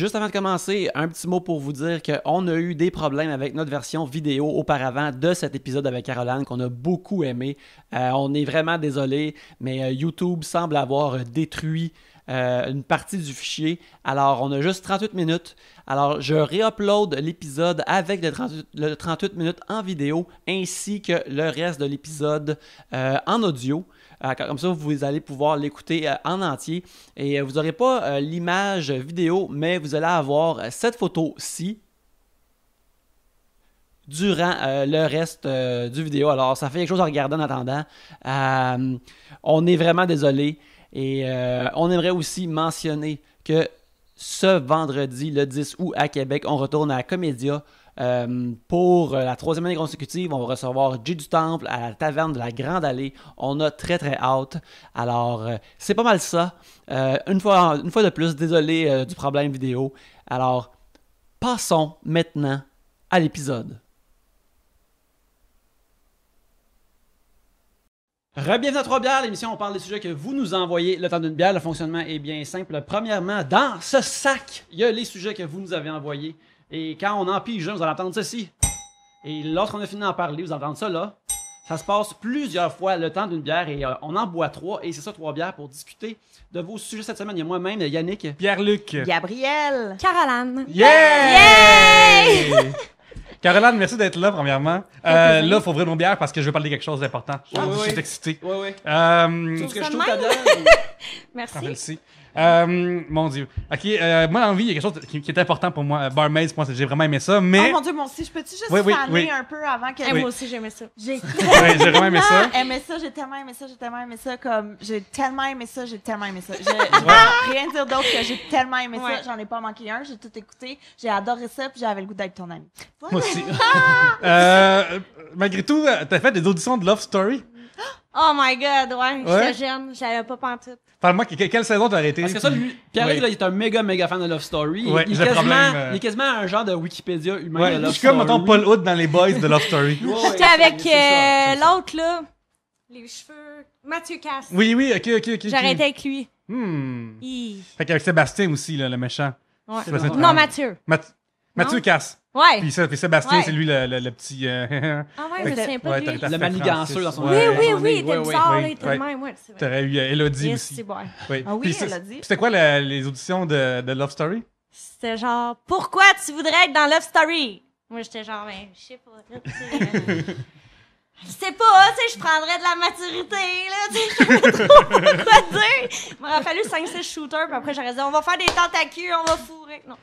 Juste avant de commencer, un petit mot pour vous dire qu'on a eu des problèmes avec notre version vidéo auparavant de cet épisode avec Caroline qu'on a beaucoup aimé. On est vraiment désolé, mais YouTube semble avoir détruit une partie du fichier. Alors, on a juste 38 minutes. Alors, je réupload l'épisode avec le 38 minutes en vidéo ainsi que le reste de l'épisode en audio. Comme ça, vous allez pouvoir l'écouter en entier. Et vous n'aurez pas l'image vidéo, mais vous allez avoir cette photo-ci durant le reste du vidéo. Alors, ça fait quelque chose à regarder en attendant. On est vraiment désolé. Et on aimerait aussi mentionner que ce vendredi, le 10 août à Québec, on retourne à la Comédia pour la 3e année consécutive. On va recevoir Jay du Temple à la taverne de la Grande Allée. On a très très hâte. Alors, c'est pas mal ça. Une fois de plus, désolé du problème vidéo. Alors, passons maintenant à l'épisode. Re-bienvenue à 3 bières, l'émission où on parle des sujets que vous nous envoyez le temps d'une bière. Le fonctionnement est bien simple. Premièrement, dans ce sac, il y a les sujets que vous nous avez envoyés. Et quand on en pige, vous allez entendre ceci. Et lorsqu'on a fini d'en parler, vous entendez ça là. Ça se passe plusieurs fois le temps d'une bière et on en boit 3. Et c'est ça, 3 bières pour discuter de vos sujets cette semaine. Il y a moi-même, Yannick, Pierre-Luc, Gabriel, Caroline. yeah! Caroline, merci d'être là, premièrement. Là, il faut ouvrir nos bières parce que je veux parler de quelque chose d'important. Je suis excité. Oui, oui. Tu Est-ce que je trouve ta bière? Merci. Mon Dieu. OK, moi, dans la vie, il y a quelque chose qui est important pour moi. Barmaids, moi, j'ai vraiment aimé ça, mais... Oh mon Dieu, moi aussi, je peux-tu juste Oui, faner un peu avant que... Moi aussi, j'aimais ça. J'ai Ouais, j'ai vraiment aimé ça. aimé ça, j'ai tellement aimé ça, j'ai tellement aimé ça, comme... J'ai tellement aimé ça, j'ai tellement aimé ça. Je peux rien dire d'autre que j'ai tellement aimé Ouais. ça. J'en ai pas manqué un, j'ai tout écouté, j'ai adoré ça, puis j'avais le goût d'être ton ami. Voilà. Moi aussi. Malgré tout, t'as fait des auditions de Love Story? Oh my god, ouais. Ouais? J'étais jeune, j'avais pas pantoute. Parle-moi, quelle saison t'as arrêté? Parce que ça, lui, Pierre-Luc, Oui. là, il est un méga fan de Love Story. Ouais, il, j'ai est le quasiment, problème, il est quasiment un genre de Wikipédia humain Ouais, de je Love suis comme, Story. mettons, Paul Hood dans les Boys de Love Story. Ouais, J'étais c'est- avec c'est ça, c'est ça. l'autre, là. Les cheveux. Mathieu Casse. Oui, ok. J'ai arrêté avec lui. Fait qu'avec Sébastien aussi, là, le méchant. Ouais. Sébastien Non, Tremblay. Mathieu. Mathieu Non? Casse. Ouais. Puis Sébastien, Ouais. c'est lui le petit... Ah ouais, je me souviens pas Ouais, de t'aurais lui. été Le fait maniganceux dans son Oui, Ouais. oui, son oui, nez. il était Ouais, bizarre, ouais. là, il était Ouais. de même, ouais, c'est vrai. T'aurais eu Elodie Yes, aussi. c'est bon. Oui. Ah oui, Puis elle a dit. C'était quoi les auditions de Love Story? C'était genre, pourquoi tu voudrais être dans Love Story? Moi, j'étais genre, ben, je sais pas, là, tu sais. Je sais pas, tu sais, je prendrais de la maturité, là, tu sais, je savais trop quoi dire. Il m'aurait fallu 5-6 shooters, puis après, j'aurais dit, on va faire des tentacules, on va fourrer. Non.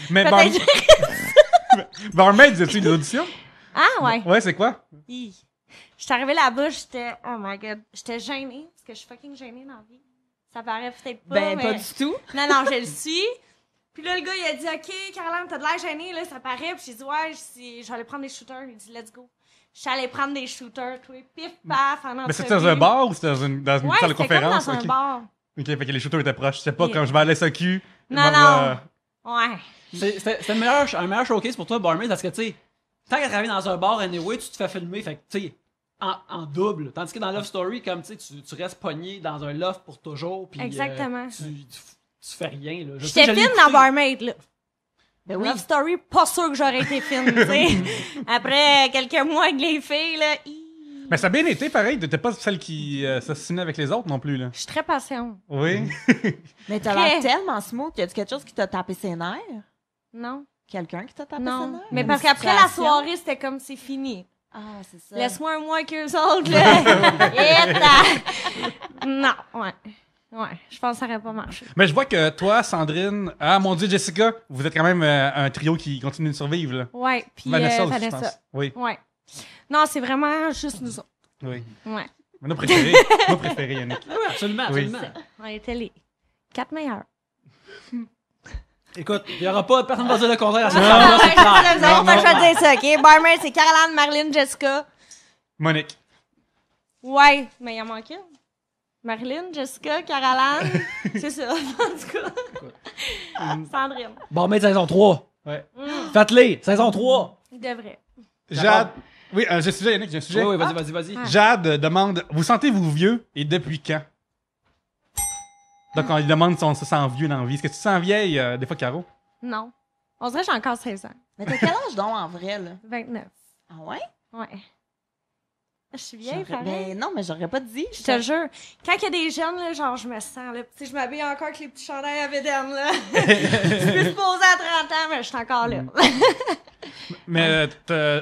Mais Peut-être. Barmaids, as-tu une audition? Ah, ouais. Ouais, c'est quoi? Hi. J'étais arrivée là-bas, j'étais, oh my god, j'étais gênée, parce que je suis fucking gênée dans la vie. Ça paraît peut-être pas, Ben, mais... pas du tout. Non, non, je le suis. Puis là, le gars, il a dit, OK, Caroline, t'as de l'air gênée, là, ça paraît. Puis j'ai dit, ouais, je vais aller prendre des shooters. Il dit, let's go. Je suis allée prendre des shooters, toi, pif, paf, en Mais c'était dans un bar ou c'était dans une Ouais, salle de c'était conférence? comme dans Ok. un bar. Ok, fait que les shooters étaient proches. C'était pas Yeah. quand je vais à l'SAQ. Non, je m'en non. vais- Ouais. C'était un meilleur showcase pour toi, Barmaid, parce que, tu sais, tant qu'à travailler dans un bar, anyway, tu te fais filmer, fait que, tu sais, en double. Tandis que dans Love Story, comme, tu sais, tu restes pogné dans un loft pour toujours, puis Exactement. tu fais rien, là. Je sais J'étais que je l'ai fine dans écouté. Barmaid, là. Ben oui. Love Story, pas sûr que j'aurais été fine, tu sais. Après quelques mois avec les filles, là, Mais ça a bien été, pareil. T'étais pas celle qui s'assinait avec les autres non plus, là. je suis très patiente. Oui. Mais t'as Très. l'air tellement smooth. Y a-tu quelque chose qui t'a tapé ses nerfs? Non. Quelqu'un qui t'a tapé ses Non. nerfs? Mais Une parce qu'après la situation? soirée, c'était comme c'est fini. Ah, c'est ça. Laisse-moi un mois avec eux autres, là. Et non, ouais. Ouais, je pense que ça aurait pas marché. Mais je vois que toi, Sandrine, ah mon Dieu, Jessica, vous êtes quand même un trio qui continue de survivre, là. Ouais, puis Vanessa aussi, je Vanessa. pense. Oui, Ouais. Non, c'est vraiment juste nous autres. oui. Ouais. Mais nos préférés, nos préférés, Yannick. Oui, absolument, Oui. absolument. On était les 4 meilleurs. Écoute, il y aura pas personne va dire le contraire à ce Ah, moment-là, c'est ouais, clair. c'est ça, on va choisir ça, OK? Barmaid, c'est Caroline, Marilyn, Jessica. Monique. Ouais, mais il en manque une. Marilyn, Jessica, Caroline. C'est ça, en tout cas. Sandrine. Barmaid saison 3. Ouais. Faites-les, saison 3. Il devrait. Jade. Oui, j'ai un sujet, Yannick, j'ai un sujet. Oui, vas-y. Ah. Jade demande, vous sentez-vous vieux et depuis quand? Donc, on lui demande si on se sent vieux dans la vie. Est-ce que tu te sens vieille, des fois, Caro? Non. On dirait que j'ai encore 16 ans. Mais t'as quel âge donc, en vrai, là? 29. Ah ouais? Ouais. Je suis vieille, pareil. Ben non, mais j'aurais pas dit. Je te jure, quand il y a des jeunes, là, genre, je me sens, là, tu sais, je m'habille encore avec les petits chandails à bédaine, là. Je suis supposée à 30 ans, mais je suis encore là. Mais,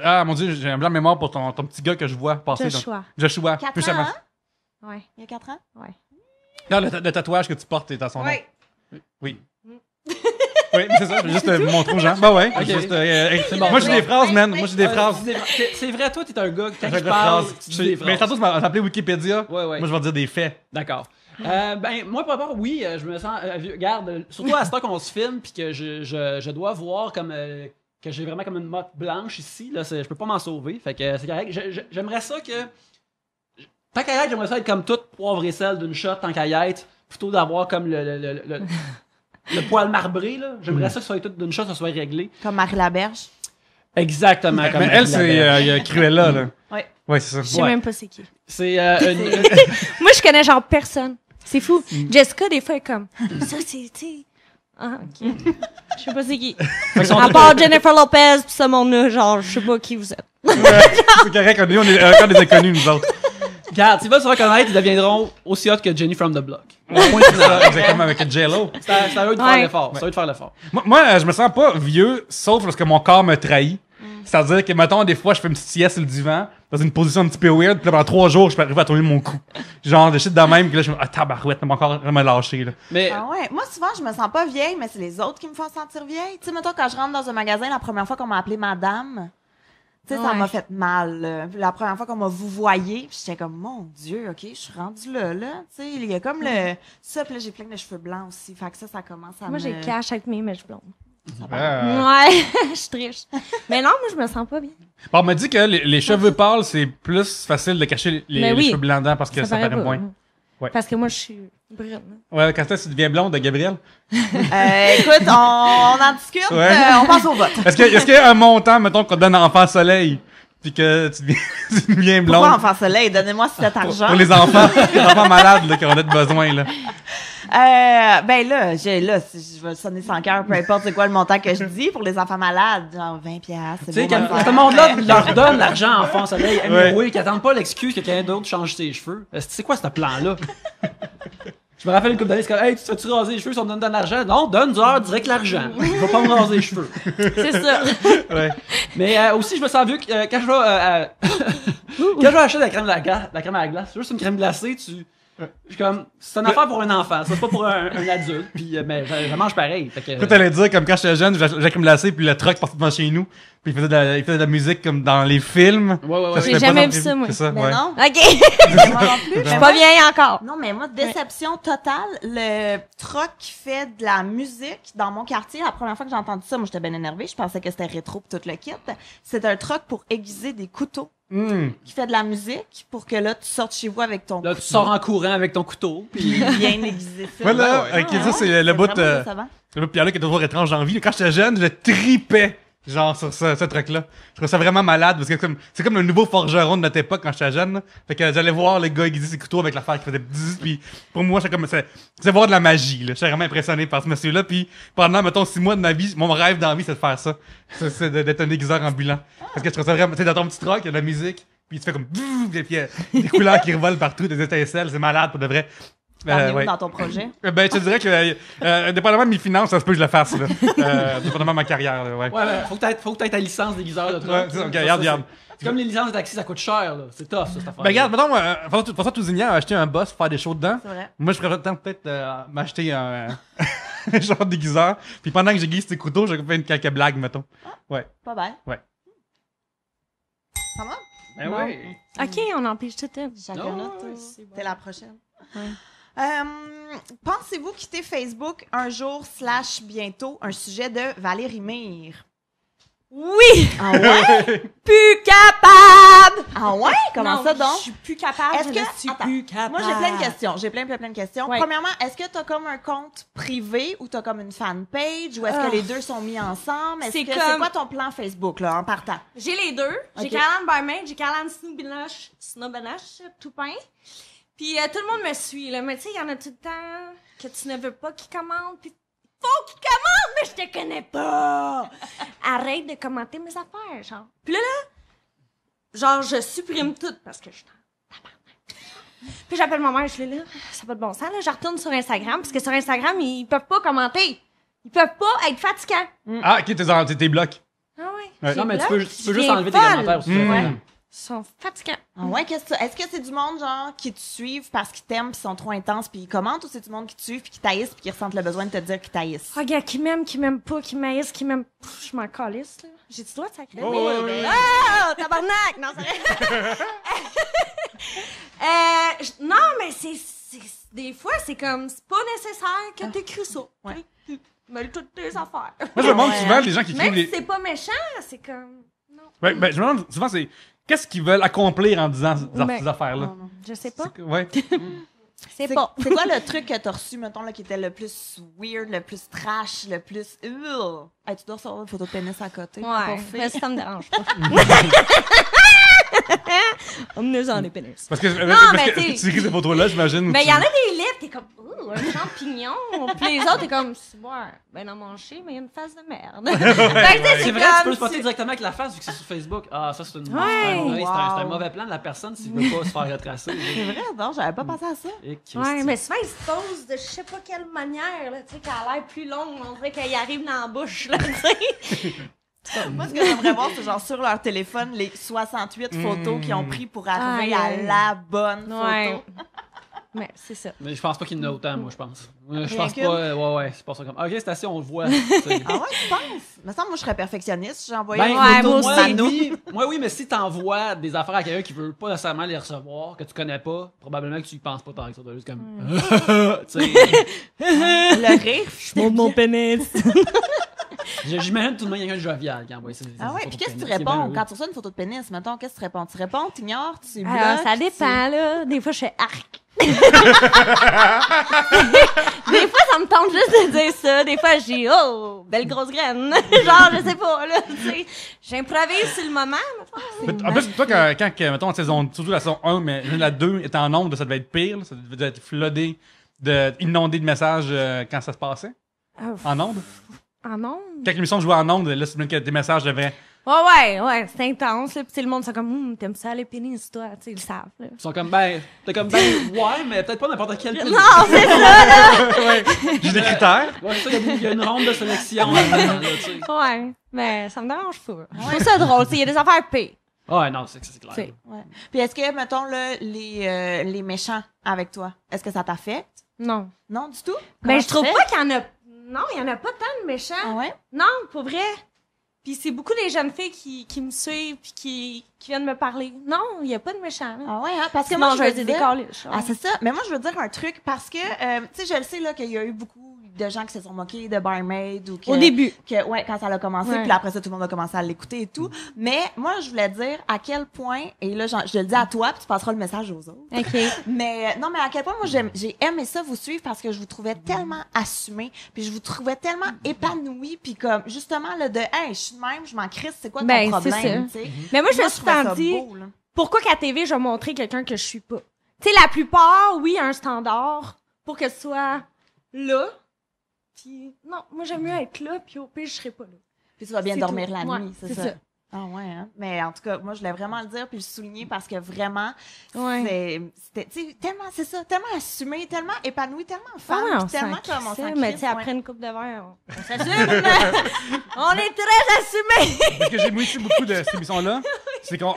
ah mon Dieu, j'ai un blanc de mémoire pour ton petit gars que je vois passer. Joshua. Joshua. 4 Plus ans, jamais. hein? Ouais. Il y a 4 ans? Ouais. Non, le tatouage que tu portes est à son nom. Ouais. Oui. Oui, c'est ça, je vais juste vous montrer aux gens. Bah ouais, Ok. juste, C'est bon. moi j'ai des phrases, man. Moi j'ai des phrases. C'est vrai, toi, t'es un gars, quand J'ai je des parle, phrases. tu dis des Mais phrases. tantôt, ça s'appelait Wikipédia. Ouais, ouais. Moi, je vais dire des faits. D'accord. Ben, moi, par rapport, oui, je me sens. Regarde, surtout à ce temps qu'on se filme, puis que je dois voir comme. Que j'ai vraiment comme une motte blanche ici, là, je peux pas m'en sauver. Fait que c'est correct. J'aimerais ça que. Tant qu'à y être, j'aimerais ça être comme toute poivre et sel d'une shot, tant qu'à y être, plutôt d'avoir comme le poil marbré, là. J'aimerais ça que ce soit tout d'une shot, ça soit réglé. Comme Marie Laberge. Exactement. Comme Mais elle, c'est Cruella, là. Ouais. Ouais, c'est ça. Je sais Ouais. même pas c'est qui. C'est Moi, je connais genre personne. C'est fou. Jessica, des fois, est comme, ça, c'est, tu sais. Ah, ok. Je sais pas c'est qui. À part Jennifer Lopez pis ce monde-là, genre, je sais pas qui vous êtes. C'est correct, nous, on est encore des inconnus, nous autres. Regarde, tu vas se reconnaître, ils deviendront aussi hot que Jenny from the Block. Point final, exactement, avec J-Lo. C'est à eux de faire Ouais. l'effort. C'est à eux de faire l'effort. Moi, je me sens pas vieux, sauf lorsque mon corps me trahit. C'est-à-dire que, mettons, des fois, je fais une petite sieste sur le divan, dans une position un petit peu weird, puis là, pendant 3 jours, je peux arriver à tourner mon cou. Genre, de shit de même, que là, je me dis, ah, tabarouette, mon corps va me lâcher, là. Mais Ah ouais. Moi, souvent, je me sens pas vieille, mais c'est les autres qui me font sentir vieille. Tu sais, mettons, quand je rentre dans un magasin, la première fois qu'on m'a appelée madame, tu sais, ça Ouais. m'a fait mal. Là. Puis la première fois qu'on m'a vous voyez, puis j'étais comme, mon Dieu, OK, je suis rendue là. Tu sais, il y a comme le... Ça, puis là, j'ai plein de cheveux blancs aussi. Fait que ça commence à Moi, me... j'ai cash avec mes mèches blondes. Ah. Ouais, je triche. Mais non, moi, je me sens pas bien. Bon, on m'a dit que les cheveux pâles, c'est plus facile de cacher Mais les oui. cheveux blancs dedans parce que ça paraît pas. moins. Ouais. Parce que moi, je suis brune. Ouais, quand tu deviens blonde, Gabriel. Écoute, on en discute, Ouais. on passe au vote. Est-ce qu'il y a un montant, mettons, qu'on te donne enfant soleil, puis que tu deviens blonde? Pourquoi Enfant Soleil? Donnez-moi cet argent. Pour les enfants malades, là, qui ont peut-être besoin, là. Ben là, je vais sonner sans cœur, peu importe c'est quoi le montant que je dis pour les enfants malades, genre 20$, tu c'est sais, beau, quand mon frère. ce monde-là leur donne l'argent en fond soleil, Ouais. oui, qui attendent pas l'excuse que quelqu'un d'autre change ses cheveux. C'est quoi ce plan-là? Je me rappelle une couple d'années, c'est comme, hey, tu te fais-tu raser les cheveux si on te donne de l'argent? Non, donne du heure direct l'argent. Je vais pas me raser les cheveux. C'est ça. Ouais. Mais aussi, je me sens vieux que quand je vais quand je vais acheter la crème à la glace, c'est juste une crème glacée, je suis comme, c'est une affaire pour un enfant, c'est pas pour un adulte, puis mais je mange pareil. Fait que, Toi, t'allais dire, comme quand j'étais jeune, j'ai crème glacée, puis le truck partait devant chez nous, puis il faisait de la musique comme dans les films. ouais. se J'ai fait pas jamais dans vu les- ça, moi. C'est ça, Mais ouais. non, OK. moi non plus. Je Mais suis moi, pas vieille encore. non, mais moi, déception totale. Le truck qui fait de la musique dans mon quartier, la première fois que j'ai entendu ça, moi, j'étais bien énervée. Je pensais que c'était rétro pis tout le kit. C'est un truck pour aiguiser des couteaux qui fait de la musique pour que là, tu sortes chez vous avec ton là, tu sors en courant avec ton couteau, puis couteau bien aiguiser ça. Voilà, Ben ouais. ok, ça, c'est le bout, vraiment décevant. le bout de Pierre-Luc qui est toujours étrange en vie. Quand j'étais jeune, je tripais, genre, sur ce truc-là. Je trouvais ça vraiment malade, parce que c'est comme le nouveau forgeron de notre époque quand j'étais jeune, là. Fait que j'allais voir les gars aiguiser ses couteaux avec l'affaire qui faisait bzzz, puis pour moi, c'est voir de la magie, là. J'étais vraiment impressionné par ce monsieur-là, puis pendant, mettons, 6 mois de ma vie, mon rêve dans la vie, c'est de faire ça. C'est d'être un aiguiseur ambulant. Parce que je trouve ça vraiment, tu sais, dans ton petit truck, il y a de la musique, puis tu fais comme bzzz, et puis des couleurs qui revolent partout, des étincelles, c'est malade pour de vrai. T'en es où Ouais. dans ton projet? Ben, je te dirais que, dépendamment de mes finances, ça se peut que je le fasse, là. Dépendamment de ma carrière, là, ouais. ouais, faut que t'aies ta licence d'aiguiseur de truck. Ouais, c'est ça, ok, regarde. C'est comme les licences de taxi, ça coûte cher, là. C'est tough, ça, cette affaire. Ben, regarde, mettons, François Tousignan a acheté un boss pour faire des shows dedans. C'est vrai. Moi, je pourrais peut-être m'acheter un genre d'aiguiseur. Puis pendant que j'aiguise tes couteaux, je fais quelques blagues, mettons. Ouais. Pas bête. Ouais. Ça va? Ben Non. oui. OK, on en pige tout une. Chacun Oh, notre. ouais. T'es la prochaine. Ouais. Pensez-vous quitter Facebook un jour / bientôt un sujet de Valérie Mire? Oui! Ah ouais? Plus capable! Ah ouais? Comment Non, ça donc? Je suis plus capable. Est-ce je que- ne suis attends, plus capable. Moi, j'ai plein de questions. J'ai plein de questions. Ouais. Premièrement, est-ce que t'as comme un compte privé ou t'as comme une fanpage ou est-ce que les deux sont mis ensemble? C'est C'est comme- quoi ton plan Facebook, là, en partant? J'ai les deux. J'ai Ok. Caroline Barmaid, j'ai Caroline Snobanache, Toupin. Puis tout le monde me suit, là. Mais tu sais, il y en a tout le temps que tu ne veux pas qu'ils commandent. Puis faut qu'ils commandent! Mais je je te connais pas! Arrête de commenter mes affaires, genre. Puis là, genre, je supprime tout parce que je suis en tabarnak. Puis j'appelle ma mère, je suis là, ça n'a pas de bon sens, là. Je retourne sur Instagram, parce que sur Instagram, ils peuvent pas commenter. Ils peuvent pas être fatigants. Ah, ok, t'es blocs. Ah ouais. Non, mais tu peux juste viens enlever tes folle. commentaires aussi. Mm. Ouais. Ils sont fatigants. Ah ouais, est-ce que c'est du monde, genre, qui te suivent parce qu'ils t'aiment pis sont trop intenses pis ils commentent, ou c'est du monde qui te suivent pis qui taillissent pis qui ressentent le besoin de te dire qu'ils taillissent? Oh, gars, qui m'aime pas, qui m'haïsse, qui m'aime. Pff, je m'en calisse, là. J'ai-tu le droit de sacrer? Oh, ouais, ouais. Ah! Tabarnak! Non, c'est vrai. Non, mais des fois, c'est comme, c'est pas nécessaire que t'écris ça. Ouais. Mêle toutes tes affaires. Moi, je me demande Ouais. souvent les gens qui écrivent Même les. si c'est pas méchant, c'est comme. Non. Ouais, ben, je me demande souvent, c'est. Qu'est-ce qu'ils veulent accomplir en disant Ben, ces affaires-là? Je sais pas. Ouais. C'est pas. C'est quoi le truc que t'as reçu, mettons, là, qui était le plus weird, le plus trash, le plus. Hey, tu dois recevoir une photo de pénis à côté. Ouais, Pas fait. mais ça me dérange pas. Emmenez-en des pénis. Parce que, mais parce que t'sais- tu écris ces photos-là, j'imagine. Ben, il y en a des livres, t'es comme, ouh, un champignon. Puis les autres, t'es comme, ouais, ben, non, manger, mais il y a une face de merde. Fait que, tu sais, C'est vrai, tu peux comme, le spotter directement avec la face vu que c'est sur Facebook. Ah, ça, c'est une Ouais. c'est un Wow. mauvais plan de la personne s'il veut pas se faire retracer. C'est vrai, non, j'avais pas pensé à ça. Et Christy. Ouais, mais souvent, ils se posent de je sais pas quelle manière, là, tu sais, qu'elle a l'air plus longue, on dirait qu'elle y arrive dans la bouche, là, tu sais. Moi, ce que j'aimerais voir, c'est genre sur leur téléphone, les 68 photos qu'ils ont pris pour arriver Aïe, à aïe. la bonne Ouais. photo. Mais c'est ça. Mais je pense pas qu'il y en a autant, moi, je pense. Je Rien pense qu'une? pas. Ouais, c'est pas ça comme. Ok, c'est assez, on le voit. tu sais. Ah ouais, tu penses? Me semble, moi, je serais perfectionniste. J'ai envoyé Ben, une ouais, photo moi de aussi. Mano. oui, mais si t'envoies des affaires à quelqu'un qui veut pas nécessairement les recevoir, que tu connais pas, probablement que tu y penses pas tant que ça. T'as juste comme. tu sais. Le rire. Je montre mon pénis. J'imagine tout le monde quelqu'un de jovial qui envoie ça. Ah ouais, puis qu'est-ce que tu réponds quand tu reçois une photo de pénis? Mettons, qu'est-ce que tu réponds? Tu réponds, t'ignores, tu bloques? Alors, ça dépend, là. Des fois, je fais arc. Des fois, ça me tente juste de dire ça. Des fois, je dis, oh, belle grosse graine. Genre, je sais pas, là. Tu sais, j'improvise sur le moment. En plus, toi, quand mettons, en saison, surtout la saison 1, mais la 2 était en onde, ça devait être pire, là, ça devait être floodé, inondé de messages quand ça se passait. En onde. En ondes? Quand l'émission jouait en onde, là, c'est même que tes messages devaient. Ouais, c'est intense. Là. Puis, tu sais, le monde, c'est comme, t'aimes ça, les pénis, toi. Tu sais, ils le savent, là. Ils sont comme, ben, ouais, mais peut-être pas n'importe quel pénis. Non, c'est ça, là. Ouais. J'ai des critères. Ouais, ça, il y a une ronde de sélection là-dedans, là, tu sais. Ouais, mais ça me dérange pas. Je trouve ça drôle. Tu sais, il y a des affaires pires. Ouais, non, c'est clair. Tu sais. Ouais. Puis est-ce que, mettons, là, les méchants avec toi, est-ce que ça t'affecte? Non. Non, du tout? Ben, Comment je trouve tu fais? pas qu'il y en a. Non, il y en a pas tant de méchants. Ah ouais? Non, pour vrai. Puis c'est beaucoup des jeunes filles qui me suivent puis qui viennent me parler. Non, il y a pas de méchants. Là. Ah ouais, hein? Parce que Sinon, moi, je veux vais dire dire- des calices. Ah, c'est ça. Mais moi, je veux dire un truc parce que, tu sais, je le sais, là, qu'il y a eu beaucoup de gens qui se sont moqués de Barmaid ou que. Au début. Ouais, quand ça a commencé, Ouais. puis après ça, tout le monde a commencé à l'écouter et tout. Mais moi, je voulais dire à quel point, et là, je le dis à toi, puis tu passeras le message aux autres. OK. Mais non, mais à quel point moi j'ai aimé ça vous suivre parce que je vous trouvais tellement assumé, puis je vous trouvais tellement épanoui, puis comme justement là de hey, je suis de même, je m'en crisse, c'est quoi ton Ben, problème, c'est tu sais. Mais moi, je me suis trouvais ça dit, beau, là. pourquoi qu'à TV, je vais montrer quelqu'un que je suis pas? Tu sais, la plupart, oui, un standard pour que ce soit là. Puis non, moi, j'aime mieux être là, puis au pire, je serai pas là. Puis tu vas bien C'est dormir tout. la Ouais, nuit, c'est c'est ça. ça. Ah ouais, hein? Mais en tout cas, moi, je voulais vraiment le dire puis le souligner parce que vraiment, Ouais. c'était, tu sais, tellement, c'est ça, tellement assumé, tellement épanoui, tellement Ah, femme, on puis tellement s'en comme on crissait, s'en mais crisse, tu sais, ouais. après une coupe de verre, on s'assume. On est très assumés. Ce que j'aime aussi beaucoup de cette émission-là, c'est qu'on.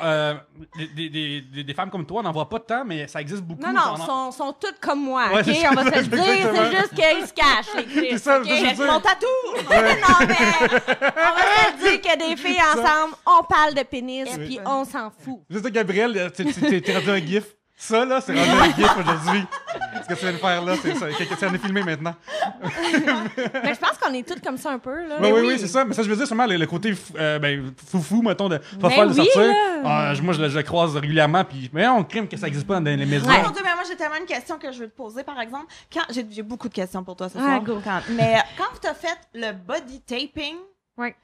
Des femmes comme toi, on n'en voit pas de temps, mais ça existe beaucoup. Non, non, On en- sont toutes comme moi, Ouais, OK? c'est ça. On va se le dire, Exactement. c'est juste qu'ils se cachent, les Chris, C'est ça, OK? ça, je veux dire. Mon tatou! Non, mais on va se le dire que des filles ensemble, on parle de pénis, Oui. puis on s'en fout. Juste Gabriel, t'es rendu un gif. Ça, là, c'est rendu un gif aujourd'hui. Ce que tu viens de faire là, c'est ça. Ça en est filmé maintenant. Mais je pense qu'on est toutes comme ça un peu, là. Oui, c'est ça. Mais ça, je veux dire, seulement le côté foufou, mettons, de pas Mais faire de oui, sortir. là. Moi, je le croise régulièrement, puis mais on crime que ça existe pas dans les maisons. Oh Ouais. mon Dieu, mais moi, j'ai tellement une question que je veux te poser, par exemple. Quand j'ai beaucoup de questions pour toi ce Ah, soir. go. Mais quand tu as fait le body taping, Ouais.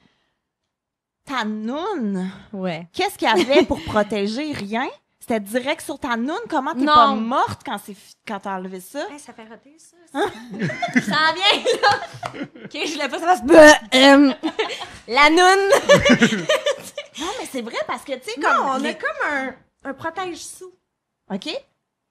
ta noune, Ouais. qu'est-ce qu'il y avait pour protéger? Rien? C'était direct sur ta noune? Comment t'es Non. pas morte quand t'as enlevé ça? Hey, ça fait roter, ça. Ça en vient, là. OK, je voulais pas ça fasse... La noune. Non, mais c'est vrai parce que, tu sais, Non, comme... on a comme un protège-sous. OK? Puis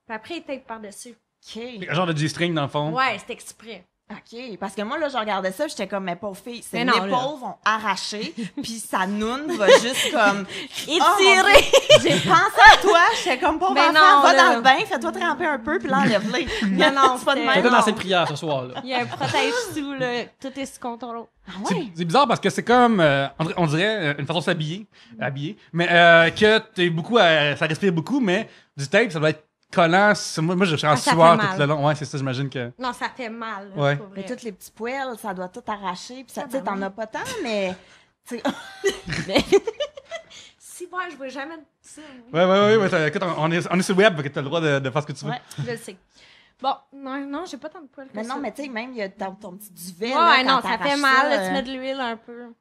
après, il tape par-dessus. OK. Un genre de G-string dans le fond. Ouais, c'est exprès. OK. Parce que moi, là, je regardais ça, j'étais comme, mais pauvre fille, ses Mais non, épaules là. vont arracher, puis sa noune va juste comme... Et Oh, mon tirer. Dieu, j'ai pensé à toi, j'étais comme, pauvre Mais enfant, non, va là. dans le bain, fais-toi tremper un peu, puis l'enlève-les. Non, non, c'est pas de c'était- même. C'était dans non. ses prières ce soir-là. Il y a un protège-sous, là. Tout est sous contrôle. Ah C'est ouais? c'est bizarre parce que c'est comme, on dirait une façon de s'habiller, mais que t'es beaucoup, ça respire beaucoup, mais du tape, ça doit être collant. Moi, je suis en ça sueur fait tout mal. le long. Ouais, c'est ça, j'imagine que. Non, ça fait mal, là, Ouais. pour Mais vrai. tous les petits poils, ça doit tout arracher, puis ça, tu sais, ben t'en oui. as pas tant, mais... tu sais, Si, moi, je vois jamais de ça. Ouais, écoute, on est sur le web, fait que t'as le droit de faire ce que tu veux. Ouais. Je le sais. Bon, non, j'ai pas tant de poils que Mais ça. non, mais tu sais, même, il y a ton petit duvet, Ouais, là, non, quand ça t'arraches fait mal, là, ça, tu mets de l'huile un peu.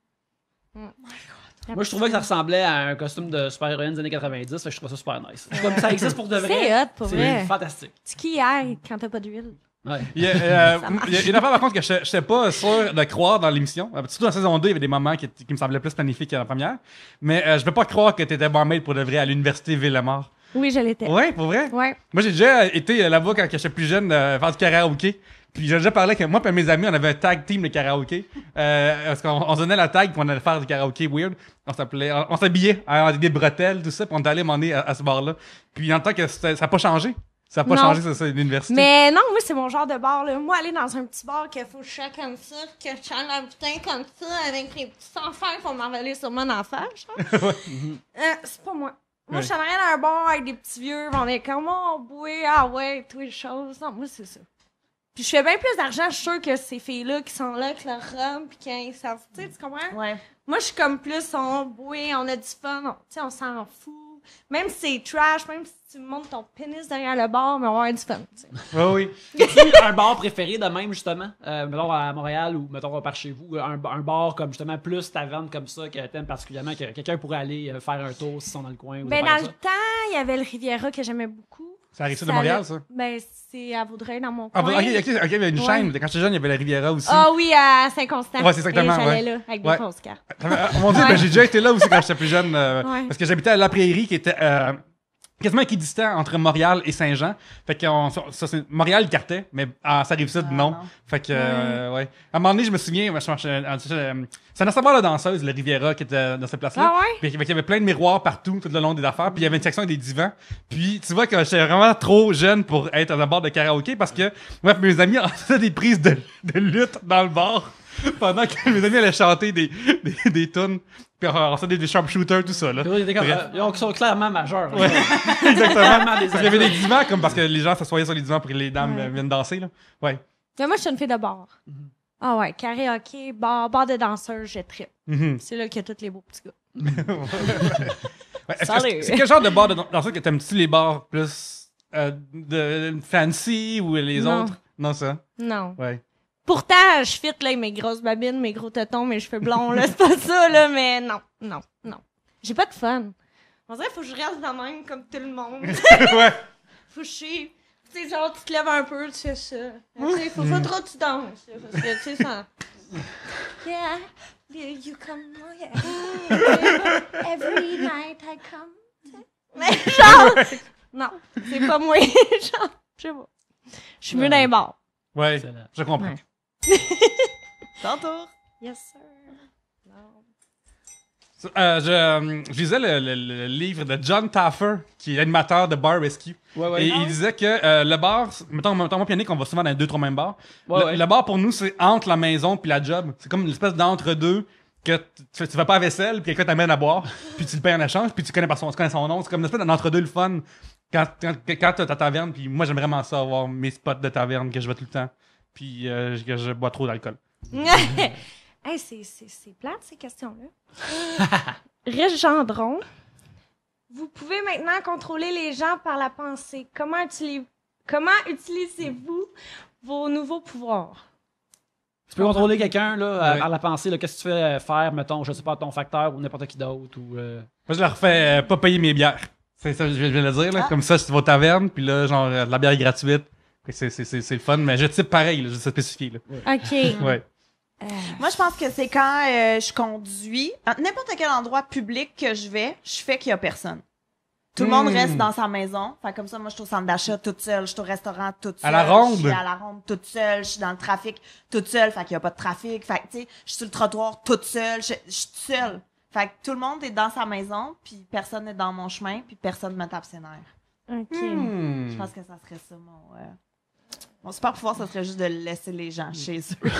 Moi, je trouvais que ça ressemblait à un costume de super-héroïne des années 90, fait que je trouvais ça super nice. C'est comme ça existe pour de vrai. C'est hot, pour C'est vrai. fantastique. Tu qui aille quand t'as pas d'huile? Ouais. Il y a une affaire par contre que je n'étais pas sûr de croire dans l'émission. Surtout dans la saison 2, il y avait des moments qui me semblaient plus planifiés que la première. Mais je ne peux pas croire que tu étais barmaid pour de vrai à l'université Villemort. Oui, je l'étais. Ouais, pour vrai? Ouais. Moi, j'ai déjà été là-bas quand j'étais plus jeune faire du karaoké. Puis j'ai déjà parlé que moi et mes amis, on avait un tag team de karaoké. Parce qu'on se donnait la tag pour on allait faire du karaoké weird. On s'habillait avec des bretelles, tout ça, puis on est allé m'emmener à ce bar-là. Puis en tant que ça n'a pas changé. Ça n'a pas Non. changé, c'est ça, l'université. Mais non, moi, c'est mon genre de bar, là. Moi, aller dans un petit bar qu'il faut que je sois comme ça, que je chante un putain comme ça, avec les petits enfants qui vont m'envoler sur mon enfant, genre. C'est pas moi. Moi, je suis en arrière d'un bar avec des petits vieux, on est comme, oh, boy, ah ouais, toutes les choses. Non, moi, c'est ça. Puis je fais bien plus d'argent, je suis sûre que ces filles-là qui sont là avec leur rhum, puis qu'ils savent, tu sais, tu comprends? Ouais. Moi, je suis comme plus, on a du fun, tu sais, on s'en fout. Même si c'est trash, même si tu montes ton pénis derrière le bar, mais on va avoir du fun, tu sais. Oui. As-tu un bar préféré de même, justement? Mettons à Montréal ou mettons par chez vous, un bar comme justement plus taverne comme ça que t'aimes particulièrement, que quelqu'un pourrait aller faire un tour s'ils sont dans le coin ou Ben, faire dans ça. le temps, il y avait le Riviera que j'aimais beaucoup. Ça arrive ça de Montréal, ça? Ben, c'est à Vaudreuil, dans mon Ah, coin. ok, il y avait une Ouais. chaîne. Quand j'étais jeune, il y avait la Riviera aussi. Ah oui, à Saint-Constant. Ouais, c'est exactement, Et j'allais ouais. là, avec Ouais. des fausses cartes. Mon Dieu, Ouais. ben, j'ai déjà été là aussi quand j'étais plus jeune. Ouais. Parce que j'habitais à La Prairie, qui était quasiment équidistant entre Montréal et Saint-Jean. Fait que ça, c'est Montréal, le cartait, mais ça arrive ça de non. non. Fait que, ouais. À un moment donné, je me souviens, c'est un savoir la danseuse, le Riviera, qui était dans cette place-là. Ah ouais? Puis il y avait plein de miroirs partout, tout le long des affaires. Puis il y avait une section avec des divans. Puis tu vois que j'étais vraiment trop jeune pour être dans un bar de karaoké parce que moi et mes amis, on faisait des prises de lutte dans le bar pendant que mes amis allaient chanter des tunes. Puis on faisait des sharpshooters, tout ça. Là. Bref. Ils sont clairement majeurs. Ouais, exactement. Vraiment des Parce qu'il y avait des divans, comme parce que les gens s'assoyaient sur les divans pour que les dames viennent danser. Là. Ouais. Mais moi, je suis une fille de bar. Ah ouais, karaoké, bar de danseurs, je trippe. Mhm. C'est là qu'il y a tous les beaux petits gars. Ouais, est-ce Salut. que c'est quel genre de bar de danseurs que t'aimes-tu les bars plus de fancy ou les Non. autres? Non, ça? Non. Ouais. Pourtant, je fit là avec mes grosses babines, mes gros tétons, mes cheveux blonds, là, c'est pas ça, là, mais non. J'ai pas de fun. On dirait qu'il faut que je reste de même comme tout le monde. Ouais. Faut que je suis... Tu sais, genre, tu te lèves un peu, tu fais ça. Tu sais, faut pas trop que tu danses, là, parce que, tu sais, ça... Yeah, you come, oh yeah. Every night I come. tu sais. Mais genre... Non, c'est pas moi. Genre, je sais pas. Je suis mieux dans les bars. Ouais, Excellent. je comprends. Ouais. Ton tour. Yes, sir. Non. Je lisais le livre de John Taffer, qui est animateur de Bar Rescue. Ouais. Et il disait que le bar, mettons moi et Yannick, on va souvent dans les 2-3 mêmes bars. Ouais. Le bar, pour nous, c'est entre la maison puis la job. C'est comme une espèce d'entre-deux que tu vas pas à vaisselle, puis quelqu'un t'amène à boire, puis tu le payes en échange, puis tu connais son nom. C'est comme une espèce d'entre-deux le fun. Quand t'as ta taverne, puis moi, j'aime vraiment ça, avoir mes spots de taverne que je vais tout le temps. Puis que je bois trop d'alcool. Hey, c'est plate, ces questions-là. Rich Gendron, vous pouvez maintenant contrôler les gens par la pensée. Comment utilisez-vous vos nouveaux pouvoirs? Tu peux contrôler quelqu'un là, Ouais. par la pensée. Là, qu'est-ce que tu fais faire, mettons, je sais pas, ton facteur ou n'importe qui d'autre. Ou, Moi, je leur fais pas payer mes bières. C'est ça, je viens de le dire, là. Ah. Comme ça, tu vas aux tavernes, puis là, genre, la bière est gratuite. C'est le fun, mais je type pareil, là, je sais spécifier, là. OK. Ouais. Moi, je pense que c'est quand je conduis, à n'importe quel endroit public que je fais qu'il y a personne. Tout le monde reste dans sa maison. Fait comme ça, moi, je suis au centre d'achat toute seule, je suis au restaurant toute seule. À la ronde? Je suis à la ronde toute seule, je suis dans le trafic toute seule, fait qu'il y a pas de trafic. Fait que, tu sais, je suis sur le trottoir toute seule, je suis toute seule. Fait que tout le monde est dans sa maison, puis personne n'est dans mon chemin, puis personne me tape ses nerfs. OK. Je pense que ça serait ça, mon super pouvoir, ça serait juste de laisser les gens chez eux.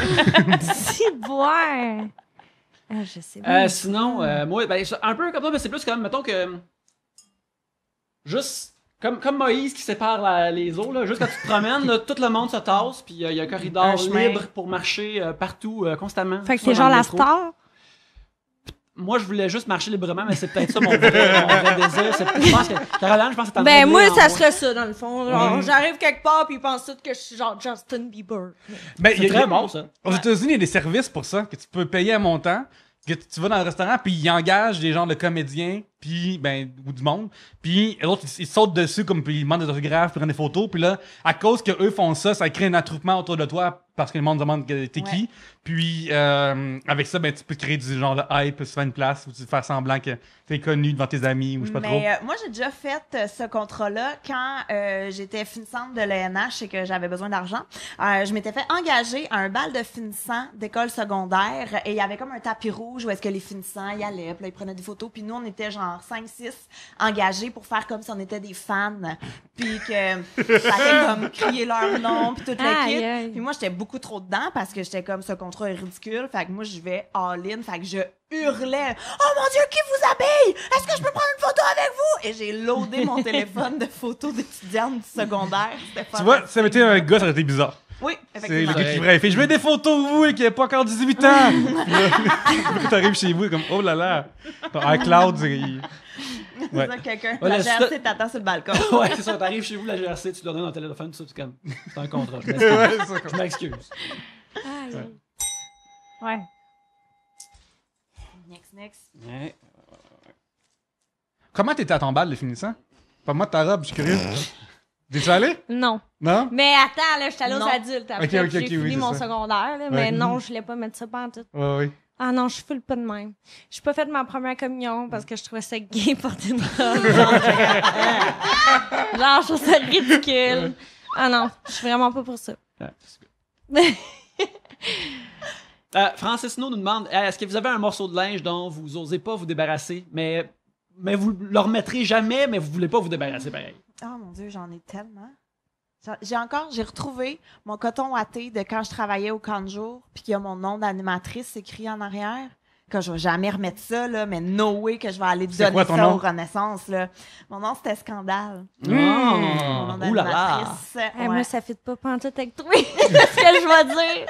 Si boire. Je sais pas. Sinon, moi, ben, un peu comme ça, mais c'est plus comme, mettons que. Juste. Comme Moïse qui sépare les eaux, là, juste quand tu te promènes, là, tout le monde se tasse, puis il y a un corridor Un chemin. libre pour marcher partout, constamment. Fait que Soit c'est dans genre le la métro. star. Moi, je voulais juste marcher librement, mais c'est peut-être ça mon vrai désir. Je pense que Caroline, je pense que t'en Ben, as moi, en ça serait ça, dans le fond. Genre, Mhm. j'arrive quelque part, puis ils pensent tous que je suis genre Justin Bieber. Ben, C'est très bon, ça. Aux États-Unis, il y a des services pour ça, que tu peux payer un montant, que tu vas dans le restaurant, puis ils engagent des genres de comédiens, puis, ben, ou du monde, puis les autres, ils sautent dessus, comme, puis ils demandent des autographes, puis prennent des photos, puis là, à cause que eux font ça, ça crée un attroupement autour de toi, parce que le monde demande que t'es qui, puis avec ça, ben, tu peux créer du genre de hype, tu fais une place, où tu fais semblant que t'es connu devant tes amis, ou je sais pas trop. Mais moi, j'ai déjà fait ce contrat-là quand j'étais finissante de l'ENH et que j'avais besoin d'argent. Je m'étais fait engager à un bal de finissants d'école secondaire et il y avait comme un tapis rouge où est-ce que les finissants y allaient, puis là, ils prenaient des photos, puis nous, on était genre 5-6 engagés pour faire comme si on était des fans, puis que fallait comme crier leur nom, puis toute Aïe, l'équipe. aïe. Puis moi, j'étais beaucoup trop dedans parce que j'étais comme, ce contrat est ridicule, fait que moi, je vais all-in, fait que je hurlais « Oh mon Dieu, qui vous habille? Est-ce que je peux prendre une photo avec vous? » Et j'ai loadé mon téléphone de photos d'étudiantes du secondaire. C'était Tu vois, fantastique. si ça avait été un gars, ça aurait été bizarre. Oui, C'est le effectivement. gars qui ferait, il fait, je veux des photos de vous et qui n'a pas encore 18 ans. Puis là, quand t'arrives chez vous, comme, oh là là. Ton iCloud, il... C'est Ouais. ça, quelqu'un. Ouais, la le GRC t'attend sur le balcon. Ouais, c'est ça. T'arrives chez vous, la GRC, tu leur donnes un téléphone, tout ça, tu comme. C'est un contrat. Je m'excuse. Ouais, c'est ça. Je m'excuse. Aïe. Ouais. Next. Ouais. Comment t'étais à ton bal, de finissant? Pas moi de ta robe, je suis curieux. T'es-tu allé? Non. Non? Mais attends, là, j'étais allée aux Non. adultes après. Ok, puis ok, j'ai ok, fini oui, c'est mon ça. secondaire, là, Ouais. mais non, je voulais pas mettre ça pas en tout. Ouais, oui. Ah non, je full pas de même. J'ai pas fait ma première communion parce que je trouvais ça gay porter une robe. Genre, je trouve ça ridicule. Ah non, je suis vraiment pas pour ça. Ouais, c'est good. Francis No nous demande est-ce que vous avez un morceau de linge dont vous osez pas vous débarrasser, mais vous le remettrez jamais, mais vous voulez pas vous débarrasser pareil? Oh mon Dieu, j'en ai tellement. J'ai retrouvé mon coton watté de quand je travaillais au camp de jour, puis qu'il y a mon nom d'animatrice écrit en arrière. Que je vais jamais remettre ça, là, mais no way que je vais aller C'est donner quoi ton ça nom? aux Renaissance, là. Mon nom, c'était Scandale. Oh! Mon nom Ouh là là! d'animatrice. Hey, Ouais. moi, ça fit pas pantoute avec toi. C'est ce que je vais dire.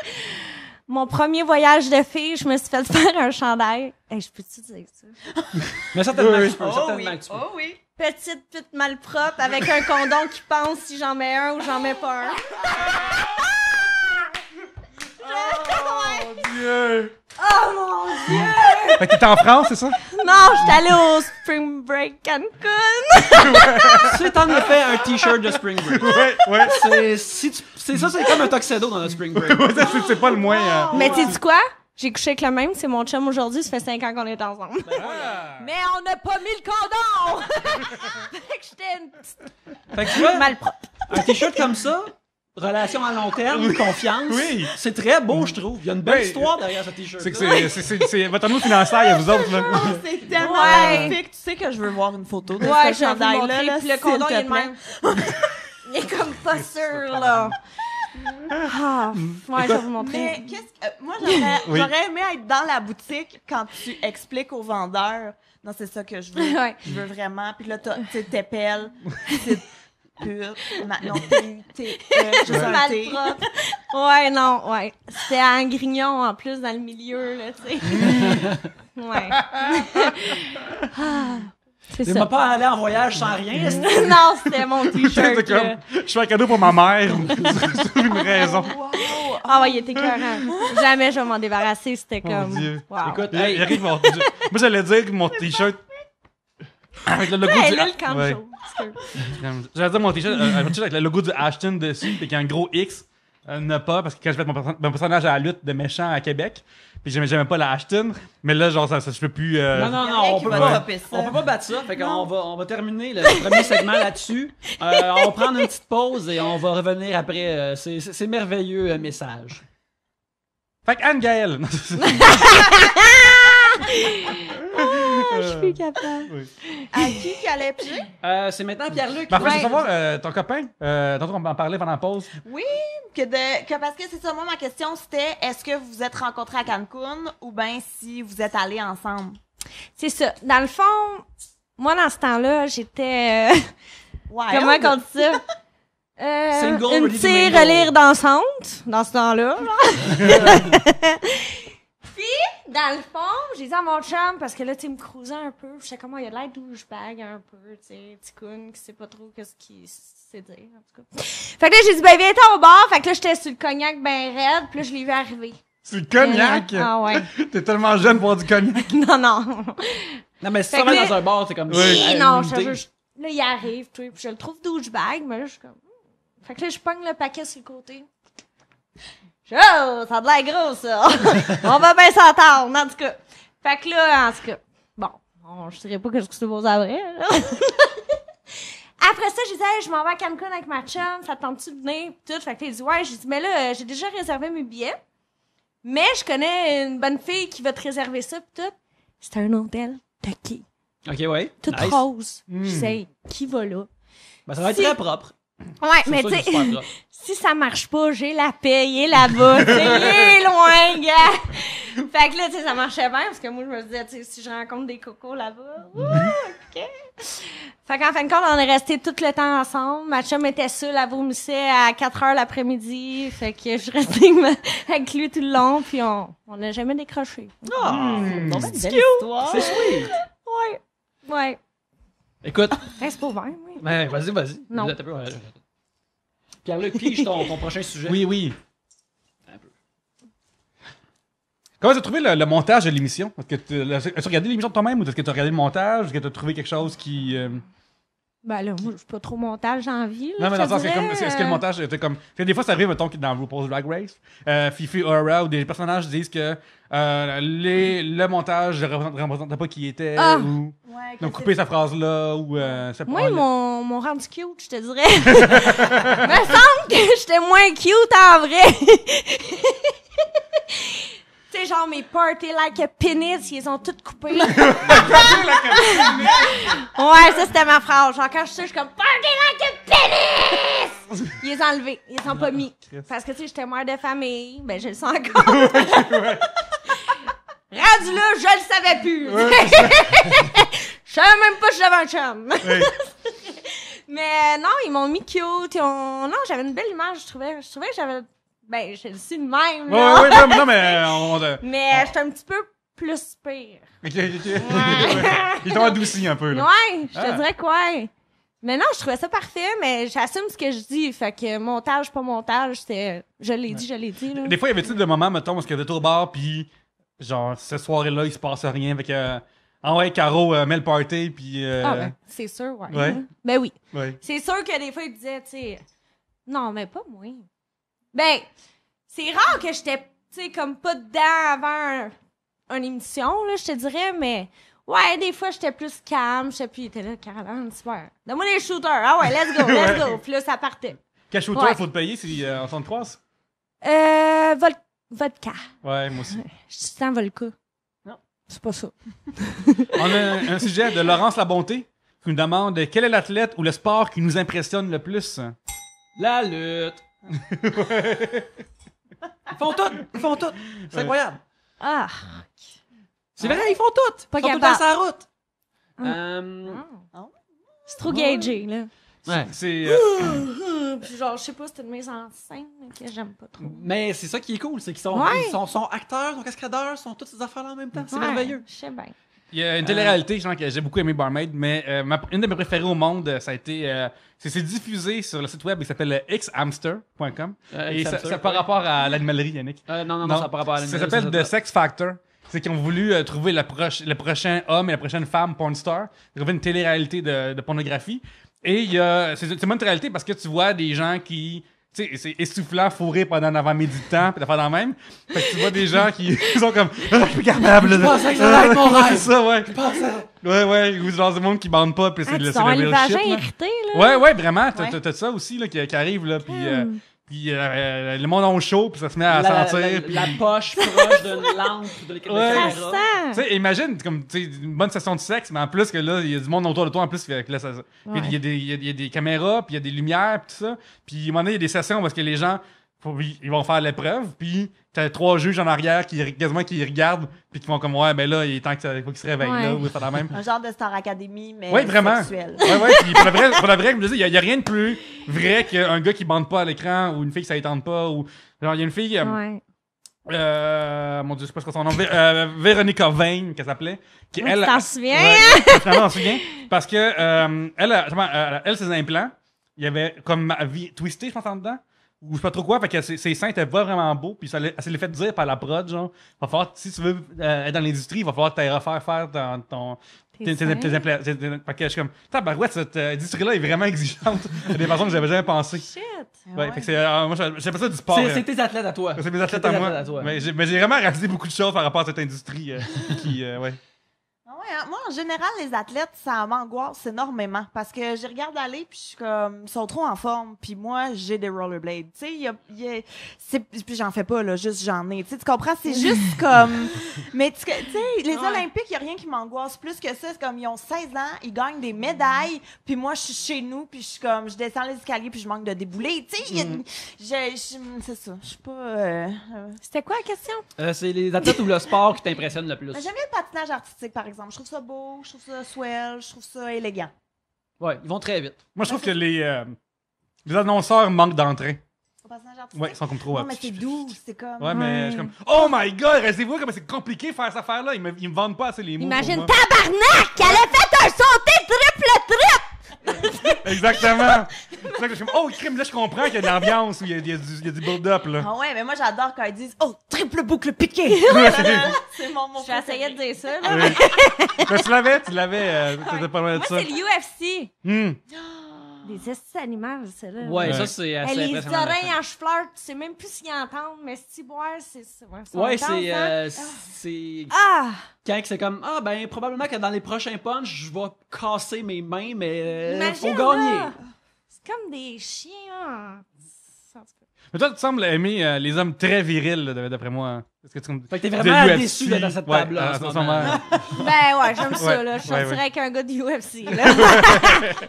Mon premier voyage de fille, je me suis fait faire un chandail. Hey, je peux-tu dire ça? Mais certainement Oui, que tu peux. Oh Certainement oui, que tu peux. oh oui. Petite pute malpropre avec un condom qui pense si j'en mets un ou j'en mets pas un. Oh, Dieu! Oh mon Dieu! Fait que t'étais en France, c'est ça? Non, j'étais allée au Spring Break Cancun. C'est en effet un t-shirt de Spring Break. Ouais. C'est ça, c'est comme un tuxedo dans notre Spring Break. Ouais, ça, c'est pas le moins... Mais tu sais quoi? J'ai couché avec le même, c'est mon chum aujourd'hui, ça fait 5 ans qu'on est ensemble. Ah. Mais on n'a pas mis le condom! Fait que j'étais une petite Fait que tu vois, malpropre. un t-shirt comme ça, relation à long terme, confiance, Oui. c'est très beau, je trouve. Il y a une belle Oui. histoire derrière ce t-shirt. C'est que c'est votre anneau financier à vous autres, là. Oh, c'est tellement Ouais. magnifique. Tu sais que je veux voir une photo de Ouais, ce je vais vous chandail-là. montrer, Là, puis le s'il condom, te il est de plaît. même. Il est comme pas sûr, là. Ah, ouais, je vais vous montrer. Mais moi, Oui. j'aurais aimé être dans la boutique quand tu expliques aux vendeurs. Non, c'est ça que je veux. Ouais. Je veux vraiment. Puis là, tu sais, t'épelles. C'est pute. Non, t'es juste un T. Malpropre. Ouais, non, ouais. C'était à un grignon, en plus, dans le milieu, là, tu sais. Ouais. Ah, c'est Tu ça. m'as pas allé en voyage sans rien. Non, c'était mon t-shirt. C'est comme, là. je fais un cadeau pour ma mère, sur une raison. Wow. Ah ouais, il était écœurant. Jamais je vais m'en débarrasser, c'était Mon comme... Dieu. Wow. Écoute, Il arrive, moi, j'allais dire que mon t-shirt... Avec le logo Ouais, du... là, le camp Ouais. chaud. J'avais dit mon t-shirt, un t-shirt avec le logo du Ashton dessus, puis qu'il y a un gros X. Ne pas, parce que quand j'ai fait mon personnage à la lutte de méchant à Québec, puis j'aimais pas la Ashton, mais là, genre, ça je peux plus... Non, non, Y a non, rien on qui peut va pas. topper ça. On peut pas battre ça. Fait qu'on va terminer le premier segment là-dessus. On va prendre une petite pause et on va revenir après ces merveilleux messages. Fait que Anne-Gaëlle... Je suis plus capable. À qui allait piger? C'est maintenant Pierre-Luc. Mais en fait, je veux Ouais. savoir, ton copain, tantôt on en parlait pendant la pause. Oui, parce que c'est ça, moi, ma question, c'était est-ce que vous vous êtes rencontrés à Cancun ou bien si vous êtes allés ensemble? C'est ça. Dans le fond, moi, dans ce temps-là, j'étais... Ouais. comment qu'on dit ça? Single, une ready to petite mingle. relire dansante, dans ce temps-là. genre. Puis, dans le fond, j'ai dit à mon chum, parce que là, tu sais, il me cruisait un peu. Je sais comment il y a de l'air douchebag un peu, tu sais, petit coon qui sait pas trop qu'est-ce qu'il sait dire, en tout cas. Fait que là, j'ai dit, ben, viens-t'en au bar. Fait que là, j'étais sur le cognac ben raide, puis là, je l'ai vu arriver. C'est du cognac! Ah ouais. T'es tellement jeune pour boire du cognac. Non, non. Non, mais si Fait ça va que dans un bar, c'est comme Oui. Non, une je te idée. jure, là, il arrive, tu sais, puis je le trouve douchebag, mais là, je suis comme... Fait que là, je pogne le paquet sur le côté. Oh, ça a de l'air gros, ça! On va bien s'entendre, en tout cas. Fait que là, en tout cas, bon, je dirais pas que je suis beau après, là. Après ça, j'ai dit, hey, je m'en vais à Cancun avec ma chum, ça te tente-tu de venir? Pis tout. Fait que là, il dit, ouais, j'ai dit, mais là, j'ai déjà réservé mes billets, mais je connais une bonne fille qui va te réserver ça, pis tout. C'était un hôtel de qui? Ok, ouais. Tout Nice. rose. Je sais, qui va là? Ben, ça va être Si- très propre. Ouais, C'est mais sûr tu que c'est super sais, propre. si ça marche pas, j'ai la paix, il est là-bas, tu sais, il est loin, gars. Fait que là, tu sais, ça marchait bien, parce que moi, je me disais, tu sais, si je rencontre des cocos là-bas, ok. Fait qu'en fin de compte, on est resté tout le temps ensemble. Ma chum était seule, elle vomissait à 4h l'après-midi, fait que je suis restée avec lui tout le long, puis on n'a jamais décroché. Ah, Bon, ben, c'est belle histoire. C'est sweet. Ouais, ouais. Écoute, Reste pas ouvert, oui. ben, vas-y. Non. Là, t'as peu, ouais. Pierre-Luc, pige ton prochain sujet. Oui. Un peu. Comment tu as trouvé le montage de l'émission? As-tu regardé l'émission de toi-même ou est-ce que tu as regardé le montage? Est-ce que tu as trouvé quelque chose qui... Ben là, moi, je suis pas trop montage en vie, là, Non, mais je dans le te sens, c'est dirais. comme, est-ce que le montage était comme. Fait que des fois, ça arrive, mettons, que dans RuPaul's Drag Race, Fifi Aura, où des personnages disent que le montage ne représentait pas qui il était, Ah. ou. Ouais, Donc, que couper sa phrase-là, ou. Moi, mon rendu cute, je te dirais. Me semble que j'étais moins cute en vrai. Tu sais, genre, mes party like a penis, ils les ont toutes coupées. Ouais, ça, c'était ma phrase. Genre, quand je suis comme party like a penis! Ils les ont enlevés. Ils les ont pas mis. Parce que, tu sais, j'étais mère de famille. Ben, je le sens encore. Rendu là, je le savais plus. Je savais même pas que j'avais un chum. Mais non, ils m'ont mis cute. Non, j'avais une belle image, je trouvais. Je trouvais que j'avais... Ben, je le suis de même, là. Ouais, non, mais. Mais j'étais un petit peu plus pire. Ok. Ils t'ont adouci un peu, là. Ouais, je te Ah. dirais que ouais. Mais non, je trouvais ça parfait, mais j'assume ce que je dis. Fait que montage, pas montage, c'était... Je l'ai dit, là. Des fois, il y avait-tu des moments, mettons, où il y avait au bar, puis. Genre, cette soirée-là, il se passe rien avec. Ah ouais, Caro, met le party, puis. Ah ben, c'est sûr, ouais. Ouais. Ben oui. Ouais. C'est sûr que des fois, ils disaient, tu sais... Non, mais pas moi. Ben, c'est rare que j'étais, tu sais, comme pas dedans avant une émission, là, je te dirais, mais... Ouais, des fois, j'étais plus calme, je sais plus, il était là, Caroline, super. Donne-moi les shooters. Ah ouais, let's go, let's go. Puis là, ça partait. Quel shooter Ouais. faut te payer si on s'en croise? Vodka. Ouais, moi aussi. Je suis sans vodka. Non. C'est pas ça. On a un sujet de Laurence Labonté qui nous demande quel est l'athlète ou le sport qui nous impressionne le plus? La lutte. Ils font tout. C'est Ouais. incroyable. Ah. C'est vrai, ils font tout. Pas Ils sont tout le temps capable. sur la route. C'est trop gagé, là. Ouais. C'est. Puis genre, je sais pas, c'est une mise en scène que j'aime pas trop. Mais c'est ça qui est cool, c'est qu'ils sont, Ouais. sont acteurs, sont cascadeurs, sont toutes ces affaires-là en même temps. C'est Ouais, merveilleux. Je sais bien. Il y a une télé-réalité genre, que j'ai beaucoup aimé Barmaid, mais une de mes préférées au monde, ça a été. C'est diffusé sur le site web qui s'appelle xhamster.com. Et ça par rapport à l'animalerie, Yannick. Non, ça n'a pas rapport à Ça l'animalerie, s'appelle The Sex Factor. c'est qu'ils ont voulu trouver le prochain homme et la prochaine femme porn star, trouver une télé-réalité de pornographie. Et c'est une bonne réalité parce que tu vois des gens qui... Tu sais, c'est essoufflant, fourré pendant un avant-midi de temps, pis d'affaire dans le même. Fait que tu vois des gens qui sont comme « Ah, je suis plus capable! » Je pensais que ça allait être mon rêve! C'est ça, ouais. Je pensais... Ouais, ou genre du monde qui bande pas, pis c'est le le real vagin shit, là. irrité, là. Ouais, vraiment. Ouais. T'as ça aussi là, qui arrive, là, puis le monde a chaud, puis ça se met à sentir. Puis... La poche proche d'une lampe de Ouais. caméra. Ça sent. Tu sais, imagine, comme, tu sais, une bonne session de sexe, mais en plus que là, il y a du monde autour de toi, en plus, que là, Ouais. il y a des caméras, puis il y a des lumières, puis tout ça. Puis, à un moment donné, il y a des sessions parce que les gens, ils vont faire l'épreuve, puis t'as 3 juges en arrière qui regardent, puis qui vont comme, ouais, ben là, il est temps qu'il faut qu'ils se réveillent, là, ou ça la même. Un genre de Star Academy, mais Ouais, vraiment. sexuel. Ouais, puis pour le vrai, je me dis, il y a rien de plus vrai qu'un gars qui bande pas à l'écran, ou une fille qui ça tente pas, ou, genre, il y a une fille, Ouais. mon Dieu, je sais pas ce que son nom, Véronica Vane, qu'elle s'appelle, qui, Ouais, elle, tu t'en souviens? ouais, finalement, on se souvient, parce que, elle, ses implants, il y avait comme ma vie twistée, je pense, en dedans, ou je sais pas trop quoi, fait que ses seins étaient pas vraiment beaux, puis elle s'est fait dire par la prod, genre, va falloir, si tu veux être dans l'industrie, il va falloir te refaire faire tes implants. Fait que je suis comme, tabarouette, cette industrie-là est vraiment exigeante. Il y a des façons que j'avais jamais pensé. Shit. Ouais, fait que c'est, moi, j'appelle ça du sport. C'est tes athlètes à toi. C'est mes athlètes tes à moi. athlètes à toi. Mais j'ai vraiment réalisé beaucoup de choses par rapport à cette industrie qui, ouais. Ah ouais, hein, moi, en général, les athlètes, ça m'angoisse énormément parce que je regarde aller puis je suis comme, ils sont trop en forme puis moi, j'ai des rollerblades. Tu sais, puis j'en fais pas, là, juste j'en ai. Tu sais, tu comprends? C'est juste comme, mais tu sais, les Ouais. Olympiques, il y a rien qui m'angoisse plus que ça. C'est comme, ils ont 16 ans, ils gagnent des médailles puis moi, je suis chez nous puis je suis comme, je descends les escaliers puis je manque de débouler. Tu sais, c'est ça. Je suis pas... C'était quoi la question? C'est les athlètes ou le sport qui t'impressionne le plus. J'aime bien le patinage artistique, par exemple. Je trouve ça beau, je trouve ça swell, je trouve ça élégant. Ouais, ils vont très vite. Moi, je trouve que les annonceurs manquent d'entrain. Le patinage artistique. Ouais, ils sont comme trop... Non, mais c'est doux, c'est comme... Ouais, mais je suis comme, oh my god, restez-vous comme c'est compliqué de faire cette affaire-là. Ils me vendent pas assez les mots. Imagine, pour moi. tabarnak! Elle a fait un sauté triple. Exactement. C'est ça que je suis comme, oh, crime, là, je comprends qu'il y a de l'ambiance, où il y a du build-up, là. Ah ouais, mais moi j'adore quand ils disent oh triple boucle piquée. C'est mon J'ai essayé de dire ça, là. Oui. Mais tu l'avais, t'étais pas loin de Moi, ça. c'est l'UFC. Hmm. Des estis animales, c'est là. Ouais, Ouais. ça, c'est assez Les impressionnant. oreilles en fleur, tu sais même plus s'ils entendent, mais si boire, c'est ça. Ouais, c'est Ah! quand c'est comme ah ben probablement que dans les prochains punchs je vais casser mes mains mais faut Imagine, gagner. là. C'est comme des chiens. Hein. Mais toi, tu sembles aimer les hommes très virils, là, d'après moi. Est-ce que tu... Fait que t'es vraiment de UFC. déçu d'être à cette table là en ce moment. Ben ouais, j'aime ça, Ouais, là. Je ouais, sortirais ouais. avec un gars du UFC, là.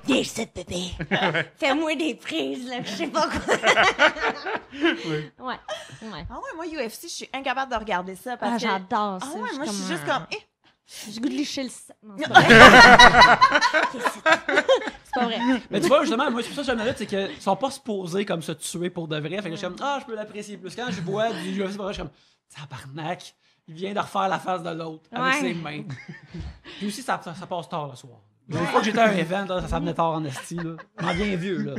Viens ici, bébé. Fais-moi des prises, là. Je sais pas quoi. Ouais. Ah ouais, moi UFC, je suis incapable de regarder ça Ah, parce que j'adore ah ça. ouais, moi je suis juste comme J'ai goût de licher le sang. Non, c'est pas vrai. C'est pas vrai. Mais tu vois justement moi c'est pour ça que j'aime la lutte c'est qu'ils sont pas supposés comme se tuer pour de vrai. Fait que je suis comme ah je peux l'apprécier plus quand je vois du UFC je suis comme tabarnak. Il vient de refaire la face de l'autre avec Ouais. ses mains. Puis aussi ça passe tard le soir. Une fois que j'étais à un event, là, ça venait tard en esti, là. Je m'en viens vieux, là.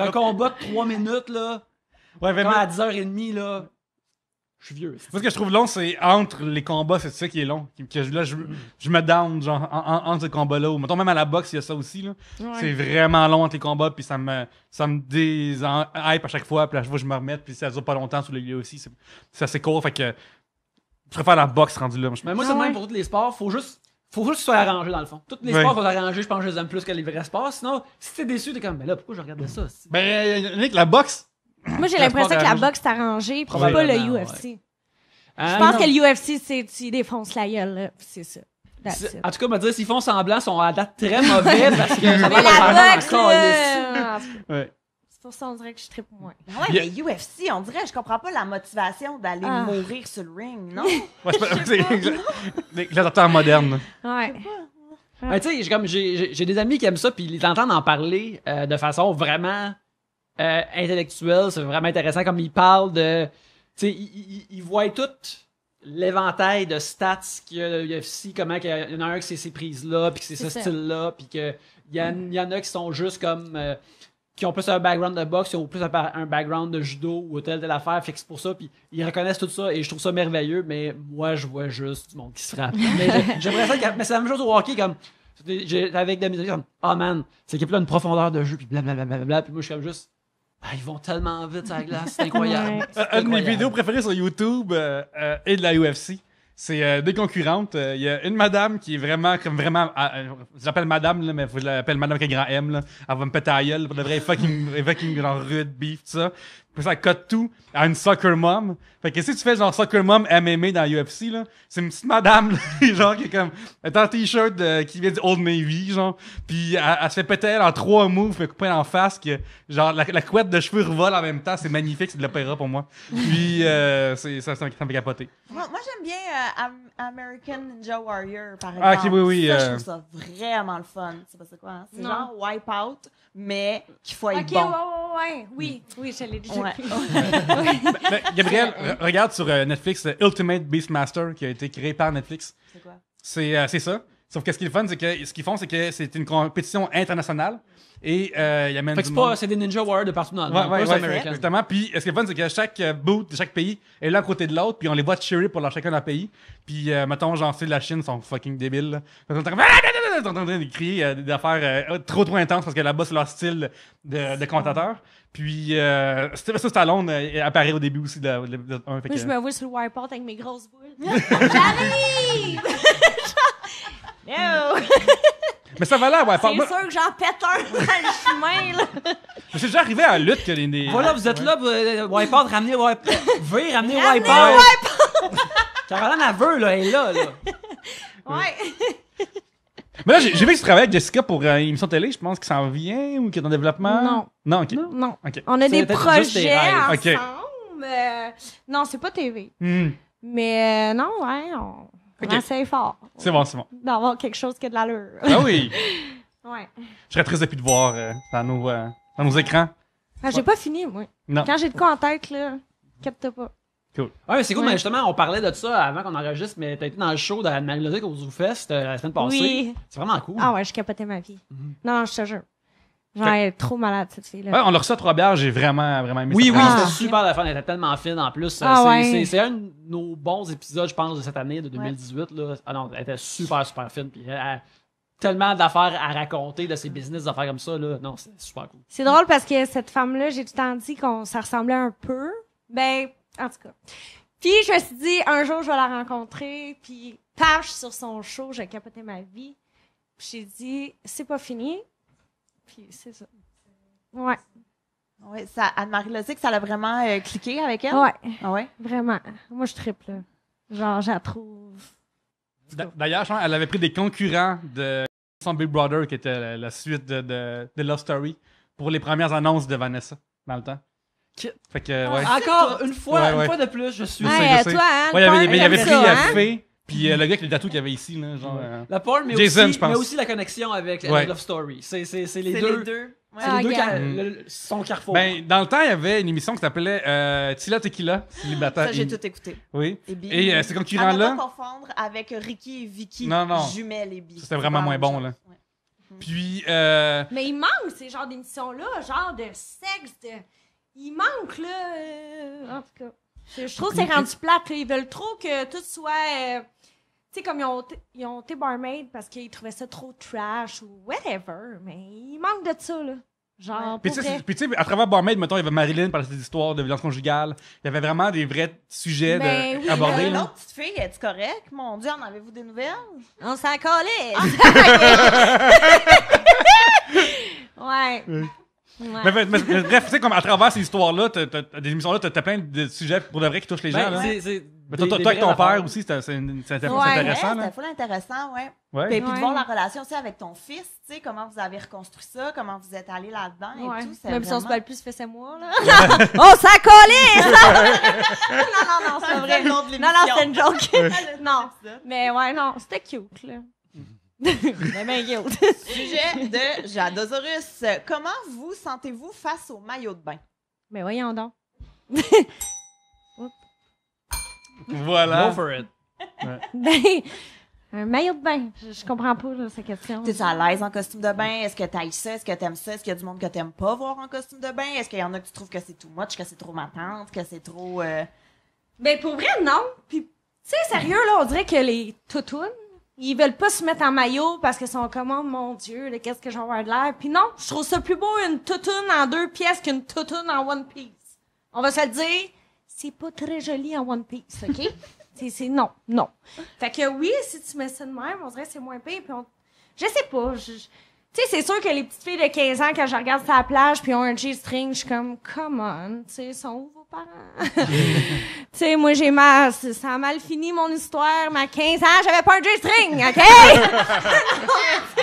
Un combat de 3 minutes, là. Ouais, mais Comme à 10h30, là. Je suis vieux. moi, ce que je trouve long, c'est entre les combats, c'est ça qui est long. Là, je me down, genre, entre ces combats-là. Ou mettons, même à la boxe, il y a ça aussi, là. Ouais. C'est vraiment long entre les combats, puis ça me hype à chaque fois, puis à chaque fois, je me remets, puis ça dure pas longtemps sur les lieux aussi. C'est assez court, fait que je préfère la boxe rendu là. Mais moi, c'est Ah le même ouais. pour tous les sports. Faut juste qu'ils soient arrangés, dans le fond. Tous les Ouais. sports sont arrangés, je pense que je les aime plus que les vrais sports. Sinon, si t'es déçu, t'es comme, mais là, pourquoi je regardais ça? Ben, Nick, la boxe, Moi, j'ai Le l'impression sport que la arrangé. boxe est arrangée, puis pas Probablement, le UFC. Ah, Je pense non. que l'UFC, c'est tu défonces la gueule, là. Puis c'est ça. That's it. En tout cas, on va dire, s'ils font semblant, ils sont à date très mauvais parce que ça va Mais leur faire la boxe, encore là, ouais. c'est pour ça on dirait que je trippe moins. Ah ouais, mais UFC, on dirait, je comprends pas la motivation d'aller Ah. mourir sur le ring, non? Ouais, c'est les gladiateurs modernes. Ouais. Ben, tu sais, j'ai des amis qui aiment ça, puis ils t'entendent en parler de façon vraiment intellectuelle. C'est vraiment intéressant, comme ils parlent de... Tu sais, ils voient tout l'éventail de stats qu'il y a le UFC, comment qu'il y en a un qui c'est ces prises-là, puis que c'est ce ça. style-là, puis qu'il y en a qui sont juste comme... qui ont plus un background de boxe, qui ont plus un background de judo ou telle affaire, fait que c'est pour ça, puis ils reconnaissent tout ça et je trouve ça merveilleux, mais moi je vois juste du monde qui se frappe. Mais j'aimerais ça, mais c'est la même chose au hockey, comme avec des amis comme oh man, cette équipe-là a une profondeur de jeu, puis blablabla, puis moi je suis comme juste ils vont tellement vite sur la glace, c'est incroyable. Un de mes vidéos préférées sur YouTube et de la UFC. C'est deux concurrentes. Il y a une madame qui est vraiment, j'appelle madame, là, mais je l'appelle madame avec un grand M, là. Elle va me péter à gueule. Pour de vrai, fucking genre rude, beef, tout ça. Puis ça cote tout à une soccer mom. Fait que si tu fais genre soccer mom MMA dans UFC, là, c'est une petite madame, là, genre, qui est comme, elle est en t-shirt qui vient du Old Navy, genre. Puis elle se fait péter elle en 3 moves, fait couper en face, que, genre, la couette de cheveux revole en même temps. C'est magnifique, c'est de l'opéra pour moi. Puis, ça me fait capoter. Moi j'aime bien American Ninja Warrior, par exemple. Ah, ok, oui. Ça, je trouve ça vraiment le fun. C'est pas c'est quoi, hein? C'est Non. genre Wipeout, mais qu'il faut être Ok, bon. ouais. Oui, je l'ai déjà Ouais. vu. Mais, Gabriel, regarde sur Netflix Ultimate Beastmaster qui a été créé par Netflix. C'est quoi? C'est ça. Sauf que ce qui est le fun, c'est que ce qu'ils font, c'est que c'est une compétition internationale et il y amène Fait que du monde. c'est des Ninja Warriors de partout dans le monde, Ouais, pas américains. exactement. Puis ce qui est le fun, c'est que chaque boot de chaque pays est là à côté de l'autre, puis on les voit cheerer pour chacun leur pays. Puis mettons, genre, la Chine sont fucking débiles. Là. Fait qu'on est en train de crier des affaires trop intenses parce que là-bas, c'est leur style de commentateur. Puis ça, Stallone apparaît au début aussi de un. Fait Moi, que, je me vois sur le wipeout avec mes grosses boules. J'arrive! No! mais ça va l'air, ouais. C'est sûr que j'en pète un dans le chemin, là. C'est déjà arrivé à la lutte que les... Voilà, vous êtes là, Wipeout, ramenez Wipeout. Veuillez ramener Ramenez Wipeout. Caroline, elle veut, là, elle est là. Ouais. Mais là, j'ai vu que tu travailles avec Jessica pour une émission télé, je pense, qui s'en vient ou qui est en développement. Non. Non, ok. Non. Ok. On a C'est des peut-être juste des projets rêves. Ok. ensemble. Non, c'est pas TV. Hmm. Mais non, ouais, on Ok. essaye fort C'est bon. d'avoir quelque chose qui a de l'allure. Ah oui. Ouais. Je serais très happy de voir dans nos écrans. Ah, j'ai pas fini, moi. Non. Quand j'ai de quoi en tête, là, inquiète-toi pas. Ouais, mais c'est cool, Ouais. mais justement, on parlait de ça avant qu'on enregistre, mais t'as été dans le show de Anne-Marie Lozic au ZooFest la semaine passée. Oui. C'est vraiment cool. Ah ouais, je capotais ma vie. Non, je te jure. Genre, elle est trop malade, cette fille-là. Ouais, on l'a reçu à 3 bières, j'ai vraiment aimé Oui, ça. oui, Ah. c'était super la fun, elle était tellement fine en plus. Ah, c'est, ouais. c'est un de nos bons épisodes, je pense, de cette année, de 2018. Là. Ah non, elle était super fine. Puis elle a tellement d'affaires à raconter de ses business, d'affaires comme ça. Là. Non, c'est super cool. C'est drôle parce que cette femme-là, j'ai tout le temps dit qu'on ça ressemblait un peu. Ben, en tout cas. Puis je me suis dit, un jour, je vais la rencontrer. Puis, page sur son show, j'ai capoté ma vie. Puis j'ai dit, c'est pas fini. Puis c'est ça. Ouais. Ouais, ça, Anne-Marie Lozic, ça l'a vraiment cliqué avec elle? Ouais, Ah ouais? vraiment. Moi, je triple, là. Genre, je la trouve. D'ailleurs, je pense qu'elle avait pris des concurrents de son Big Brother, qui était la suite de Love Story, pour les premières annonces de Vanessa, dans le temps. Fait que, ouais. Encore une fois, Ouais. une fois de plus, je suis. sais, Ouais, je sais. toi, hein, Ouais, il avait pris ça, hein? Fée, puis le gars avec le tatou qu'il y avait ici, là, genre... La porn, mais, Jason, aussi, je pense. mais aussi la connexion avec Ouais. Love Story. C'est les C'est deux. les deux. Ouais. C'est Ah, les deux regarde. son carrefour. Ben, dans le temps, il y avait une émission qui s'appelait Tila Tequila, célibataire. Ça, j'ai tout écouté. Oui. Et Bi. Et ces À ne concurrents-là, pas confondre avec Ricky et Vicky, Non. jumelles et Bi. C'était vraiment moins bon, là. Ouais. puis... Mais il manque ces genres d'émissions-là, genre de sexe, de... Il manque, là... En tout cas. Je trouve que c'est rendu plate, là. Ils veulent trop que tout soit... tu sais, comme ils ont été barmaid parce qu'ils trouvaient ça trop trash ou whatever, mais il manque de ça, là. Genre, Puis pour tu sais, vrai. à travers Barmaid, mettons, il y avait Marilyn par cette histoire de violence conjugale. Il y avait vraiment des vrais sujets Ben oui, abordés. ben là. L'autre petite fille, est-tu correcte? Mon Dieu, en avez-vous des nouvelles? On s'en collait! Ouais. Mais bref, tu sais, comme à travers ces histoires-là, des émissions-là, t'as plein de sujets pour de vrai qui touchent les gens. Ben, là. c'est Mais toi, des avec ton vraies père affaires. aussi, c'est Ouais. intéressant. C'était Là. full intéressant, ouais. Ouais. Puis de Ouais. voir la relation aussi avec ton fils, tu sais, comment vous avez reconstruit ça, comment vous êtes allé là-dedans Ouais. et tout. c'est Même si on se vraiment- parle plus, ça fait 7 mois, là. On s'en collait! Non, c'est pas vrai. le nom de Non, c'était une joke. Non. l'épisode. Mais ouais, non, c'était cute, là. Mais bien cute. Sujet de Jadosaurus. Comment vous sentez-vous face au maillot de bain? Mais voyons donc. Voilà. Go for it. Ben, Un maillot de bain. Je comprends pas là, cette question. T'es à l'aise en costume de bain? Est-ce que t'aimes ça? Est-ce que t'aimes ça? Est-ce qu'il y a du monde que t'aimes pas voir en costume de bain? Est-ce qu'il y en a que tu trouves que c'est too much, que c'est trop matante, que c'est trop... Ben, pour vrai, non. Puis, tu sais, sérieux, là, on dirait que les toutounes, ils veulent pas se mettre en maillot parce qu'ils sont comme, oh, mon Dieu, là, qu'est-ce que j'ai avoir de l'air. Puis non, je trouve ça plus beau une toutoune en 2 pièces qu'une toutoune en one piece. On va se le dire, c'est pas très joli en one piece, OK? c'est non. Fait que oui, si tu mets ça de même, on dirait que c'est moins pire. Puis je sais pas. Tu sais, c'est sûr que les petites filles de 15 ans, quand je regarde sur la plage puis ont un G-string, je suis comme, come on, tu sais, sont où vos parents? Tu sais, moi, ça a mal fini mon histoire, mais à 15 ans, j'avais pas un G-string, OK?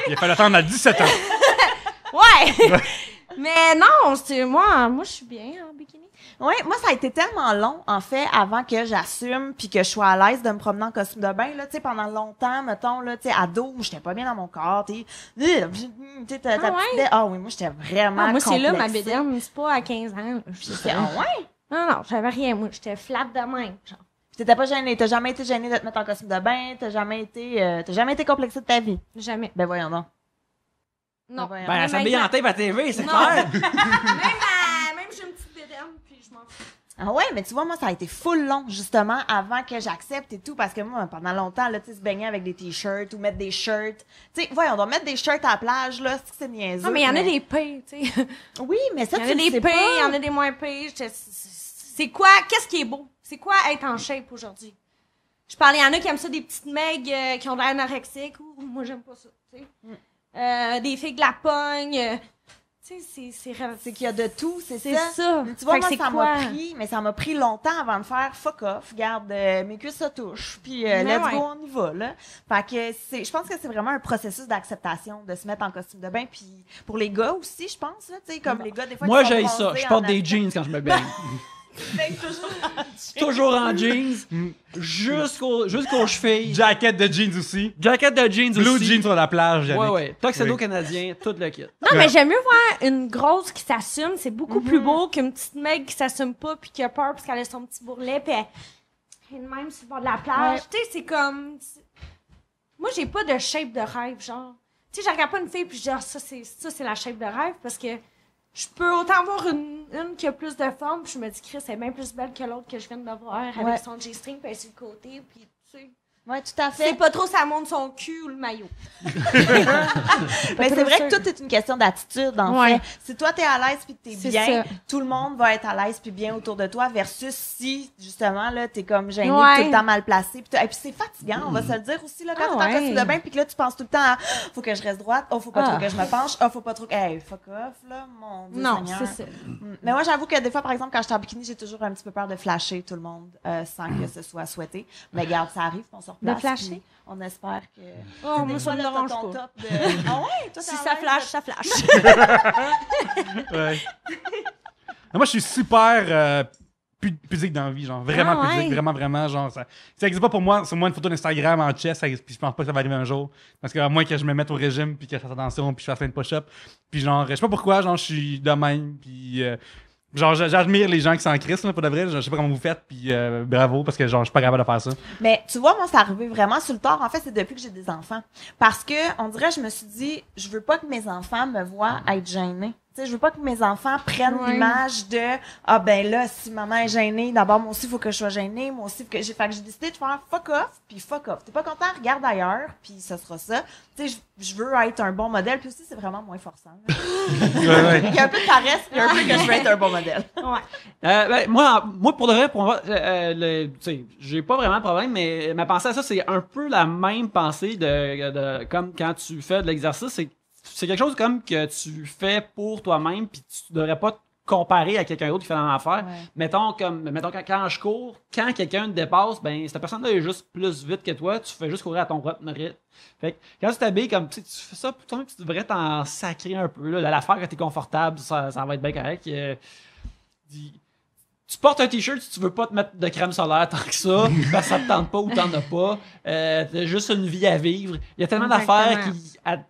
Il a fallu attendre à 17 ans. Ouais! Mais non, moi, je suis bien en bikini. Oui, moi, ça a été tellement long, en fait, avant que j'assume puis que je sois à l'aise de me promener en costume de bain, là, tu sais, pendant longtemps, mettons, là, tu sais, ado, j'étais pas bien dans mon corps, tu sais, ta petite... Ah oui, moi, j'étais vraiment moi, c'est là, ma complexée. bédaine, c'est pas à 15 ans, là. Ah ouais? Non, j'avais rien, moi, j'étais flat de même, genre. Puis t'étais pas gênée, t'as jamais été gênée de te mettre en costume de bain, t'as jamais été complexée de ta vie. Jamais. Ben voyons donc. Non. voyons. Ben, elle s'habille en tape à TV, c'est Non. clair. Même j'ai une petite bédaine, puis je m'en fous. Ah ouais, mais tu vois, moi, ça a été full long, justement, avant que j'accepte et tout, parce que moi, pendant longtemps, là, tu sais, se baigner avec des t-shirts ou mettre des shirts. Tu sais, voyons, on doit mettre des shirts à la plage, là, c'est niaiseux. Non, mais il y en a des pires, tu sais. Oui, mais ça, Il y en tu a le des sais pires, il y en pas. a des moins pires. C'est quoi, qu'est-ce qui est beau? C'est quoi être en shape aujourd'hui? Je parle, il y en a qui aiment ça, des petites megs qui ont de l'air anorexiques. Ouh, moi, j'aime pas ça, tu sais. Des filles de la pogne. Tu sais, C'est qu'il y a de tout, c'est c'est ça. ça. Mais tu vois, Fait que moi, c'est ça quoi? m'a pris longtemps avant de faire fuck off. Regarde, mes cuisses se touchent, puis let's ouais. go, on y va, là. Fait que je pense que c'est vraiment un processus d'acceptation de se mettre en costume de bain, puis pour les gars aussi, je pense, là, tu sais, comme les gars, des fois, Moi, qui sont j'haïs ça. bronzés Je porte en des Afrique. jeans quand je me baigne. Toujours en jeans, jusqu'aux chevilles. Jacket de jeans aussi. Jacket de jeans Blue aussi. jeans sur la plage, Yannick. Ouais. Tuxedo Oui. canadien, tout le kit. Non, mais j'aime mieux voir une grosse qui s'assume. C'est beaucoup plus beau qu'une petite meg qui s'assume pas puis qui a peur parce qu'elle a son petit bourrelet puis elle est de même sur le bord de la plage. Ouais. Tu sais, c'est comme... Moi, j'ai pas de shape de rêve, genre. Tu sais, je regarde pas une fille puis je dis, ah, ça, c'est la shape de rêve parce que je peux autant voir une qui a plus de forme puis je me dis, Chris, elle est bien plus belle que l'autre que je viens de voir avec Ouais. son G-string puis elle est sur le côté puis tu sais... Ouais, tout à C'est fait. pas trop ça monte son cul ou le maillot. Mais c'est vrai que tout est une question d'attitude, en Ouais. fait. Si toi, t'es à l'aise puis que t'es C'est bien, ça. tout le monde va être à l'aise puis bien autour de toi, versus si, justement, là, t'es comme gêné, Ouais. tout le temps mal placé. Et puis c'est fatigant, on va se le dire aussi, là, quand t'es en ouais. costume de bain puis que là, tu penses tout le temps à, faut que je reste droite, oh, faut pas trop que je me penche, oh, faut pas trop que, hey, fuck off, là, mon Dieu Non, Seigneur. c'est ça. Mais moi, j'avoue que des fois, par exemple, quand j'étais en bikini, j'ai toujours un petit peu peur de flasher tout le monde, sans que ce soit souhaité. Mais regarde, ça arrive, on se replace. flasher? puis On espère que. Oh, Des moi, ça fois, me là, t'as dérange ton pas. top de. Ah ouais, toi, Si t'es ça à flash, l'aise, ça flash. Ouais. Moi, je suis super pudique dans la vie, genre. Vraiment Ah, ouais. pudique, vraiment, genre. Ça existe pas pour moi. C'est moi une photo d'Instagram en chest, puis je pense pas que ça va arriver un jour. Parce que à moins que je me mette au régime, puis que je fasse attention, puis je fasse plein de push-ups. Puis genre, je sais pas pourquoi, genre, je suis de même, puis. Genre, j'admire les gens qui s'en crissent, là, pour de vrai. Je sais pas comment vous faites, puis bravo, parce que genre, je suis pas capable de faire ça. Mais tu vois, moi, c'est arrivé vraiment sur le tard. En fait, c'est depuis que j'ai des enfants. Parce que, on dirait, je me suis dit, je veux pas que mes enfants me voient être gênée. Tu sais, je veux pas que mes enfants prennent Ouais. l'image de, ah ben là, si maman est gênée, d'abord, moi aussi, il faut que je sois gênée. Moi aussi, fait que j'ai décidé de faire fuck off, puis fuck off. T'es pas content, regarde ailleurs, puis ce sera ça. Tu sais, je veux être un bon modèle, puis aussi, c'est vraiment moins forçant. là. Il y a un peu de paresse, puis un peu que je veux être un bon modèle. Ben, moi, pour de vrai, pour moi, tu sais, j'ai pas vraiment de problème, mais ma pensée à ça, c'est un peu la même pensée de comme quand tu fais de l'exercice, c'est quelque chose comme que tu fais pour toi-même, puis tu devrais pas te comparer à quelqu'un d'autre qui fait la même affaire. Ouais. Mettons quand je cours, quand quelqu'un te dépasse, ben cette personne-là est juste plus vite que toi, tu fais juste courir à ton rythme. Fait que quand tu t'habilles comme tu fais ça pour toi-même, tu devrais t'en sacrer un peu là, l'affaire quand t'es confortable, ça va être bien correct. Tu portes un t-shirt si tu veux pas te mettre de crème solaire tant que ça, parce que ça te tente pas ou t'en as pas. T'as juste une vie à vivre. Il y a tellement d'affaires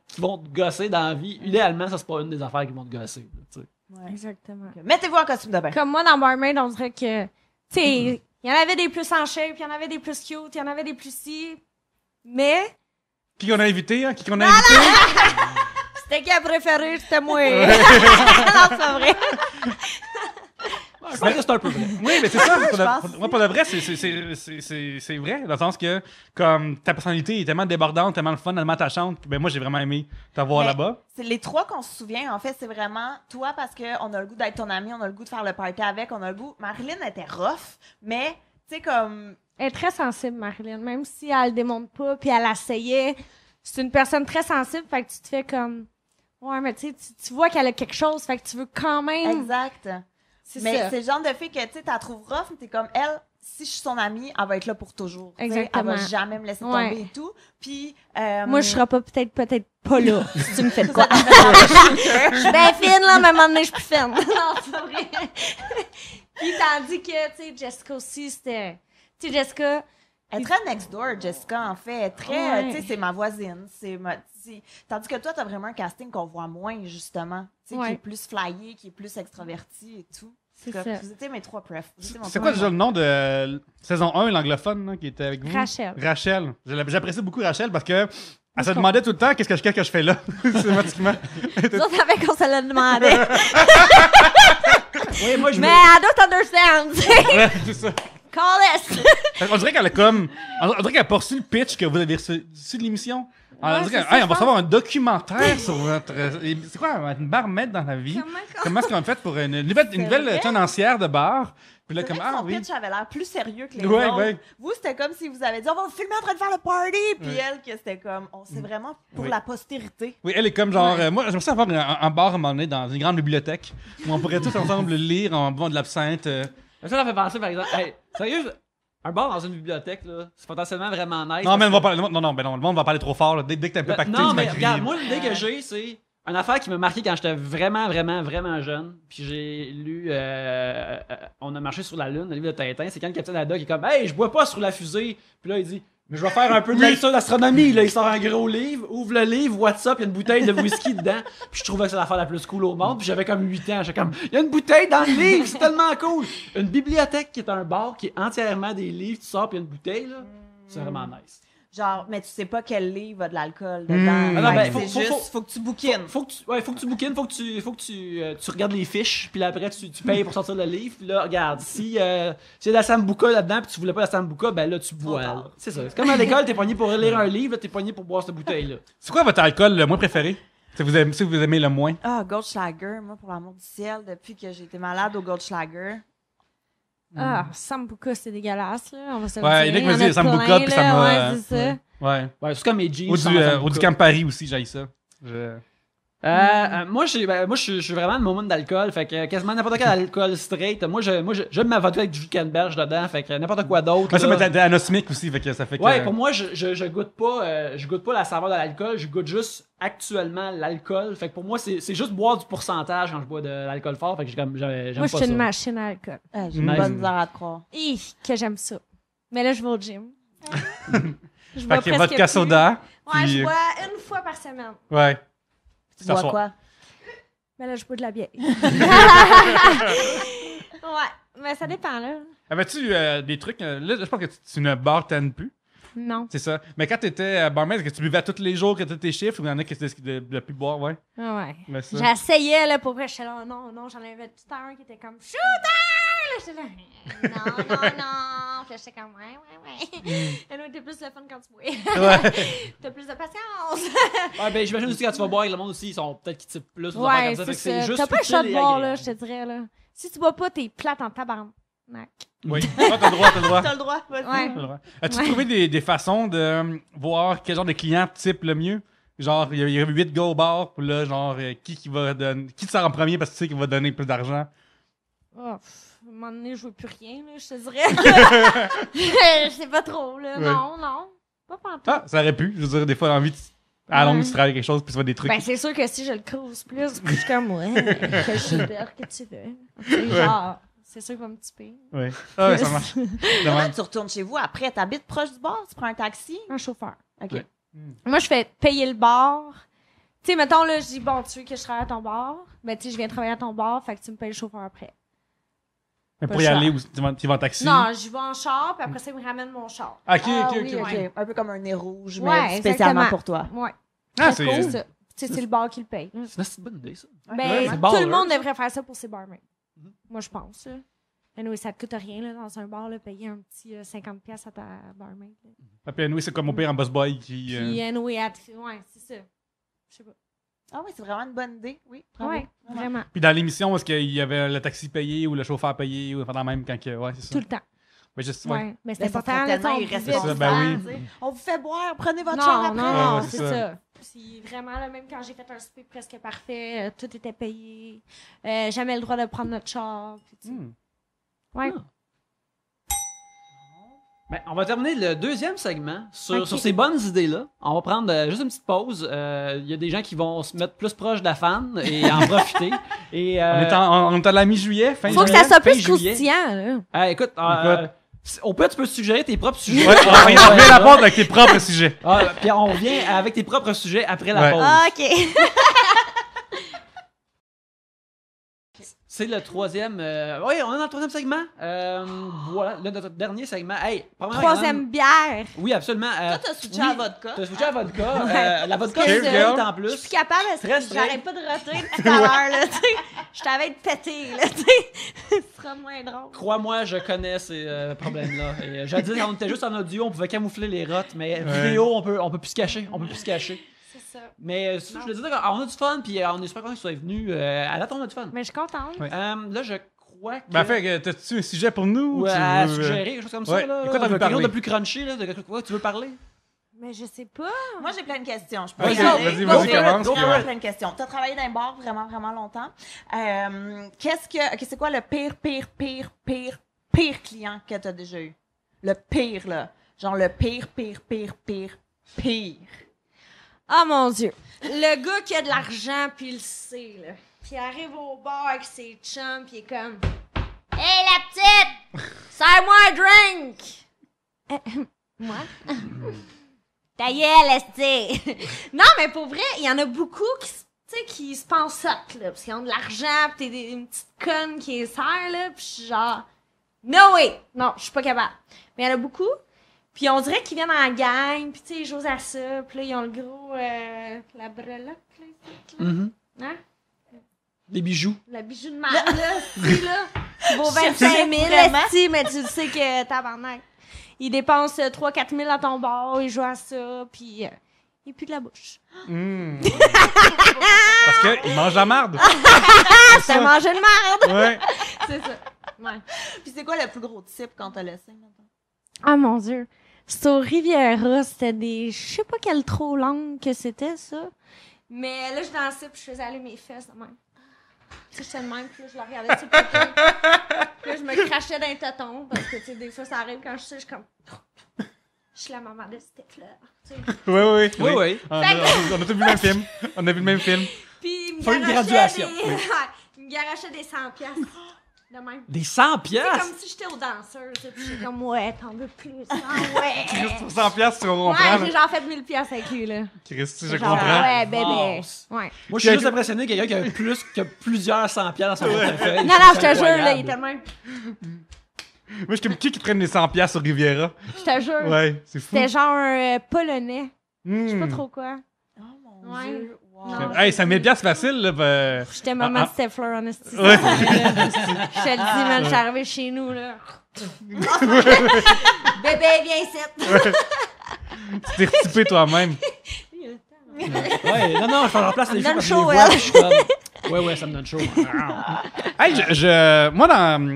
qui vont te gosser dans la vie. Idéalement, ça c'est pas une des affaires qui vont te gosser. Là, tu sais. Exactement. Mettez-vous en costume de bain. Comme moi, dans Barmaid, on dirait que, tu sais, il y en avait des plus en shape, il y en avait des plus cute, il y en avait des plus si. Mais, Qui qu'on a invité, hein? Qui qu'on a invité? C'était qui a préféré, c'était moi. Non, c'est pas vrai. Je pense que c'est un peu vrai. Oui, mais c'est ça. pense. Moi, pour le vrai, c'est vrai. Dans le sens que, comme, ta personnalité est tellement débordante, tellement le fun, tellement attachante. Ben, moi, j'ai vraiment aimé t'avoir Mais là-bas. C'est les trois qu'on se souvient, en fait, c'est vraiment toi parce qu'on a le goût d'être ton ami, on a le goût de faire le party avec, on a le goût. Marilyn était rough, mais, tu sais, comme. Elle est très sensible, Marilyn. Même si elle le démontre pas, puis elle essayait. C'est une personne très sensible, fait que tu te fais comme... Ouais, mais tu sais, tu vois qu'elle a quelque chose, fait que tu veux quand même... Exact. C'est Mais ça. c'est le genre de fille que, tu sais, t'as trouves rough, mais t'es comme, elle, si je suis son amie, elle va être là pour toujours. Tu sais, Exactement. Elle va jamais me laisser Ouais. tomber et tout. Puis, Moi, je serai peut-être pas là, si tu me fais de quoi. Ça Je suis bien fine, là, mais à un moment donné, je suis plus fine. Non, c'est pas vrai. Puis tandis que, tu sais, Jessica aussi, c'était... Tu sais, Jessica... Elle est très next door, Jessica, en fait. Elle est très, Ouais. tu sais, c'est ma voisine. Tandis que toi, t'as vraiment un casting qu'on voit moins, justement. Tu sais, Ouais. qui est plus flyé, qui est plus extraverti et tout. C'est Comme, ça. Vous étiez mes trois prefs. Vous étiez mon C'est top quoi déjà one. le nom de saison 1, l'anglophone, là, qui était avec vous? Rachel. Rachel. J'apprécie beaucoup Rachel parce que elle se demandait tout le temps qu'est-ce que je fais là. Systématiquement. Nous autres, avec, on se le demandait. Oui, moi, je Mais I don't understand, tu sais. Ouais, c'est ça. Call us. On dirait qu'elle a comme. On dirait qu'elle a pas reçu le pitch que vous avez reçu de l'émission. On Ouais, dirait c'est que, ça, hey, je on va pense. savoir un documentaire sur votre. C'est quoi, une barmaid dans la vie? Comment Comment est-ce qu'on a fait pour une nouvelle vrai? tenancière de bar? Puis là, C'est comme, vrai que ah son oui. pitch avait l'air plus sérieux que les Ouais, autres. ouais. Vous, c'était comme si vous avez dit, on va vous filmer en train de faire le party. Puis Ouais. elle, que c'était comme, c'est vraiment pour Oui. la postérité. Oui, elle est comme genre. Ouais. Moi, j'aimerais ça avoir un bar à un moment donné dans une grande bibliothèque où on pourrait tous ensemble lire en buvant de l'absinthe. Ça fait penser, par exemple, hey, sérieux, un bar dans une bibliothèque, là, c'est potentiellement vraiment nice. Non, mais on va parce pas. Non, ben non, le monde va parler trop fort. Là. Dès que t'es un peu que- pacté, Non, tu mais vas regarde, crier. moi, l'idée que j'ai, c'est une affaire qui m'a marqué quand j'étais vraiment, vraiment, vraiment jeune. Puis j'ai lu On a marché sur la Lune, le livre de Tintin. C'est quand le capitaine Haddock est comme, hey, je bois pas sur la fusée. Puis là, il dit, mais je vais faire un peu de lecture d'astronomie. Là, il sort un gros livre, ouvre le livre, what's up, il y a une bouteille de whisky dedans. Puis je trouvais que c'est l'affaire la plus cool au monde. Puis j'avais comme 8 ans. J'étais comme, il y a une bouteille dans le livre, c'est tellement cool. Une bibliothèque qui est un bar qui est entièrement des livres, tu sors, puis il y a une bouteille, là. C'est vraiment nice. Genre, mais tu sais pas quel livre a de l'alcool dedans. Ah non, Fait ben, que faut- c'est juste, faut- faut que tu bookines. Faut que tu bookines, faut que tu regardes les fiches, puis là, après tu payes pour sortir le livre, puis là, regarde, si y a de la sambuca là-dedans, puis tu voulais pas la sambuca, ben là, tu bois. Trop là. tard. C'est ça. C'est comme à l'école, t'es pogné pour lire un livre, là, t'es pogné pour boire cette bouteille-là. C'est quoi votre alcool le moins préféré? Si vous aimez le moins. Ah, Goldschlager, moi, pour l'amour du ciel, depuis que j'ai été malade au Goldschlager. Ah, Sambuca, c'est dégueulasse, là. On va se le Ouais, il y en a qui me en disent Sambuca, plein, puis ça là. m'a. Ouais, c'est ça. Ouais. Ouais, c'est comme mes jeans. Ou sans la du sambuca. Campari aussi, j'ai ça. Moi, je suis vraiment une moment d'alcool, fait que quasiment n'importe quel alcool straight. Moi, j'aime ma vodka avec du jus de canneberge dedans, fait que n'importe quoi d'autre. Ouais, ça, là. mais t'es anosmique aussi, fait que ça fait que. Ouais, pour moi, je goûte pas la saveur de l'alcool, je goûte juste actuellement l'alcool. Fait que pour moi, c'est juste boire du pourcentage quand je bois de l'alcool fort. Fait que j'aime Moi, pas je suis une ça. machine à alcool. Ah, j'ai une Nice. bonne misère à te croire. Hi, que j'aime ça. Mais là, je vais au gym. Je Fait bois que presque vodka plus. soda. Ouais, puis- je bois une fois par semaine. Ouais. Tu Ça bois sort. quoi? Mais là, je bois de la bière. Ouais, mais ça dépend, là. Avais-tu des trucs. Là, je pense que tu ne bartendes plus. Non. C'est ça. Mais quand t'étais barmaid, est-ce que tu buvais tous les jours que t'étais tes chiffres ou il y en a qui décidaient de plus boire, ouais? Ah ouais. Mais ça. J'essayais, là, pour vrai. J'étais là, non, j'en avais tout un qui était comme shooter! Là, j'étais là, non. Puis là, j'étais comme, ouais. Et nous, t'es plus le fun quand tu bois. Ouais. T'as plus de patience. Ouais, ben j'imagine aussi quand tu vas boire avec le monde aussi, ils sont peut-être qui typent plus ou des affaires Ouais, comme ça. Fait c'est que c'est ça. juste T'as pas le utile choix de et boire, là, agréable. je te dirais, là. Si tu bois pas, t'es plate en tabarnak. Oui. Ah, t'as le droit, t'as le droit. T'as le droit, vas-y. Ouais. T'as le droit. As-tu Ouais. trouvé des façons de voir quel genre de client type le mieux? Genre, il y a 8 gars au bar, puis là, genre, qui va donner. Qui te sort en premier parce que tu sais qu'il va donner plus d'argent? Oh, à un moment donné, je veux plus rien, là, je te dirais. Je sais pas trop, là. Ouais. Non. Pas pantoute. Ah, ça aurait pu. Je veux dire, des fois, l'envie de. À la longue, Ouais. tu travailles quelque chose, puis tu vois des trucs. Ben, c'est sûr que si je le creuse plus, puis je suis comme, ouais, que je suis belle, que tu veux. C'est genre, c'est sûr qu'il va me typer. Ouais. Ah, ouais, ça marche. Comment Dommage. tu retournes chez vous après? T'habites proche du bar? Tu prends un taxi? Un chauffeur. OK. Ouais. Moi, je fais payer le bar. Tu sais, mettons, là, je dis, bon, tu veux que je travaille à ton bar? Ben, tu sais, je viens travailler à ton bar, fait que tu me payes le chauffeur après. Mais Pas pour y cher. aller, tu vas en taxi? Non, j'y vais en char, puis après ça, ils me ramènent mon char. Ok, Ah, ok, oui, ok. ok. Un peu comme un nez rouge, mais Ouais, spécialement exactement. pour toi. Ouais. Ah, C'est c'est... cool, ça. C'est le bar qui le paye. C'est une bonne idée, ça. Ben, Ouais, c'est tout baller, le monde ça. devrait faire ça pour ses barmaids. Mhm. Moi, je pense. Là. Anyway, ça te coûte rien là, dans un bar, là, payer un petit 50$ à ta barmaid. Là. Ah, puis anyway, c'est comme mon père en boss boy qui... Puis, anyway, ouais, c'est ça. Je sais pas. Ah oui, c'est vraiment une bonne idée. Oui, bravo. Ouais, vraiment. Puis dans l'émission, est-ce qu'il y avait le taxi payé ou le chauffeur payé ou pendant même quand que... Ouais, c'est ça. Tout le temps. Mais juste, Ouais. ouais. Mais Mais c'est ça important, serait là, tellement on buvait irresponsable. du Ben sang, oui. tu sais. On vous fait boire, prenez votre char Non, après. non, Ouais, c'est c'est ça. Puis vraiment, là, même quand j'ai fait un souper presque parfait, tout était payé. Jamais le droit de prendre notre char. Puis, tu sais. Hmm. Ouais. Ah. Ben, on va terminer le deuxième segment sur, Ok. sur ces bonnes idées-là. On va prendre juste une petite pause. Il y a des gens qui vont se mettre plus proche de la fan et en profiter. Et, On est à la mi-juillet, fin Faut que juillet. ça soit fin plus juillet. croustillant, là. Écoute, Écoute. au pire, tu peux suggérer tes propres sujets. Ouais, on vient la porte avec tes propres sujets. Puis on revient avec tes propres sujets après la Ouais. pause. Ah, OK. C'est le troisième. Oui, on est dans le troisième segment. Voilà, notre dernier segment. Hey, premièrement, Troisième bière. Oui, absolument. Toi, t'as switché à vodka. T'as switché à vodka. Ouais. La vodka, Cheers, c'est girl. en plus. Je suis plus capable parce Très que straight. j'arrête pas de roter depuis tout à l'heure, là, tu sais. Je t'avais de péter, là, tu sais. Ce sera moins drôle. Crois-moi, je connais ces problèmes-là. Et jadis, quand on était juste en audio, on pouvait camoufler les rottes, mais Ouais. vidéo, on peut plus se cacher. On peut plus se cacher. C'est ça. Mais je voulais dire, on a du fun, puis on est super content que tu sois venu. À date, on a du fun. Mais je suis contente. Ouais. Là, je crois que. Ben, fait, t'as-tu un sujet pour nous? Ou ou tu à veux, suggérer, quelque chose comme ouais. ça. Là, De quoi t'as envie de quelque chose de parler? plus crunchy, là, de quoi tu veux parler? Mais je sais pas. Moi, j'ai plein de questions. Je peux Vas-y, y aller? vas-y, Go commence. for it. Go for it. Plein de questions. Tu as travaillé dans un bar vraiment, vraiment longtemps. C'est quoi le pire client que tu as déjà eu? Le pire, là. Genre le pire. Oh mon Dieu. Le gars qui a de l'argent, puis il le sait, là. Puis il arrive au bar avec ses chums, puis il est comme... Hey, la petite! Sers-moi un drink! Moi? Ta gueule, esti! Non, mais pour vrai, il y en a beaucoup qui se pensent hot, là. Parce qu'ils ont de l'argent, pis t'es une petite conne qui est sert, là. Pis je suis genre... No way! Non, je suis pas capable. Mais il y en a beaucoup. Puis on dirait qu'ils viennent en gang, puis tu sais, ils jouent à ça. Puis là, ils ont le gros... la breloque, là. ici, là. Mm-hmm. Hein? Des bijoux. Le bijou de marde, là, c'est là. Il vaut 25 000, Vraiment? esti, mais tu le sais que tabarnak. Il dépense 3-4 000 à ton bar, il joue à ça, puis il pue de la bouche. Hmm. Parce qu'il mange la marde. C'est un manger de merde! Ouais. C'est ça. Ouais. Puis c'est quoi le plus gros type qu'on t'a laissé, maintenant? Ah mon Dieu. C'était au Riviera, c'était des... Je sais pas quelle trop longue que c'était, ça. Mais là, je dansais, puis je faisais aller mes fesses de même. Tu sais, j'étais de même, puis là, je la regardais sur le côté. Puis là, je me crachais dans les totons, parce que, tu sais, des fois, ça arrive quand je suis comme... Je suis la maman de Stifler, tu sais. Oui. On a tous vu le même film. On a vu le même film. Puis il me Faut une garochait graduation. des... il me garochait des 100 piastres. De même. Des 100 C'est piastres? comme si j'étais aux danseuses. Puis j'étais comme, ouais, t'en veux plus. Ah ouais. Pour 100 piastres, tu comprends. Ouais, j'ai genre fait 1000 piastres avec lui, là. Christy, je Genre, comprends. ouais, bébé. Mince. Ouais. Moi, je suis juste impressionné qu'il y a quelqu'un qui a plusieurs 100 piastres dans son portefeuille. Non, non, je te jure, là, Incroyable. il était de même. Moi, je suis comme qui prennent des 100 piastres sur Riviera. Je te jure. Ouais, c'est fou. C'était genre un Polonais. Je sais pas Hmm. trop quoi. Oh mon Ouais. Dieu. Wow. Non. Hey, 5000 piastres facile, là. Ben... J'étais maman Ah, ah. Stifler, en esti. Ouais. Je te le dis, man, je suis arrivée chez nous, là. Bébé, viens ici. Tu t'es retypé toi-même. Ouais, non, je remplace les Ça me filles donne parce que je les chaud, vois, elle. puis je suis comme... Ouais, ça me donne chaud. Hey, moi,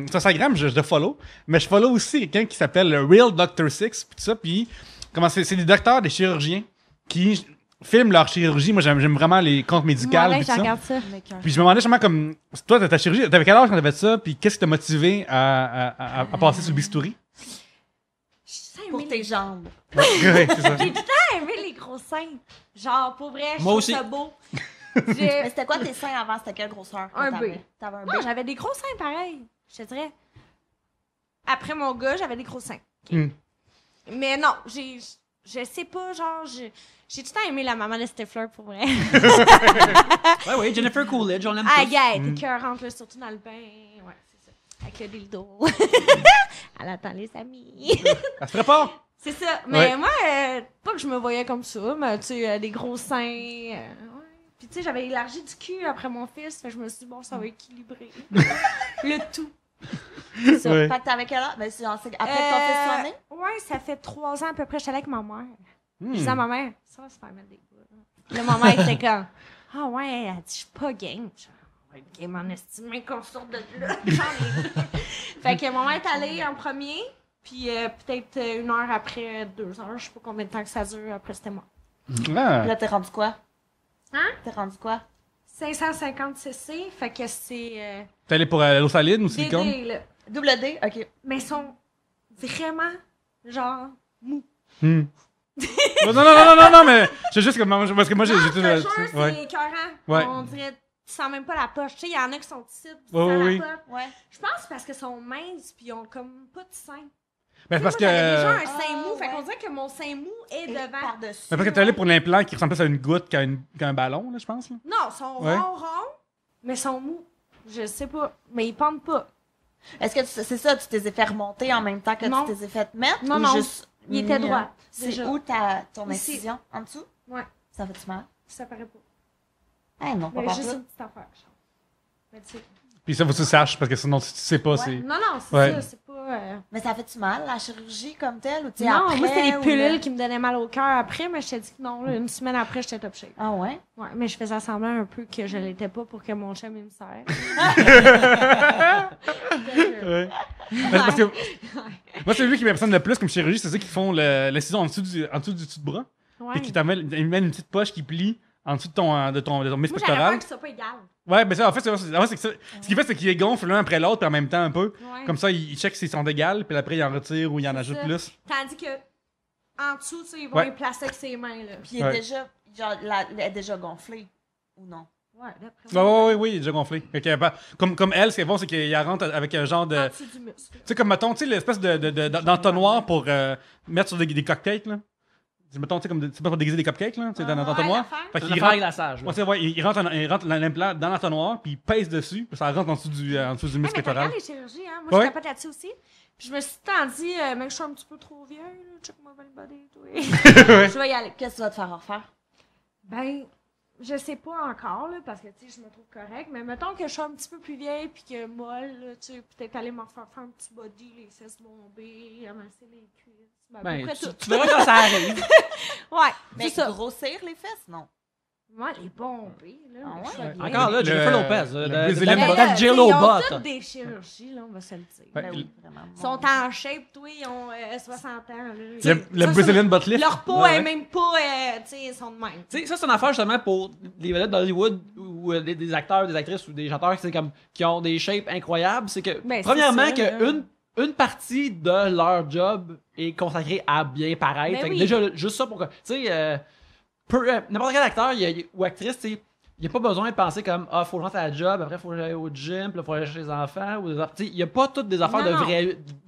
sur Instagram, je follow, mais je follow aussi quelqu'un qui s'appelle Real Dr. Six, pis tout ça, puis comment c'est des docteurs, des chirurgiens qui filment leur chirurgie. Moi, j'aime vraiment les comptes médicales, Moi, pis je tout ça. regarde ça. Puis je me demandais justement comme, toi, ta chirurgie, t'avais quel âge quand t'avais fait ça, puis qu'est-ce qui t'a motivé à passer sur le bistouri? Pour tes jambes. Ouais, c'est ça. J'ai tout le temps aimé les gros seins. Genre, pour vrai, je Moi trouve aussi. ça beau. Mais c'était quoi tes seins avant? C'était quelle grosseur? que Un t'avais? B. T'avais un B. Non, j'avais des gros seins pareil. Je te dirais. Après mon gars, j'avais des gros seins. Hmm. Mais non, je sais pas, genre, j'ai tout le temps aimé la maman de Stifler pour vrai. Ouais, Jennifer Coolidge, on l'aime Ah, tous. gars, elle était écœurante, là, surtout dans le bain. Ouais, c'est ça. avec le dildo. Elle attend les amis. Elle se prépare. C'est ça. Mais Ouais. moi, pas que je me voyais comme ça, mais tu sais, des gros seins. Ouais. Puis tu sais, j'avais élargi du cul après mon fils, fait que je me suis dit, bon, ça va équilibrer le tout. C'est ça. Ouais. Fait que t'avais quel âge? Ben, c'est après que ton fils soit né? Ouais, ça fait 3 ans à peu près, j'étais allée avec ma mère. Hmm. Je disais à ma mère, ça va se faire mettre des bouts. Là, ma mère était comme, ah ouais, elle dit, je suis pas game. Je dis, ouais, game en estime, qu'on sorte de là. Fait que ma mère est allée en premier, puis peut-être 1 heure après, 2 heures, je sais pas combien de temps que ça dure, après c'était moi. Ah. Là, t'es rendu quoi? Hein? T'es rendu quoi? 550 cc, fait que c'est T'es allé pour l'eau saline ou des silicone? dés, là. Double D? OK. Mais ils sont vraiment, genre, mous. Hmm. non, mais c'est juste que parce que moi j'ai Non, tout. je te jure, c'est Ouais. écœurant. Ouais. On dirait, tu sens même pas la poche. Tu sais, il y en a qui sont petites, tu Ouais, sens oui. la poche. Ouais. Je pense parce qu'ils sont minces puis ils ont comme pas de sein. Ben, parce Moi, que. j'avais déjà un Ah, sein mou, fait ouais. qu'on dirait que mon sein mou est Et devant. par-dessus. Ben, parce que t'es allé pour l'implant qui ressemble plus à une goutte qu'un ballon, là, je pense. Là. Non, ils sont Ouais. ronds, mais ils sont mous. Je sais pas, mais ils pendent pas. Est-ce que c'est ça, tu t'es fait remonter en même temps que Non. tu t'es fait mettre? Non, ou non. juste Il était mis, droit, C'est déjà. où ton Ici. incision? En dessous? Ouais, Ça fait-tu mal? ça paraît pas. Ah non, pas Mais partout. juste une petite affaire, genre. Mais tu sais. Puis ça, faut que tu saches, parce que sinon, si tu sais pas, Ouais. c'est. Non, non, c'est Ouais. ça, c'est pas. Mais ça fait-tu mal, la chirurgie comme telle? Ou tu sais, Non, après, moi, c'était les ou pilules le- qui me donnaient mal au cœur après, mais je t'ai dit que non, là, 1 semaine après, j'étais top shape. Ah ouais? Ouais, mais je faisais semblant un peu que je l'étais pas pour que mon chum il me serre. Ouais. Parce que. Moi, c'est lui qui m'impressionne le plus comme chirurgie, c'est ceux qui font l'incision en dessous du dessus de bras. Ouais. Et qui t'amènent une petite poche qui plie en dessous de ton muscle Moi, j'avais pectoral. peur que ce soit pas égal. Ouais, ben ça, en fait, c'est que ça. Ce qu'il fait, c'est qu'il les gonfle l'un après l'autre, puis en même temps un peu. Ouais. Comme ça, il check s'ils sont égales, puis après, il en retire ou il en C'est ajoute ça. plus. Tandis que en dessous, tu sais, ils vont Ouais. les placer avec ses mains, là. Puis il est Ouais. déjà, genre, elle est déjà gonflée. Ou non? Ouais, d'après Ouais, oui, il est déjà gonflé. Fait que, comme elle, ce qu'elle font, c'est qu'elle rentre avec un genre de. En dessous du muscle. Tu sais, comme mettons, tu sais, l'espèce d'entonnoir pour mettre sur des cupcakes, là. Mettons, tu sais, c'est pas pour déguiser des cupcakes, là, tu sais, dans Ouais, l'entonnoir. l'affaire. Fait C'est qu'il une rentre. affaire glaçage. là. Ouais, ouais, il rentre l'implant dans l'entonnoir, puis il pèse dessus, puis ça rentre en dessous du muscle Ah, mais t'as pectoral. regardé les chirurgies, hein? Moi, Ouais. je capote là-dessus aussi. Puis je me suis tant dit, même que je suis un petit peu trop vieille, là, check my belle body, toi. Ouais. Je vais y aller. Qu'est-ce que tu vas te faire refaire? Ben, je sais pas encore, là, parce que, tu sais, je me trouve correcte, mais mettons que je suis un petit peu plus vieille, puis que molle, là, tu sais, peut-être aller m'en faire un petit body, les fesses bombées, amasser les cuisses. Ben, à peu Ben, près tu, tout. tu verras quand ça arrive. Ouais, Mais c'est ça. grossir les fesses, non? Moi, les bombées, là. Ah je ouais? sois bien. Encore là, Le- Jennifer Lopez. le de Brazilian Mais butt. là, Dame tu sais, J-Lo ils ont Bot. toutes des chirurgies, là, on va se le dire. Ouais. Ben oui, vraiment. Ils sont en shape, toi, ils ont 60 ans. Là. Le Brazilian butt lift. Leur peau Ouais. est même pas, tu sais, ils sont de même. Tu sais, ça, c'est une affaire justement pour les vedettes d'Hollywood ou des acteurs, des actrices ou des chanteurs qui ont des shapes incroyables. C'est que, Ben, c'est premièrement, ça, que là. une partie de leur job est consacrée à bien paraître. Ben Fait que oui. déjà, juste ça pour que. Tu sais, n'importe quel acteur ou actrice, tu sais, il n'y a pas besoin de penser comme ah, faut que je rentre à la job, après, faut que j'aille au gym, puis là, faut aller chez les enfants. Ou il n'y a pas toutes des affaires Non, non. de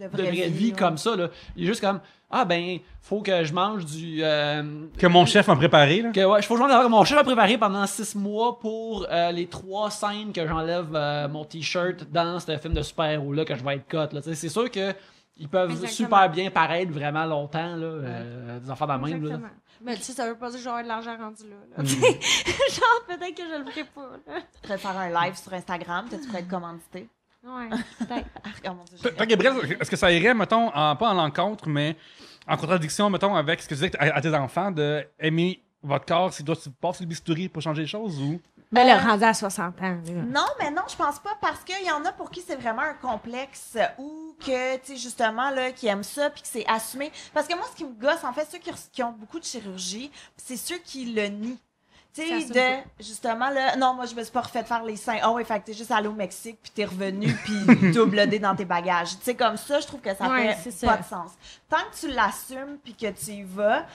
vraie vie ouais. comme ça. Là. Il est juste comme ah, ben, faut que je mange du. Que mon chef m'a préparé, là. Que, ouais, faut que je mange mon chef a préparé pendant 6 mois pour les 3 scènes que j'enlève mon t-shirt dans ce film de super-héros là que je vais être cut. Là. Tu sais, c'est sûr que ils peuvent Exactement. super bien paraître vraiment longtemps, là, des enfants dans le même. Là. Exactement. Mais tu sais, ça veut pas dire que j'aurai de l'argent rendu là. Mm. Genre, peut-être que je le ferai pas. Là. Tu pourrais faire un live sur Instagram, tu pourrais être commandité. Ouais, peut-être. Ah, oh mon Dieu, j'ai Toi, Gabriel, est-ce que ça irait, mettons, pas en l'encontre, mais en contradiction, mettons, avec ce que tu disais à tes enfants, de aimer votre corps, si tu passes le bistouri pour changer les choses, ou... Mais là, rendu à 60 ans. Là. Non, mais non, je pense pas parce qu'il y en a pour qui c'est vraiment un complexe ou que, tu sais, justement, là, qui aiment ça puis que c'est assumé. Parce que moi, ce qui me gosse, en fait, ceux qui ont beaucoup de chirurgie, c'est ceux qui le nient. Tu sais, Ça de, justement, là, non, moi, je me suis pas refait faire les seins. Ah ouais, fait que t'es juste allé au Mexique puis t'es revenu puis double D dans tes bagages. Tu sais, comme ça, je trouve que ça Ouais, fait c'est pas ça. de sens. Tant que tu l'assumes puis que tu y vas,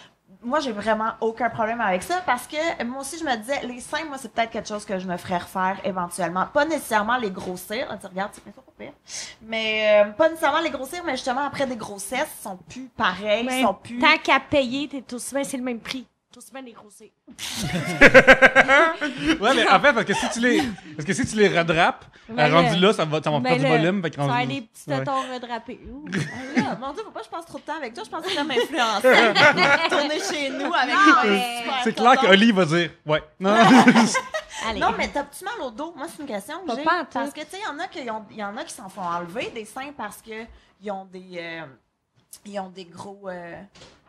moi, j'ai vraiment aucun problème avec ça parce que moi aussi, je me disais, les seins, moi, c'est peut-être quelque chose que je me ferais refaire éventuellement. Pas nécessairement les grossir. Là, tu regardes, c'est pas pire. Mais pas nécessairement les grossir, mais justement, après des grossesses, ils sont plus pareils, Mais ils sont plus... tant qu'à payer, t'es aussi bien, c'est le même prix. Tout aussi bien des grosser. Ouais, mais en fait, parce que si tu les redrapes, Ben rendu là, là, ça va ben perdre du là, volume. Fait que Ça va rendu- être des petits Ouais. tétons redrapés. Ouh. Là, mon Dieu, faut pas que je passe trop de temps avec toi. Je pense que ça m'influence. Retourner chez nous avec mais- super C'est clair tonton. qu'Oli va dire ouais. Non. Allez. Non, mais t'as-tu mal au dos? Moi, c'est une question que Pas j'ai. pantoute. Parce que, tu sais, il y en a qui s'en font enlever des seins parce que ils ont des gros...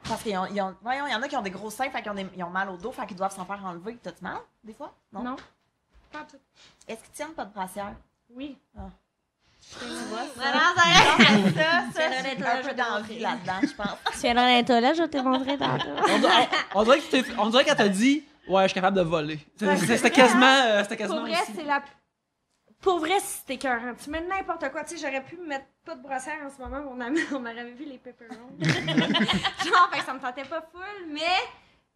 parce qu'il y en a qui ont des gros seins, fait ils ont mal au dos, fait qu'ils doivent s'en faire enlever. T'as-tu mal, des fois? Non. Pas tout. Est-ce qu'ils tiennent pas de brassière? Oui. Tu vois, Vraiment, ça, C'est c'est honnête, un je peu te d'envie montrer. là-dedans, je pense. Tu viendras dans les toilettes, je vais te montrer tantôt. On dirait qu'elle t'a dit ouais, je suis capable de voler. C'était quasiment. Pour vrai, aussi. c'est la. Pour vrai, c'était écœurant. Tu mets n'importe quoi. Tu sais, j'aurais pu me mettre pas de brossière en ce moment. On aurait vu les pepperons. Genre, fait que ça me tentait pas full, mais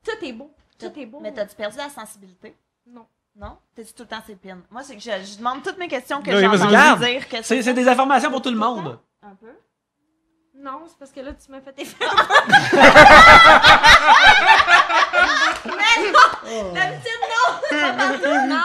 tout est beau. Tout est beau. Mais t'as-tu perdu la sensibilité? Non. Non? T'es-tu tout le temps sépine? Moi, c'est que je demande toutes mes questions que Oui, j'ai vas-y, entendu garde. dire que C'est des informations pour tout le monde. Un peu. Non, c'est parce que là, tu m'as fait effet. Mais non! D'habitude, non! Non!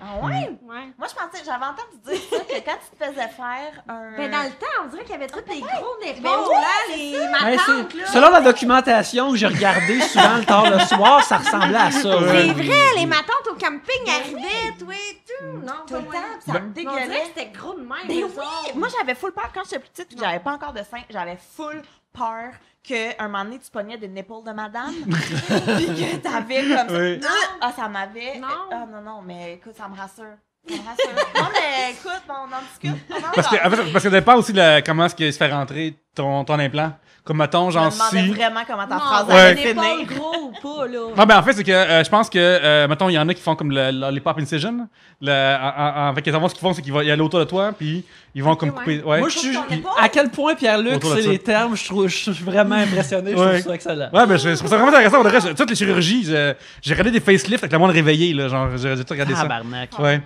Ah ouais? Ouais. Moi, j'avais entendu dire ça, que quand tu te faisais faire un... Ben, dans le temps, on dirait qu'il y avait tous des gros Ben épaules, oui, là, les Ben, matantes, là. selon la documentation que j'ai regardée souvent le tard le soir, ça ressemblait à ça. C'est ouais. vrai, les matantes au camping arrivaient, tout et tout. Non, tout pas le moi. temps, puis ça me Mais on dirait dégueulait. que c'était gros de même. Ben eux oui! autres. Moi, j'avais full peur quand j'étais plus petite, puis que j'avais pas encore de sein. J'avais full peur qu'un moment donné, tu pognais des nipples de madame, puis que t'avais comme ça. Oui. Ah, ça m'avait... Non. Ah, non, mais écoute, ça me rassure. Ça me rassure. Non, mais écoute, on en discute. Parce que ça dépend aussi de comment est-ce qu'il se fait rentrer ton implant. Comme mettons, Je me genre demandais si. vraiment comment ta Non, phrase Ouais. allait des épaules finir. gros ou pas, là. Non, ben en fait, c'est que je pense que, mettons, il y en a qui font comme les pop incision. En fait, ce qu'ils font, c'est qu'ils vont y aller autour de toi, puis ils vont comme ouais. couper. Ouais. Moi, je suis. Sur ton épaule? À quel point Pierre-Luc Autour de sait ça. les termes, je suis vraiment impressionné. Je Ouais. trouve ça excellent. Ouais, ben je trouve ça vraiment intéressant. Pour le reste, toutes les chirurgies, j'ai regardé des facelifts avec le monde réveillé, là. Genre, j'ai tout regardé ça. Tabarnak. Ouais.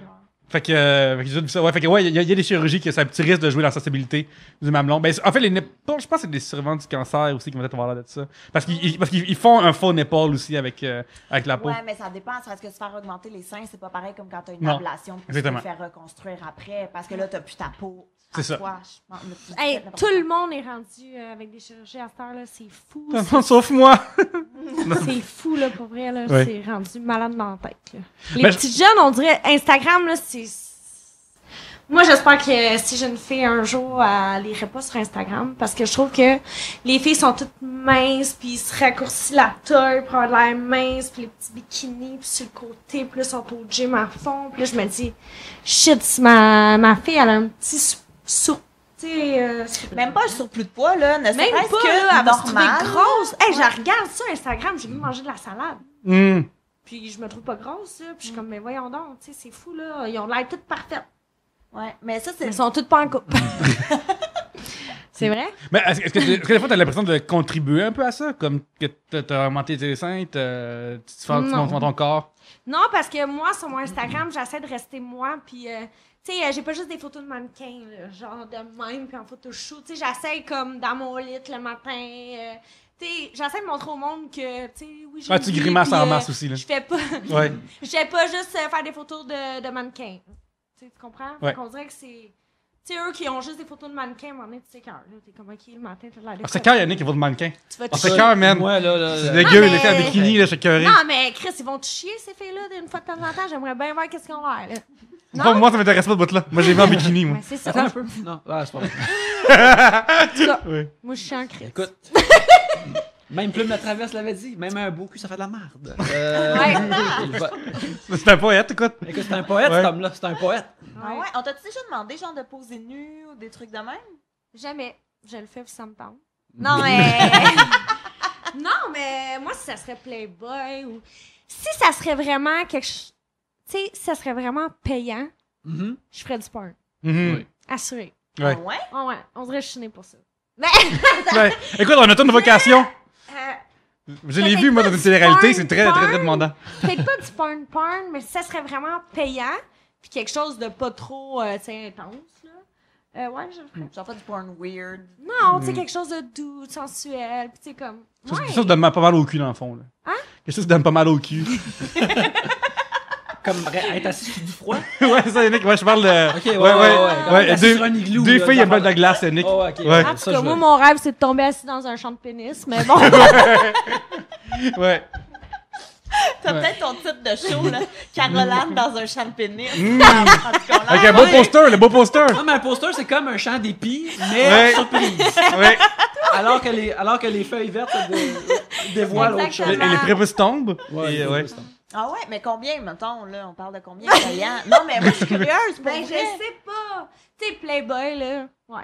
Fait que j'ai vu ça. Ouais, fait que ouais, il y a des chirurgies qui ça a un petit risque de jouer dans la sensibilité du mamelon. Ben, en fait, les nipples, je pense que c'est des survivants du cancer aussi qui vont peut-être avoir l'air de ça. Parce qu'ils font un faux nipple aussi avec la peau. Ouais, mais ça dépend. Parce que se faire augmenter les seins, c'est pas pareil comme quand t'as une Non, ablation puis tu exactement. peux faire reconstruire après. Parce que là, t'as plus ta peau. C'est ça. Toi, je pense, mais tu Hey, fais n'importe tout quoi. le monde est rendu avec des chirurgies à cette heure-là. C'est fou. Sauf moi. C'est fou, là, pour vrai. Là, Ouais. c'est rendu malade dans la tête. Là. Les Ben, petits jeunes, on dirait Instagram, là, c'est. Moi, j'espère que si j'ai une fille un jour, elle irait pas sur Instagram parce que je trouve que les filles sont toutes minces, puis ils se raccourcissent la taille pour avoir de l'air mince, puis les petits bikinis, puis sur le côté, puis là, ils sont au gym à fond. Puis là, je me dis, shit, si ma fille, elle a un petit tu sais, Même pas un surplus de poids, là. Ne même serait-ce pas, que là, elle va se trouver normal. grosse. Hey, je Ouais. regarde ça Instagram, j'ai vu manger de la salade. Hmm. Puis je me trouve pas grosse, là. Puis je suis comme, mais voyons donc, tu sais, c'est fou, là. Ils ont l'air toutes parfaites. Ouais, mais ça, c'est... Elles sont toutes pas en couple. C'est vrai? Mais est-ce que des fois, t'as l'impression de contribuer un peu à ça? Comme que t'as augmenté tes seins, tu montres ton corps? Non, parce que moi, sur mon Instagram, j'essaie de rester moi. Puis, tu sais, j'ai pas juste des photos de mannequins, là, genre de même, puis en photo shoot. Tu sais, j'essaie comme dans mon lit le matin. Tu sais, j'essaie de montrer au monde que, tu sais, oui, j'ai Ah, une tu vie, grimaces puis, en masse aussi, là. Je fais pas... Ouais. Je fais pas juste faire des photos de mannequins. Tu sais, tu comprends? Ouais. On dirait que c'est... Tu sais, eux qui ont juste des photos de mannequins, à un moment donné, tu sais, quand là, t'es comme, OK, le matin, t'as l'air de... C'est quand Yannick qui va de mannequin. Tu vas On te fait chier. cœur, man. Ouais, là. C'est là. dégueu, mais- les filles en bikini, là, je suis écœuré. Non, mais Chris, ils vont te chier, ces filles-là, d'une fois de temps en temps. J'aimerais bien voir qu'est-ce qu'ils ont l'air, là. Bon, moi, ça m'intéresse pas de bout-là. Moi, j'ai vu en bikini, moi. Ouais, c'est ça. Attends un peu. Non, c'est pas vrai. En tout cas, Oui. moi, je suis un Chris. Écoute. Même Plume la Traverse l'avait dit. Même un beau cul, ça fait de la merde. Il va- C'est un poète, écoute. Écoute, c'est un poète, Ouais. cet homme-là. C'est un poète. Ah ouais? On t'a-tu déjà demandé, genre, de poser nu ou des trucs de même? Jamais. Je le fais, puis ça me tente. Non, mais... non, mais moi, si ça serait Playboy ou... Si ça serait vraiment quelque chose... Tu sais, si ça serait vraiment payant, Mhm. je ferais du porn. Mhm. Oui. Assuré. Ouais. Ah ouais? Oh ouais, on dirait que je suis née pour ça. Mais... Ouais. Écoute, on a toute une vocation. euh, Je l'ai Peut-être vu, moi, pas dans une du télé-réalité. porn, C'est très, très, très porn. demandant. peut-être pas du porn, mais si ça serait vraiment payant, puis quelque chose de pas trop, tu sais, intense, là. Ouais, je le ferais. Genre pas du porn weird. Non, tu sais, quelque chose de doux, de sensuel, puis tu sais, comme... Quelque chose qui donne pas mal au cul, dans le fond. Là. Hein? Quelque chose qui donne pas mal au cul. Comme être assis sur du froid. Ouais, c'est ça, Yannick. Ouais, je parle de. Ok, ouais. Assis sur un igloo. Deux là, filles, dans elles veulent de la glace, Yannick. Oh, ok. Ouais. En tout Ça, cas, je moi, veux. mon rêve, c'est de tomber assis dans un champ de pénis, mais bon. Ouais. T'as Ouais. peut-être ton titre de show, là. Caroline dans un champ de pénis. Mm. En tout cas, là, Avec un beau ouais. poster, le beau poster. Non, mais un poster, c'est comme un champ d'épis, mais Ouais. surprise. Ouais. Alors que les feuilles vertes dévoilent autre chose. Exactement. Et les prépuces tombent. Ouais, Et, ouais. Ah ouais, mais combien, mettons, là? On parle de combien de clients? Non, mais moi, je suis curieuse. Pour Ben, je vrai. sais pas. Tu sais, Playboy, là. Ouais.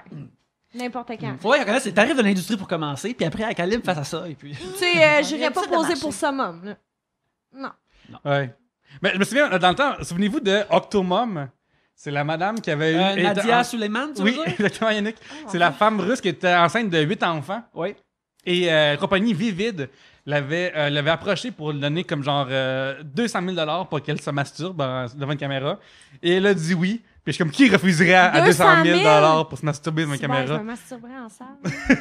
N'importe quand. Faudrait qu'on connaisse les tarifs de l'industrie pour commencer, puis après, à Calim face à ça, et puis... Tu sais, Il y a j'irais une pas petite de poser marché. pour summum, là. Non. Ouais. Mais je me souviens, dans le temps, souvenez-vous de Octomom? C'est la madame qui avait eu. Nadia Suleiman, tu veux Oui, dire? exactement, Yannick. Oh, C'est la femme russe qui était enceinte de 8 enfants. Oui. Et la compagnie Vivid l'avait approché pour lui donner comme genre 200 000 pour qu'elle se masturbe devant une caméra. Et elle a dit oui. Puis je suis comme, qui refuserait à 200 000 pour se masturber devant une Je me caméra? masturberais en salle.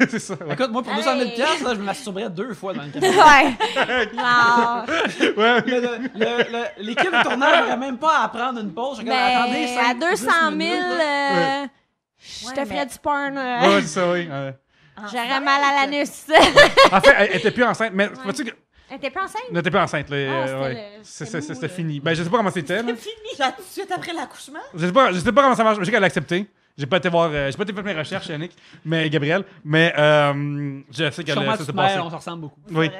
C'est ça, ouais. Écoute, moi, pour 200 000 Hey. piastres, là, je me masturberais 2 fois dans le caméra. Ouais. Non. Ouais. L'équipe de tournage n'aurait même pas à prendre une pause. Je suis comme, attendez, Ben, à 200 000, Ouais. je Ouais, te ferais mais- du porn. Ouais, c'est ça, oui. Ouais. J'aurais mal à l'anus. En fait, elle était plus enceinte. Mais vois-tu que. Elle était pas enceinte? Elle n'était pas enceinte, là. c'était ouais. le- c'était mou, C'était là. fini. Ben, je sais pas comment c'était, là. Genre, tout de suite après l'accouchement? Je sais pas comment ça marche. Je sais qu'elle a accepté. J'ai pas été voir, j'ai pas été faire mes recherches, Yannick, mais Gabriel. Mais je sais qu'elle Sûrement, ça tu s'est te passé. mêles, on se ressemble beaucoup. Oui.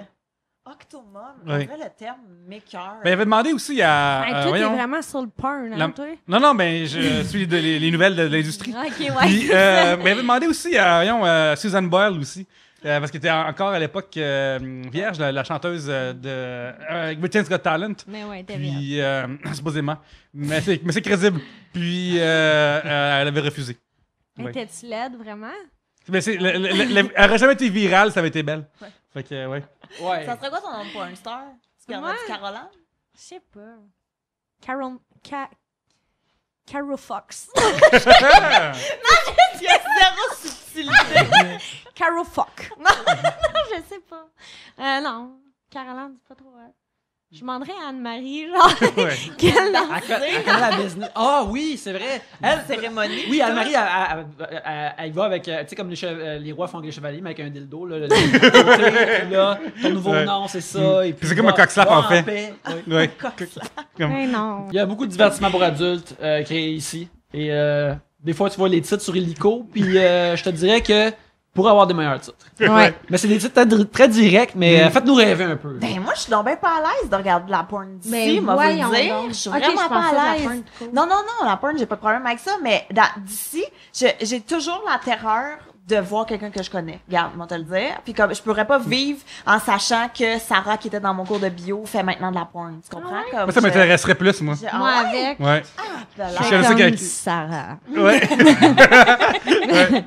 Octomom, Oui. en vrai, le terme m'écoeure. Ben, il avait demandé aussi à. Hey, toi, t'es vraiment sur le porn, hein, La- toi? Non, ben, je suis les nouvelles de l'industrie. Ok, ouais. Puis, mais il avait demandé aussi à Susan Boyle aussi. Parce qu'elle était encore à l'époque vierge, la chanteuse de Britain's Got Talent. Mais ouais, t'es bien. Puis, supposément. Mais c'est crédible. Puis, elle avait refusé. Ouais. Étais-tu laide, vraiment? Mais elle aurait jamais été virale, ça avait été belle. Ouais. Fait que, ouais. Ouais. Ça serait quoi ton nom de porn star? Tu garderais Ouais. du Caroline? Je sais pas. Carol Fox. Il y a zéro subtilité. Carol Fox. Je sais pas. Non. Caroline, c'est pas trop. Je demanderais à Anne-Marie, genre. Ouais. Quel nom? Elle connaît la business. Ah oui, c'est vrai. Elle, Cérémonie. oui, Anne-Marie, elle y va avec, tu sais, comme les rois font avec les chevaliers, mais avec un dildo, là. Là, ton nouveau Ouais. nom, c'est ça. Et puis, Puis c'est comme un cock-slap, va en fait. paix. Oui. Ouais. Mais non. Il y a beaucoup de divertissements pour adultes créés ici. Et des fois, tu vois les titres sur Illico, puis je te dirais que pour avoir des meilleurs titres. Ouais. Mais c'est des titres très directs, mais faites-nous rêver un peu. Ben, moi, je suis donc bien pas à l'aise de regarder de la porn d'ici, Mais moi, vous voyons le dire. donc. Je suis Ok, vraiment je pas pensais de la à l'aise. porn, cool. Non, la porn, j'ai pas de problème avec ça, mais d'ici, j'ai toujours la terreur de voir quelqu'un que je connais. Regarde, moi te le dire. Puis comme je pourrais pas vivre en sachant que Sarah qui était dans mon cours de bio fait maintenant de la porn. Tu comprends? Ah ouais? Comme Moi, ça m'intéresserait plus, moi. Ah Moi, ouais? avec. Ouais. Là, là. Je connais ça Comme qu'avec- Sarah. Ouais. Ouais.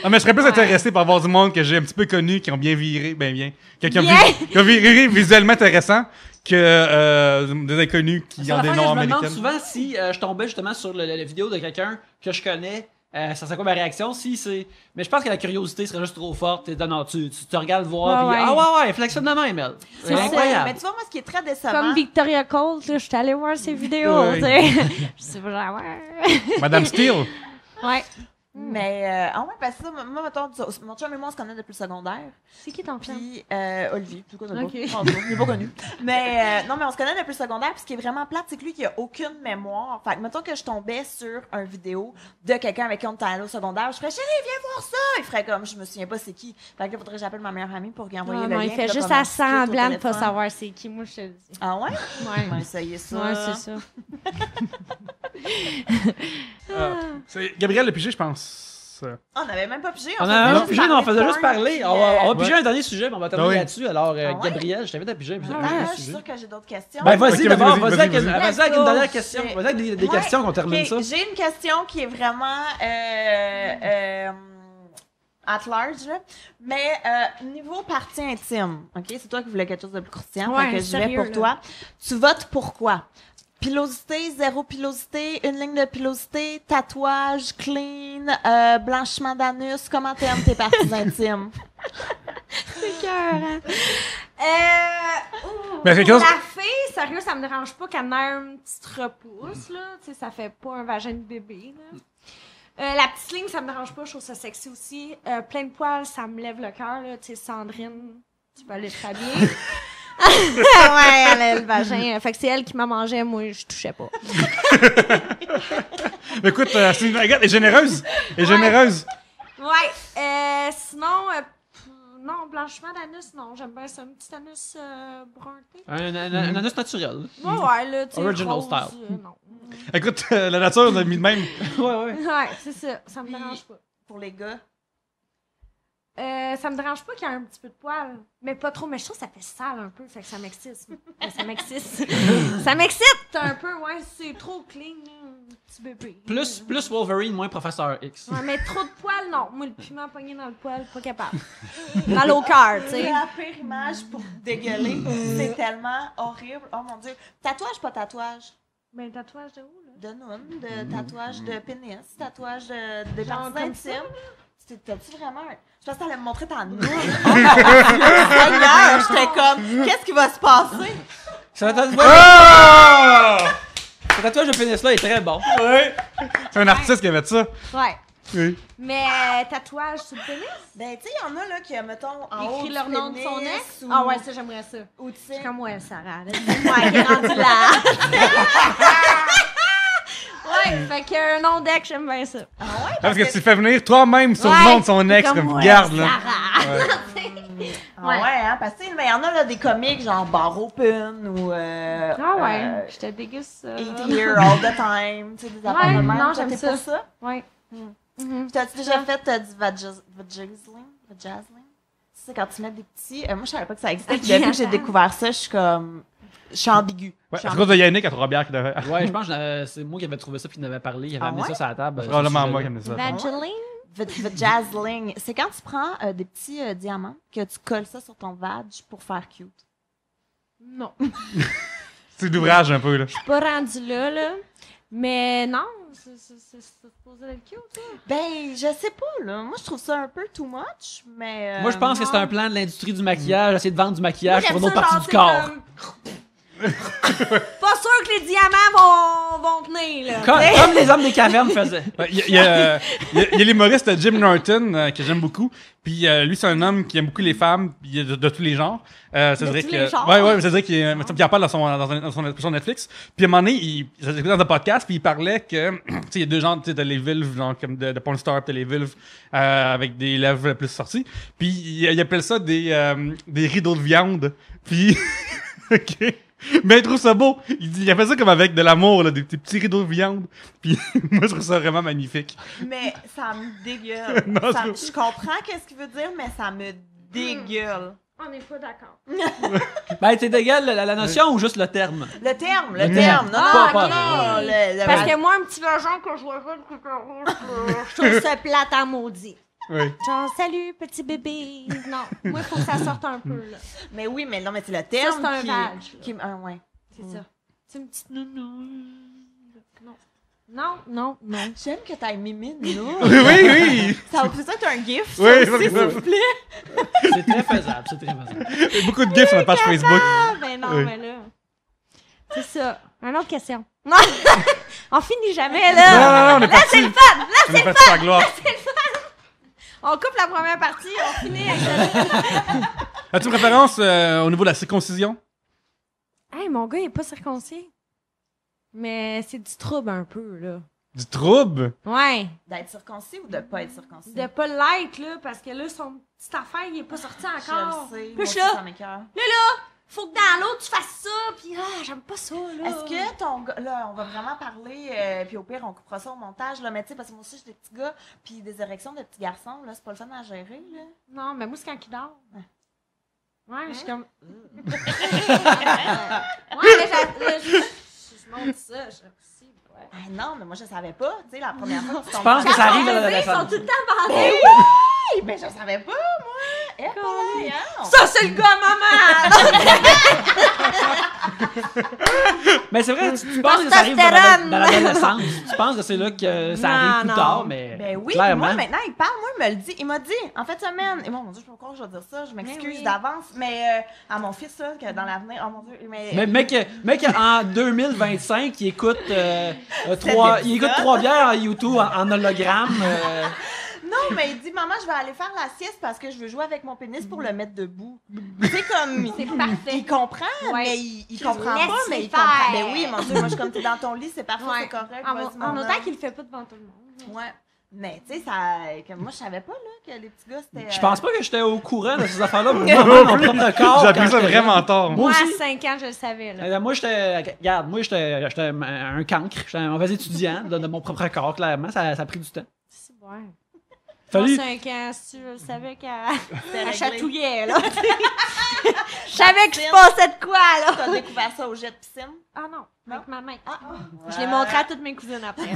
Ah, mais je serais plus intéressé par voir du monde que j'ai un petit peu connu, qui ont bien viré, qui ont viré visuellement intéressant, que des inconnus qui ont des noms Je me demande américains. souvent si je tombais justement sur la vidéo de quelqu'un que je connais. Ça serait quoi ma réaction si c'est. Mais je pense que la curiosité serait juste trop forte. Non, tu te regardes voir. Ouais, Puis, ouais. ah ouais, flexionne de même, elle. C'est C'est ça. incroyable. Mais tu vois, moi, ce qui est très décevant. Comme Victoria Colt, là, je suis allée voir ses vidéos, Ouais. tu sais. Je sais pas, genre, ouais. Madame Steele. Ouais. Mais, ouais, parce que ça, moi, mettons, mon chum et moi, on se connaît depuis le secondaire. C'est qui ton chum? Puis, Olivier, tout cas, Ok. il est pas connu. Mais, non, mais on se connaît depuis le secondaire. Puis, ce qui est vraiment plate, c'est que lui, il a aucune mémoire. Fait que, mettons que je tombais sur une vidéo de quelqu'un avec qui on était allé au secondaire, je ferais, chérie, viens voir ça! Il ferait comme, je me souviens pas c'est qui. Fait que là, faudrait que j'appelle ma meilleure amie pour lui envoyer Non, le non, lien. il fait puis là, juste comme à on discute au semblant de pas téléphone. savoir c'est qui, moi, je te le dis. Ah ouais? Ouais. On va essayer ça. Ouais, c'est ça. Gabriel le Pigé, je pense. Ah, on n'avait même pas pigé. On faisait a juste pigé, non, on parler faisait de juste porn, parler. puis, On va Ouais. piger un dernier sujet, mais on va terminer Ah oui. là-dessus. Alors, ouais? Gabriel, je t'invite à piger. Ah, je suis sûre que j'ai d'autres questions. Ben, vas-y, Ok, d'abord, vas-y, vas-y vas-y. avec une dernière question. Ok. Vas-y avec des Ouais, questions qu'on termine ok, ça. J'ai une question qui est vraiment at large, là. Mais niveau partie intime, ok, c'est toi qui voulais quelque chose de plus croustillant, Ouais, fait que je vais sérieux, pour là. toi. Tu votes pourquoi? Pilosité, zéro pilosité, une ligne de pilosité, tatouage, clean, blanchiment d'anus, comment t'aimes tes parties intimes? C'est écœurant. Mais quelque Pour chose- la fille, sérieux, ça me dérange pas qu'elle ait une petite repousse, là. Tu sais, ça fait pas un vagin de bébé, là. La petite ligne, ça me dérange pas, je trouve ça sexy aussi. Plein de poils, ça me lève le cœur, là. Tu sais, Sandrine, tu peux aller te rhabiller. Ouais, elle a le vagin. Fait que c'est elle qui m'a mangé, moi, je touchais pas. Mais écoute, regarde, elle est généreuse. Elle est généreuse. Ouais, sinon, non, blanchiment d'anus, non. J'aime bien ça, un petit anus brunté. Un anus naturel. Ouais, là, tu sais, Original rose, style. non. Écoute, la nature, on a mis de même. Ouais. Ouais, c'est ça, ça me dérange pas. Pour les gars. Ça me dérange pas qu'il y ait un petit peu de poils, mais pas trop, mais je trouve que ça fait sale un peu, fait que ça m'excite. Ça m'excite. Ça m'excite un peu, ouais, c'est trop clean, là, petit bébé. Plus Wolverine, moins Professeur X. Ouais, mais trop de poils, non. Moi, le piment pogné dans le poil, pas capable. Mal au cœur, tu sais. La pire image pour dégueuler, c'est tellement horrible. Oh mon Dieu. Tatouage, pas tatouage. Ben, tatouage de où, là? De noun, de tatouage de pénis, tatouage de Genre parties comme ça, intimes. T'as-tu vraiment un... Je pensais que t'allais me montrer ta noun. Oh mon Dieu, Seigneur, j'étais comme, qu'est-ce qui va se passer? Ce tatouage de pénis-là est très bon. Ouais. C'est un artiste qui avait fait ça. Ouais. Oui. Mais tatouage sur le pénis? Ben, tu sais, il y en a là qui, mettons, en haut Écrit du leur nom de son pénis ex? ou- Ah ouais, ça, j'aimerais ça. Ou tu sais, C'est comme ouais, Sarah. C'est moi qui est rendue là. Ouais, fait qu'un nom d'ex, j'aime bien ça. ah ouais, Parce que tu fais venir toi-même sur le nom de son ex, comme ouais, garde, là. Sarah. ah ouais, hein, parce que tu sais, mais il y en a là des comiques genre Bar Open ou Ah ouais, je te déguste ça. Eat Here All the Time, tu sais, des affaires de même. non, Toi, j'aime t'es ça. pour ça. Ouais. Puis t'as-tu déjà fait du vajazzling? C'est quand tu mets des petits... moi, je savais pas que ça existait. Puis depuis que j'ai découvert ça, je suis comme... Je suis ambiguë. Ouais, c'est à cause de Yannick à Trois-Bières qui devait. Ouais, je pense que c'est moi qui avais trouvé ça puis qui en avait parlé. Il avait Ah amené ouais? ça sur la table. Probablement moi qui aimais ça. Vageline? Vajazzling, c'est quand tu prends des petits diamants que tu colles ça sur ton vag pour faire cute. Non. C'est d'ouvrage un peu, là. Je suis pas rendue là. Mais non, c'est supposé être cute, ça. Ben, je sais pas, là. Moi, je trouve ça un peu too much, mais... Moi, je pense que c'est un plan de l'industrie du maquillage, essayer de vendre du Moi, maquillage j'aime pour une autre ça, partie du genre, corps. c'est comme- Pas sûr que les diamants vont tenir, là. Comme les hommes des cavernes faisaient. Il y a l'humoriste Jim Norton que j'aime beaucoup. Puis lui, c'est un homme qui aime beaucoup les femmes puis de tous les genres. Ça De dirait tous que les genres? ouais, ça dirait qu'il en parle dans son émission Netflix. Puis à un moment donné, il écoutait dans un podcast puis il parlait que tu sais il y a deux genres, tu sais, t'as les vulves genre comme de porn star, puis t'as les vulves avec des lèvres plus sorties. Puis il appelle ça des rideaux de viande. Puis OK. Mais il trouve ça beau. Il a fait ça comme avec de l'amour, là, des petits rideaux de viande. Puis moi, je trouve ça vraiment magnifique. Mais ça me dégueule. Non, Je comprends qu'est-ce qu'il veut dire, mais ça me dégueule. On n'est pas d'accord. Ben, t'es d'égal la notion ou juste le terme? Le terme. Non, Ah, non, ok. non. le- Parce que moi, un petit vagin que je vois pas de je trouve ça plate à maudit. Oui. Genre, salut, petit bébé. Non, moi, il faut que ça sorte un peu, là. Mais oui, mais non, mais c'est le terme c'est un qui... vag, là. qui ouais. C'est ça. C'est une petite nounou. Non. J'aime que t'aies mimé, nous. Oui. Ça va plus être un gif, ça Oui, aussi, c'est s'il ça. vous plaît. C'est très faisable, c'est très faisable. Il y a beaucoup de gifs sur la page Facebook. Ah, ben non, Oui. mais là. C'est ça. Une autre question. Non! On finit jamais, là! Non, on est parti. C'est le fun! Là, On est parti sur la gloire. on coupe la première partie, on finit avec ça. As-tu une préférence au niveau de la circoncision? Hey, mon gars, il est pas circoncis. Mais c'est du trouble un peu, là. Du trouble? Ouais. D'être circoncis ou de pas être circoncis? De pas l'être, là, parce que là, son petite affaire, il est pas sorti encore. Je le sais. Puis Moi je aussi, suis là, ça m'écoeure. faut que dans l'eau, tu fasses ça, pis j'aime pas ça, là. Est-ce que ton gars, là, on va vraiment parler, puis au pire, on coupera ça au montage, là, mais tu sais, parce que moi aussi, j'ai des petits gars, puis des érections de petits garçons, là, c'est pas le fun à gérer, là. Non, mais moi, c'est quand il dort. Ouais, je suis comme... ouais, mais je montre ça, si, ouais. Ah non, mais moi, je savais pas, tu sais, la première fois que tu Je pense que ça arrive à Ils sont la tout le temps bandés. Oui, mais je savais pas, moi! Eh, hein? Ça, c'est le gars, maman! Mais c'est vrai, tu penses que ça arrive Testostérone. dans l'adolescence. Tu penses que c'est là que ça arrive plus Non. tard, mais Ben oui, clairement. moi maintenant il parle, moi il me le dit, il m'a dit en fait semaine, et bon mon Dieu, je peux pas croire que je vais dire ça, je m'excuse oui. d'avance, mais à mon fils là, que dans l'avenir, oh mon Dieu, Mais mec, en 2025, il écoute Cet il écoute 3 bières en YouTube en hologramme. non, mais il dit maman, je vais aller faire la sieste parce que je veux jouer avec mon pénis pour le mettre debout. C'est comme C'est parfait. il comprend, Ouais. mais il Tu comprend laisses pas, mais il faire. comprend. Ben oui, mon Dieu, moi je suis comme t'es dans ton lit, c'est parfait, Ouais. c'est correct. En, vas-y, mon en homme. autant qu'il le fait pas devant tout le monde. Ouais. Mais tu sais, ça. Comme moi, je savais pas là, que les petits gars c'était. Je pense pas que j'étais au courant de ces affaires-là. Moi, mon propre corps. J'ai appris quand ça j'étais vraiment jeune. tard. Moi Moi, aussi. à 5 ans, je le savais. Là. Moi, j'étais un cancre. J'étais un mauvais étudiant de mon propre corps, clairement. Ça a pris du temps. C'est bon. Fallu. 5 ans, si tu le savais qu'elle réglé. chatouillait, là. Je savais que je passais de quoi, là. T'as découvert ça au jet de piscine? Ah non, avec ma main. Ah, Je l'ai montré à toutes mes cousines après.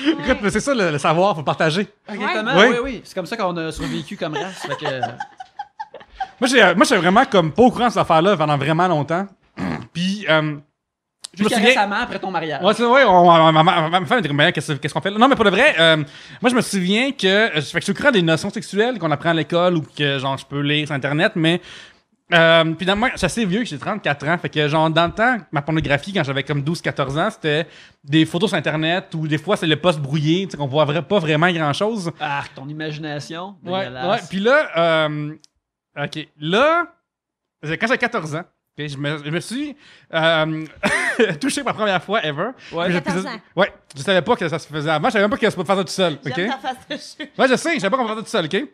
Écoute, mais c'est ça le savoir, faut le partager. Exactement, Ouais. oui. C'est comme ça qu'on a survécu comme race. Fait que, Moi, j'étais vraiment comme pas au courant de cette affaire-là pendant vraiment longtemps. Puis, je me jusqu'à souviens. récemment, après ton mariage. Ouais, ma femme était comme, qu'est-ce qu'on fait là? Non, mais pour de vrai, moi, je me souviens que je suis au courant des notions sexuelles qu'on apprend à l'école ou que, genre, je peux lire sur Internet, mais puis dans moi, je suis assez vieux, j'ai 34 ans, fait que, genre, dans le temps, ma pornographie, quand j'avais comme 12-14 ans, c'était des photos sur Internet ou des fois, c'est le post brouillé, tu sais, qu'on voit pas vraiment grand-chose. Ah, ton imagination. Ouais, dégueulasse. ouais. Puis là, OK. Là, quand j'avais 14 ans, ok, je me suis touché pour la première fois ever. Ouais. Puis 14 ans. Ouais, je savais pas que ça se faisait avant. Je savais même pas que ça se pouvait faire ça tout seul, OK? J'aime ta face de chute. Ouais, je sais, je savais pas qu'on faisait ça tout seul, OK?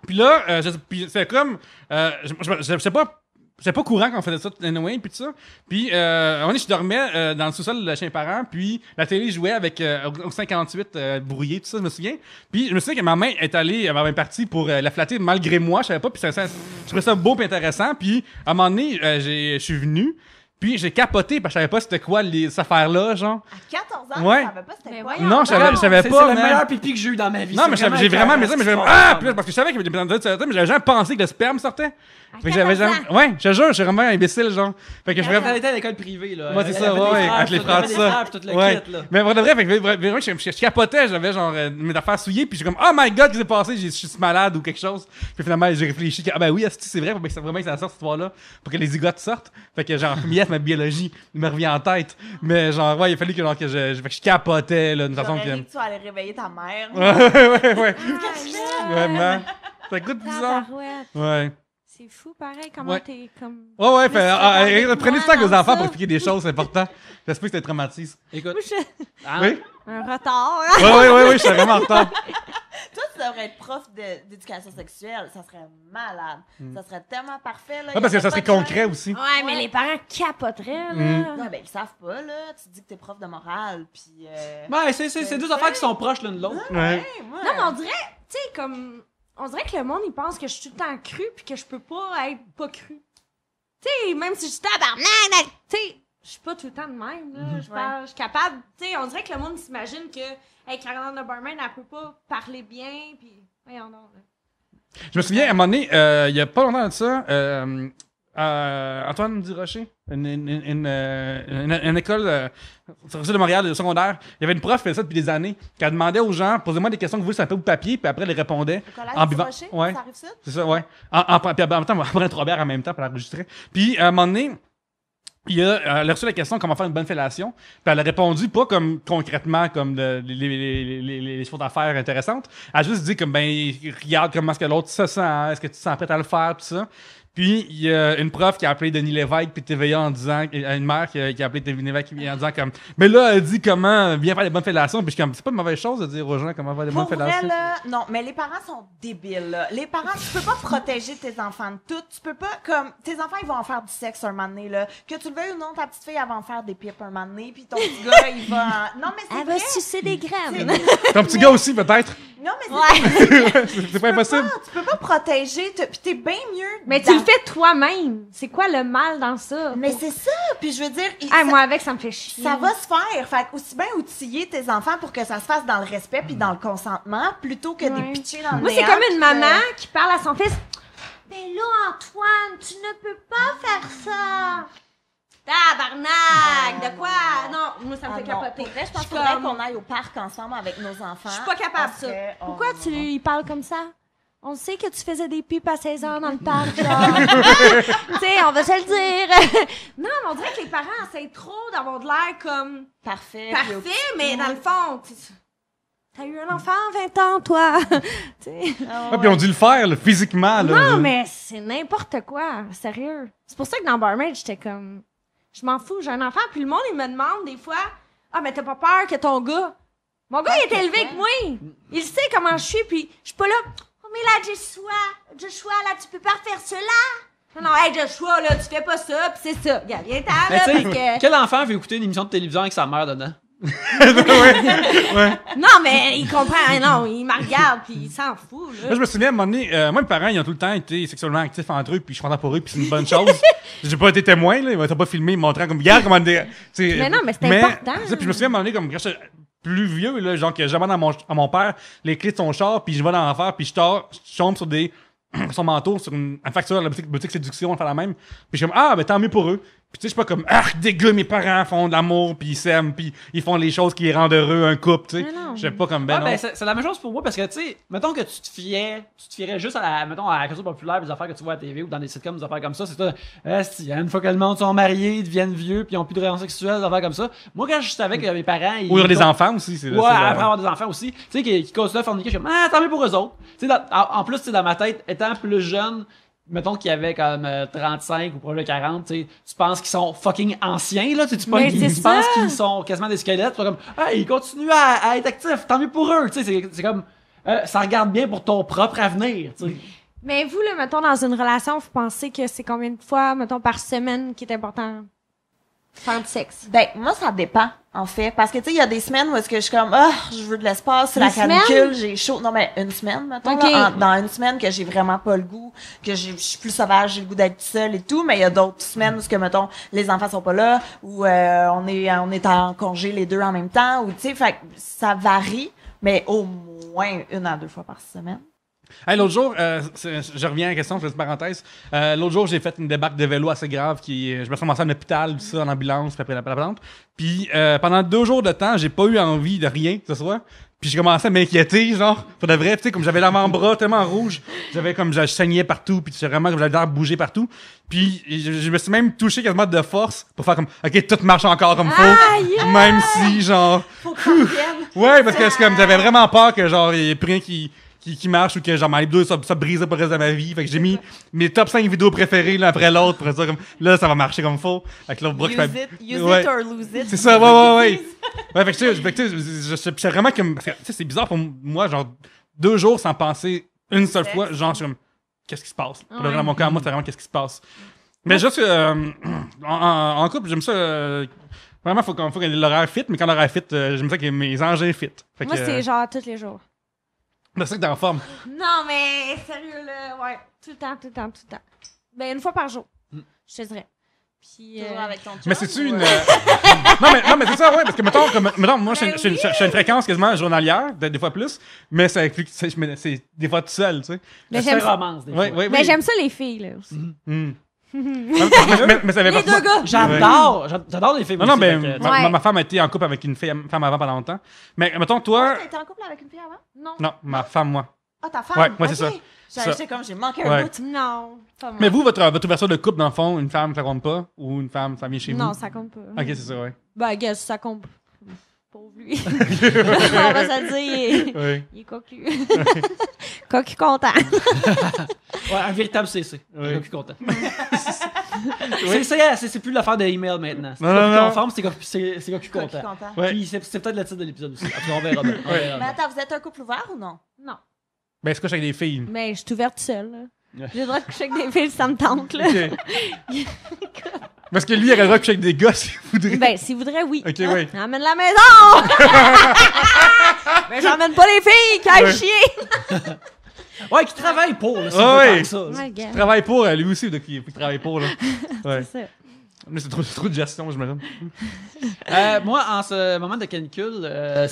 Puis là, puis c'est comme... je sais pas... J'étais pas courant quand on faisait ça, anyway, puis tout ça. Puis, à un moment donné, je dormais dans le sous-sol de chez mes parents, puis la télé jouait avec au 58 brouillé, tout ça, je me souviens. Puis, je me souviens que ma main est allée, elle m'avait partie pour la flatter malgré moi, je savais pas, puis je trouvais ça beau et intéressant. Puis, à un moment donné, je suis venu, puis j'ai capoté, parce que je savais pas c'était quoi cette affaire-là, genre. À 14 ans, Ouais. je savais pas c'était Mais quoi. voyons. Non, je savais C'est pas, le man. meilleur pipi que j'ai eu dans ma vie. Non, mais C'est j'ai vraiment mais ça, mais j'avais puis là, Ah! parce que je savais qu'il y avait des plantes de sortait, mais j'avais jamais pensé que le sperme sortait. À Fait que j'avais 14 jamais Ouais, je te jure, je suis vraiment imbécile genre. Fait que je Elle était à l'école privée, là. Ouais, c'est Elle ça, avait des ouais, frères, avec les tout- frères, elle avait tout des ça. frères, puis tout le Ouais. kit, là. Mais pour de vrai, fait que vraiment, je capotais, j'avais genre mes affaires souillées, puis je suis comme, oh my god, qu'est-ce qui s'est passé? Je suis malade ou quelque chose. Puis finalement, j'ai réfléchi, ah ben oui, c'est vrai, c'est vraiment que ça sorte cette histoire-là, pour que les zigotes sortent. Fait que genre, yes, ma biologie me revient en tête. Mais genre, ouais, il a fallu que, genre, fait que je capotais, là, d'une façon J'aurais ri que. que tu allais réveiller ta mère. Ouais. Ah, Vraiment. Ça coûte bizarre. tabarouette. Ouais. C'est fou, pareil, comment Ouais. t'es comme... Ouais, Mais c'est prenez du temps avec dans les enfants ça. pour expliquer des choses, c'est important. J'espère que ça les traumatise. Écoute. Moi, je- hein, Oui? Un retard. hein? Ouais, je suis vraiment en retard. Toi, tu devrais être prof d'éducation sexuelle. Ça serait malade. Ça serait tellement parfait. Là. Ouais, parce que ça serait concret aussi. aussi. Ouais, mais Ouais. les parents capoteraient, là. Non, ben, ils savent pas, là. Tu dis que t'es prof de morale, puis. Ouais, c'est deux affaires qui sont proches l'une de l'autre. Ouais. Hey, moi, Non, mais on dirait, tu sais, comme... On dirait que le monde, il pense que je suis tout le temps cru puis que je peux pas être pas cru. Tu sais, même si je suis tabarnak, tu sais, je suis pas tout le temps de même, là. Je suis capable, tu sais, on dirait que le monde s'imagine que, hey, Caroline de Barman, elle peut pas parler bien, puis voyons donc, là. Je me souviens, à un moment donné, il y a pas longtemps de ça, Antoine Durocher, une école sur le site de Montréal, de secondaire, il y avait une prof qui faisait ça depuis des années, qui a demandé aux gens, posez-moi des questions que vous voulez sur un peu de papier, puis après, elle les répondait. Le collège en du buvant. Rocher, Ouais. ça arrive ça? C'est ça, ouais. Puis en même temps, on va prendre 3 bières en même temps pour l'enregistrer. Puis à un moment donné, elle a reçu la question comment faire une bonne fellation. Puis elle a répondu pas comme concrètement comme les choses à faire intéressantes. Elle a juste dit comme ben regarde comment est-ce que l'autre se sent, hein, est-ce que tu te sens prête à le faire, tout ça. Puis il y a une prof qui a appelé Denis Lévesque puis TVA en disant, une mère qui a appelé Denis Lévesque en disant comme mais là elle dit comment bien faire les bonnes fellations, puis je suis comme c'est pas une mauvaise chose de dire aux gens comment faire des bonnes Pour vrai, fellations. là, non, mais les parents sont débiles, là. Les parents, tu peux pas protéger tes enfants de tout. Tu peux pas, comme, tes enfants, ils vont en faire du sexe un moment donné, là. Que tu le veuilles ou non, ta petite fille, elle va en faire des pipes un moment donné, puis ton petit gars, il va en... Non, mais c'est Elle vrai. va sucer des graines. Ton petit gars aussi peut-être. Non, mais c'est Ouais. C'est pas impossible. tu peux pas protéger, puis t'es bien mieux. Mais tu le fais toi-même. C'est quoi le mal dans ça? Mais c'est ça, puis je veux dire... Ah, moi, avec, ça me fait chier. Ça va se faire. Fait que aussi bien outiller tes enfants pour que ça se fasse dans le respect puis dans le consentement plutôt que Ouais. des pitchés dans le Moi, c'est néant, comme une puis maman qui parle à son fils. Mais là, Antoine, tu ne peux pas faire faire ça! Tabarnak! De quoi? Non, moi, ça me fait capoter. Pour vrai, je pense suis qu'il faudrait comme- qu'on aille au parc ensemble avec nos enfants. Je suis pas capable, parce ça. que Pourquoi on- tu y parles comme ça? On sait que tu faisais des pipes à 16 ans dans le parc, genre. Tu sais, on va se le dire. Non, mais on dirait que les parents essayent trop d'avoir de l'air comme Parfait. parfait, mais dans le fond, t'as eu un enfant à 20 ans, toi. Tu sais. Ah, puis on dit le faire, là, physiquement. Là, Non, mais c'est n'importe quoi, sérieux. C'est pour ça que dans Barmaid, j'étais comme... Je m'en fous, j'ai un enfant, puis le monde, il me demande des fois, « Ah, mais t'as pas peur que ton gars... » Mon gars, il est élevé que moi. Il sait comment je suis, puis je suis pas là, « Oh, mais là, Joshua, là, tu peux pas refaire cela. » Non, hey, Joshua, là, tu fais pas ça, puis c'est ça. Regarde, viens-t'en, Mais là, tu parce sais, que... quel enfant veut écouter une émission de télévision avec sa mère dedans? Non, mais il comprend, non, il me regarde, puis il s'en fout, là. Moi, je me souviens, à un moment donné, moi, mes parents, ils ont tout le temps été sexuellement actifs entre eux, puis je suis content pour eux, puis c'est une bonne chose. J'ai pas été témoin, là, ils m'ont pas filmé, ils montrant comme, regarde comment... Mais non, mais c'est important. Puis je me souviens, à un moment donné, comme, quand j'étais plus vieux, là, genre, que je demande à mon père les clés de son char, puis je vais dans l'enfer, puis je tombe sur son manteau, sur une facture de la boutique séduction, on fait la même. Puis je suis comme, ah, ben tant mieux pour eux. Puis tu sais, je suis pas comme, ah, dégueu, mes parents font de l'amour, puis ils s'aiment, puis ils font les choses qui les rendent heureux, un couple, tu sais. Mais non. Je sais pas comme, Ah, non. ben, c'est la même chose pour moi parce que, tu sais, mettons que tu te fierais juste à la culture populaire, des affaires que tu vois à la TV ou dans des sitcoms, des affaires comme ça. C'est ça. Une fois que le monde sont mariés, ils deviennent vieux, puis ils ont plus de relations sexuelles, des affaires comme ça. Moi, quand je savais que mes parents. Ou ils ont des enfants aussi, c'est Ouais, après avoir des enfants aussi. Tu sais, qui continuent à forniquer, je suis comme, ah, tant mieux pour eux autres. Tu sais, en plus, tu sais, dans ma tête, étant plus jeune, mettons qu'il y avait comme 35 ou proche de 40, tu sais, tu penses qu'ils sont fucking anciens, là, tu Mais c'est tu ça. penses qu'ils sont quasiment des squelettes, tu es comme, ah, ils continuent à être actifs, tant mieux pour eux, tu sais, c'est comme, ça regarde bien pour ton propre avenir, tu sais. Mais vous, là, mettons, dans une relation, vous pensez que c'est combien de fois, mettons, par semaine qui est important? Faire du sexe. Ben, moi, ça dépend, en fait. Parce que, tu sais, il y a des semaines où est-ce que je suis comme, ah, je veux de l'espace, c'est Une la canicule, semaine? j'ai chaud. Non, mais une semaine, mettons, Ok. là, dans une semaine que j'ai vraiment pas le goût, que je suis plus sauvage, j'ai le goût d'être seule et tout. Mais il y a d'autres semaines où est-ce que, mettons, les enfants sont pas là, ou on est en congé les deux en même temps, ou, tu sais, fait que ça varie, mais au moins 1 à 2 fois par semaine. Hey, l'autre jour, je reviens à la question, je fais une parenthèse. L'autre jour, j'ai fait une débarque de vélo assez grave. Je me suis ramassé en hôpital, tout ça, en ambulance, puis après la plante. Puis pendant 2 jours de temps, j'ai pas eu envie de rien que ce soit. Puis j'ai commencé à m'inquiéter, genre, pour de vrai, tu sais, comme j'avais l'avant-bras tellement rouge, je saignais partout, puis j'avais vraiment comme j'avais l'air de bouger partout. Puis je me suis même touché quasiment de force pour faire comme, ok, tout marche encore comme faut, même si, genre, Faut qu'on revienne. ouais, parce que c'est comme, j'avais vraiment peur que, genre, il y ait plus rien qui marche ou que genre ma deux ça brisait pour le reste de ma vie. Fait que j'ai mis mes top 5 vidéos préférées l'un après l'autre pour dire comme là ça va marcher comme faut avec l'autre bras qui fait Use ouais. it or lose it. C'est ça, ouais. Ouais, fait que tu sais, je vraiment comme tu sais c'est bizarre pour moi genre 2 jours sans penser une seule fois, genre je suis comme qu'est-ce qui se passe? Pour le vrai, dans mon cas, moi c'est vraiment qu'est-ce qui se passe. Mais juste en couple, j'aime ça vraiment faut que l'horaire fit, mais quand l'horaire fit, j'aime ça que mes engins fit. Fait Moi, que, c'est genre tous les jours. c'est ça que t'es en forme. Non, mais sérieux, là, ouais. Tout le temps. Ben, 1 fois par jour, je te dirais. Puis, Toujours avec ton chum, Mais c'est-tu ou, une. non, mais c'est ça, ouais, parce que mettons moi, j'ai une fréquence quasiment journalière, des fois plus, mais c'est des fois tout seul, tu sais. Mais Ça j'aime se ça. romance, des fois. Ouais, Mais j'aime ça, les filles, là, aussi. mais ça avait Les pas. 2 gars. J'adore les films Non, aussi, mais fait que, Ouais. ma femme a été en couple avec une femme avant pendant longtemps. Mais mettons, toi. T'as été en couple avec une fille avant? Non. Non, ma femme, moi. Ah, ta femme? Ouais, moi, c'est Ok. ça. J'étais comme, j'ai manqué un Ouais. bout. Non, pas moi. Mais vous, votre ouverture de couple, dans le fond, une femme, ça compte pas? Ou une femme, ça vient chez vous? Non, ça compte pas. Ok, c'est ça, ouais. Ben, guess, ça compte. Pauvre lui. On va se le dire. Ouais. Il est cocu. Cocu content. Ouais, un véritable CC. Oui. Je suis plus content. C'est plus l'affaire de email maintenant. C'est Non, pas non, plus non. conforme, c'est pas plus Content. content. Ouais. Puis c'est peut-être le titre de l'épisode aussi. En tout cas, on verra bien. On verra Mais bien. attends, vous êtes un couple ouvert ou non? Non. Ben, c'est quoi, avec des filles? Mais je suis ouverte seule, là. Ouais. J'ai le droit de coucher avec des filles, ça me tente, là. Ok. Parce que lui, il aurait le droit de coucher avec des gars s'il voudrait. Ben, s'il voudrait, oui. Ok, ouais. Emmène la maison! Mais j'emmène pas les filles, qui aillent Ouais. chier! Ouais, qui travaille pour, là, c'est Ah pas ouais. tant que ça. Ouais, gars. Il travaille pour lui aussi, donc il faut qu'il travaille pour, là. Ouais. C'est ça. Mais c'est trop de gestion, je me donne. Moi, en ce moment de canicule, je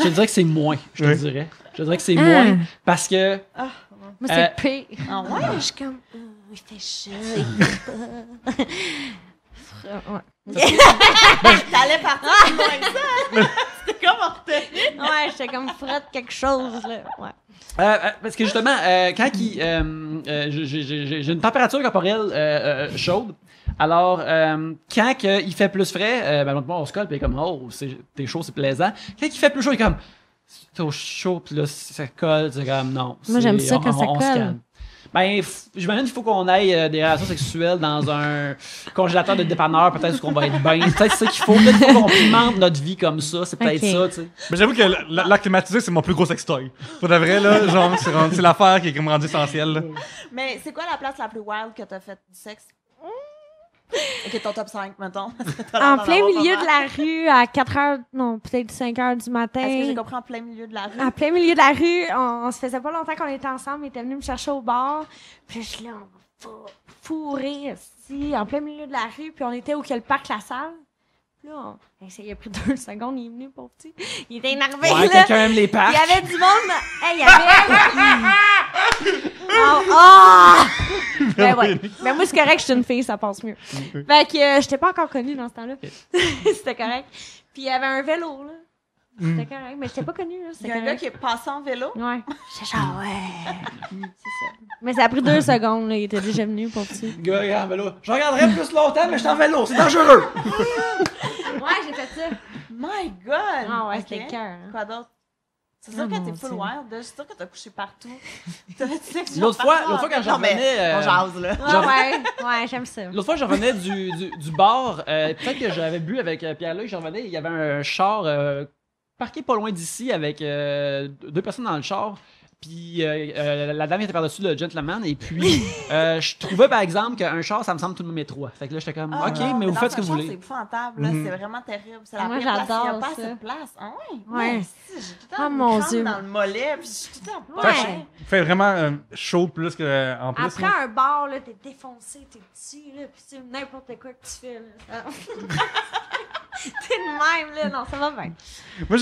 te dirais que c'est moins. Je te Ouais. dirais. Je te dirais que c'est moins parce que Moi, c'est pire. Ah ouais? Je suis comme... il fait chaud, il fait pas. Ouais. T'allais partir plus loin que ça. C'était comme retenu. Ouais, j'étais comme frotte quelque chose, là. Ouais. Parce que justement, quand j'ai une température corporelle chaude, alors quand il fait plus frais, on se colle puis comme oh t'es chaud, c'est plaisant. Quand il fait plus chaud, il est comme c'est au chaud puis là ça colle, c'est comme non. Moi j'aime ça quand ça on se colle. calme. Ben, j'imagine qu'il faut qu'on aille des relations sexuelles dans un congélateur de dépanneur, peut-être qu'on va être bien. Peut-être c'est ça qu'il faut. Peut-être qu'il faut qu'on pimente notre vie comme ça. C'est peut-être ça, tu sais. Mais j'avoue que l'acclimatisé, c'est mon plus gros sextoy. Pour de vrai, là, genre, c'est l'affaire qui est comme rendue essentielle, là. Mais c'est quoi la place la plus wild que t'as fait du sexe? Ok, ton top 5, mettons. En plein milieu de la rue, à 4h, non, peut-être 5h du matin. Est-ce que j'ai compris en plein milieu de la rue? En plein milieu de la rue, on se faisait pas longtemps qu'on était ensemble, il était venu me chercher au bar. Puis je suis là, on va fourrer ici, en plein milieu de la rue, puis on était où qu'il y a le parc La Salle. Puis là, il a pris 2 secondes, il est venu, pauvre petit. Il était énervé, Ouais, là. quelqu'un aime les parcs. Il y avait du monde. Hey, il y avait. Ben ouais. Mais moi, c'est correct, je suis une fille, ça passe mieux. Fait que j'étais pas encore connue dans ce temps-là. C'était correct. Puis il y avait un vélo, là. C'était correct, mais j'étais pas connue, là. Il y a un gars qui est passé en vélo. Ouais. J'étais genre, ouais. C'est ça. Mais ça a pris 2 secondes, là. Il était déjà venu pour petit. Le gars, il est en vélo. Je regarderai plus longtemps, mais je suis en vélo. C'est dangereux. Ouais, j'ai fait ça. My God! Ah ouais, Ok. c'était le cœur. Hein. Quoi d'autre? C'est sûr Oh, que mon t'es full Dieu. wild. Je suis sûre que t'as couché partout. T'as fait du sexe L'autre partout, fois, quand en fait. j'en Non, mais revenais, on jase, là. Ouais, j'aime ça. L'autre fois, je revenais du bar. Peut-être que j'avais bu avec Pierre-Luc. Je revenais, il y avait un char parqué pas loin d'ici avec 2 personnes dans le char. Puis la dame était par-dessus le gentleman. Et puis, je trouvais par exemple qu'un char, ça me semble tout le même 3. Fait que là, j'étais comme, Ah, ok, non, mais vous dans faites ce un que vous char, voulez. C'est épouvantable, là. C'est vraiment terrible. C'est la Moi, pire place. Il n'y a j'adore pas ça. assez de place. Ah ouais? Ouais. Mais si, j'ai tout le temps Ah, une mon crampe Dieu. dans le mollet, puis je suis tout le temps pas Ouais. bien. Fait vraiment chaud plus que en plus. Après là. un bar, là, t'es défoncé, t'es petit, là, pis c'est n'importe quoi que tu fais, là. T'es de même, là. Non, ça va bien. Moi,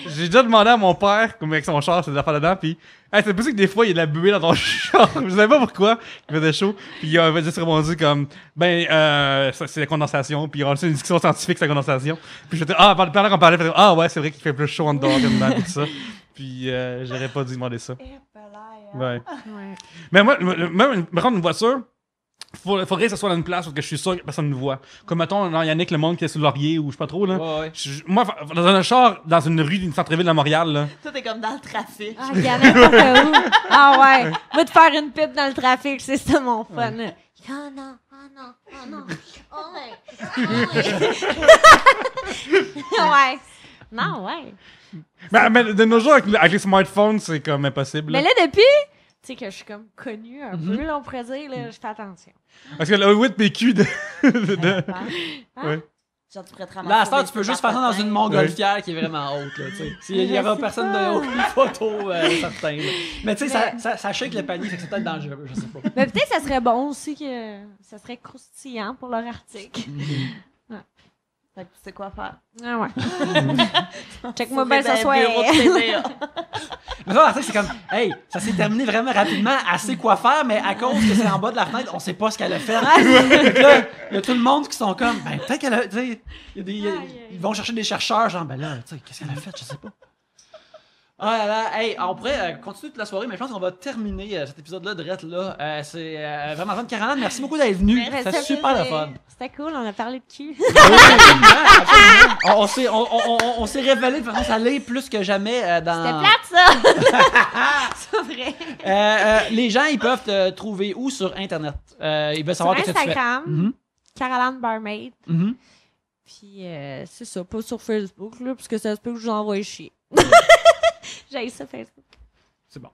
j'ai déjà demandé à mon père, comme avec son char, c'est des affaires dedans, pis hey, c'est possible que des fois, il y a de la buée dans ton char. Je savais pas pourquoi, il faisait chaud. Puis il avait juste répondu comme, c'est la condensation. Puis il a reçu une discussion scientifique sur la condensation. Puis j'étais, pendant qu'on parlait, j'étais, ouais, c'est vrai qu'il fait plus chaud en dehors que dedans, pis tout ça. Puis j'aurais pas dû demander ça. Eh, pelaille, hein. Ouais. Ouais. Mais moi, même me rendre une voiture, faudrait que ça soit dans une place parce que je suis sûr que personne ne me voit. Comme mettons, dans Yannick, le monde qui est sur le Laurier ou je sais pas trop, là. Ouais. Moi, dans un char, dans une rue d'une centre-ville de Montréal, là. Toi, t'es comme dans le trafic. Ah, il y a n'importe où. Ah ouais. Moi, de faire une pipe dans le trafic, c'est ça mon fun. là. Oh non, oh non, oh non. Oh ouais. Ouais. Non, ouais. Mais de nos jours, avec les smartphones, c'est comme impossible. Mais là. là, depuis, tu sais que je suis comme connue un peu, là, on pourrait dire, là, je fais attention. Parce que le 8 PQ de... Hein? Ouais. Genre, tu pourrais te Là, à ramasser cette heure, des tu peux super juste faire ça dans une potins. montgolfière qui est vraiment haute, là, tu sais. Il y aura personne de aucune photo, certain. Là. Mais tu sais, ça shake le panier, fait que c'est peut-être dangereux, je sais pas. Mais peut-être que ça serait bon aussi que ça serait croustillant pour leur article. Fait que tu sais quoi faire. Ah ouais. Check-moi Faut bien ce réveiller soir. le bureau de TVA. Mais ça, l'article, c'est comme, hey, ça s'est terminé vraiment rapidement, elle sait quoi faire, mais à cause que c'est en bas de la fenêtre, on sait pas ce qu'elle a fait. Fait que là, il y a tout le monde qui sont comme, ben, peut-être qu'elle a, tu sais, ils vont chercher des chercheurs, genre, ben là, tu sais, qu'est-ce qu'elle a fait, je sais pas. Ah là là, hey, on pourrait continuer toute la soirée, mais je pense qu'on va terminer cet épisode-là de Rette là. C'est vraiment fun. Caroline, merci beaucoup d'être venue. Merci, C'était super le fun. C'était cool, on a parlé de cul. Oui, absolument. On s'est révélé de façon salée plus que jamais dans. C'était plate, ça! C'est vrai. Les gens, ils peuvent te trouver où sur Internet? Ils veulent savoir Sur ce que tu fais. Instagram, Mhm. Caroline Barmaid. Mhm. Puis c'est ça, pas sur Facebook, là, parce que ça se peut que je vous envoie chier. J'ai ça, Facebook. C'est bon.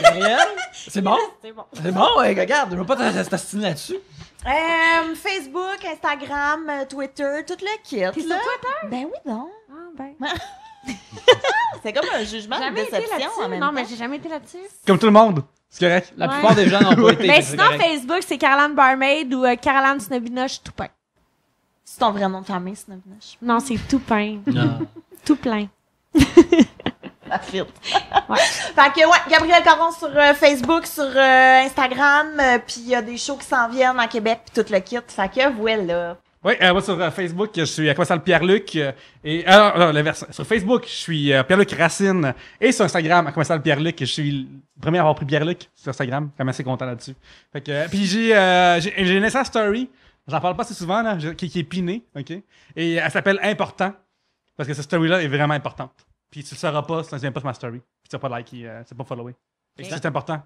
Gabriel? C'est bon? C'est bon. C'est bon, ouais, regarde, je veux pas t'astiner là-dessus. Facebook, Instagram, Twitter, tout le kit. T'es là. sur Twitter? Ben oui, non. Ah, ben. C'est comme un jugement de Jamais été déception en là-dessus. même Non, temps. mais j'ai jamais été là-dessus. Comme tout le monde. C'est correct. La Ouais. plupart des gens n'ont pas été. Mais c'est sinon, correct. Facebook, c'est Caroline Barmaid ou Caroline Snobinoche Toupin. C'est ton vrai nom de famille, Snobinoche. Non, c'est Toupin. Non. Tout plein. Ça fit. Fait que, ouais, Gabrielle Caron sur Facebook, sur Instagram, puis il y a des shows qui s'en viennent à Québec, puis tout le kit. Fait que, voilà. Oui, moi sur Facebook, je suis à Commercial Pierre-Luc. Sur Facebook, je suis Pierre-Luc Racine. Et sur Instagram, à Commercial Pierre-Luc, je suis le premier à avoir pris Pierre-Luc sur Instagram. Je suis assez content là-dessus. Fait que, puis j'ai une Insta Story. J'en parle pas assez souvent, là, qui est pinée, OK? Et elle s'appelle Important. Parce que cette story-là est vraiment importante. Puis tu le sauras pas si tu ne viens pas sur ma story. Puis tu vas pas liker, tu vas pas follower. Et c'est important.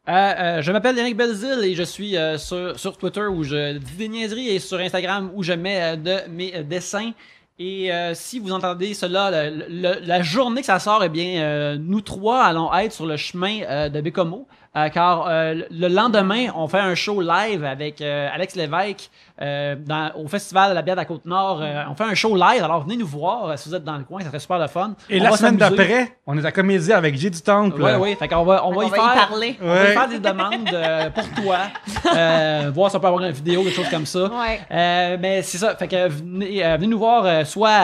Je m'appelle Yannick Belzile et je suis sur Twitter où je dis des niaiseries et sur Instagram où je mets mes dessins. Et si vous entendez cela, la journée que ça sort, eh bien, nous trois allons être sur le chemin de Bécomo. Car le lendemain, on fait un show live avec Alex Lévesque au Festival de la bière de la Côte-Nord. On fait un show live, alors venez nous voir si vous êtes dans le coin, ça serait super le fun. Et la semaine d'après, on est à Comédie avec Jay du Temple. Oui, fait qu'on va y parler. On va y faire des demandes pour toi. Voir si on peut avoir une vidéo, quelque chose comme ça. Ouais. Mais c'est ça, fait que venez nous voir soit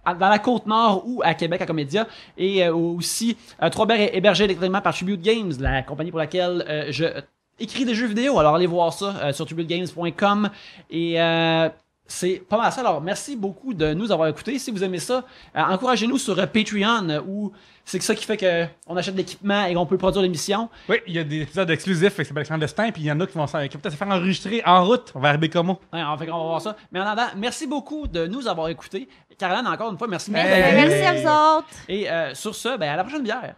dans la Côte-Nord ou à Québec à Comédia. Et aussi, Trois-Bières est hébergé électroniquement par Tribute Games, la compagnie pour laquelle je écris des jeux vidéo. Alors allez voir ça sur tributegames.com. Et c'est pas mal ça. Alors merci beaucoup de nous avoir écoutés. Si vous aimez ça, encouragez-nous sur Patreon où c'est ça qui fait qu'on achète de l'équipement et qu'on peut produire l'émission. Oui, il y a des épisodes exclusifs avec Sébastien Destin, puis il y en a qui vont peut-être se faire enregistrer en route vers Bécomo. Ouais, on va voir ça. Mais en attendant, merci beaucoup de nous avoir écoutés. Caroline, encore une fois, merci. Merci à vous autres. Et sur ce, à la prochaine bière.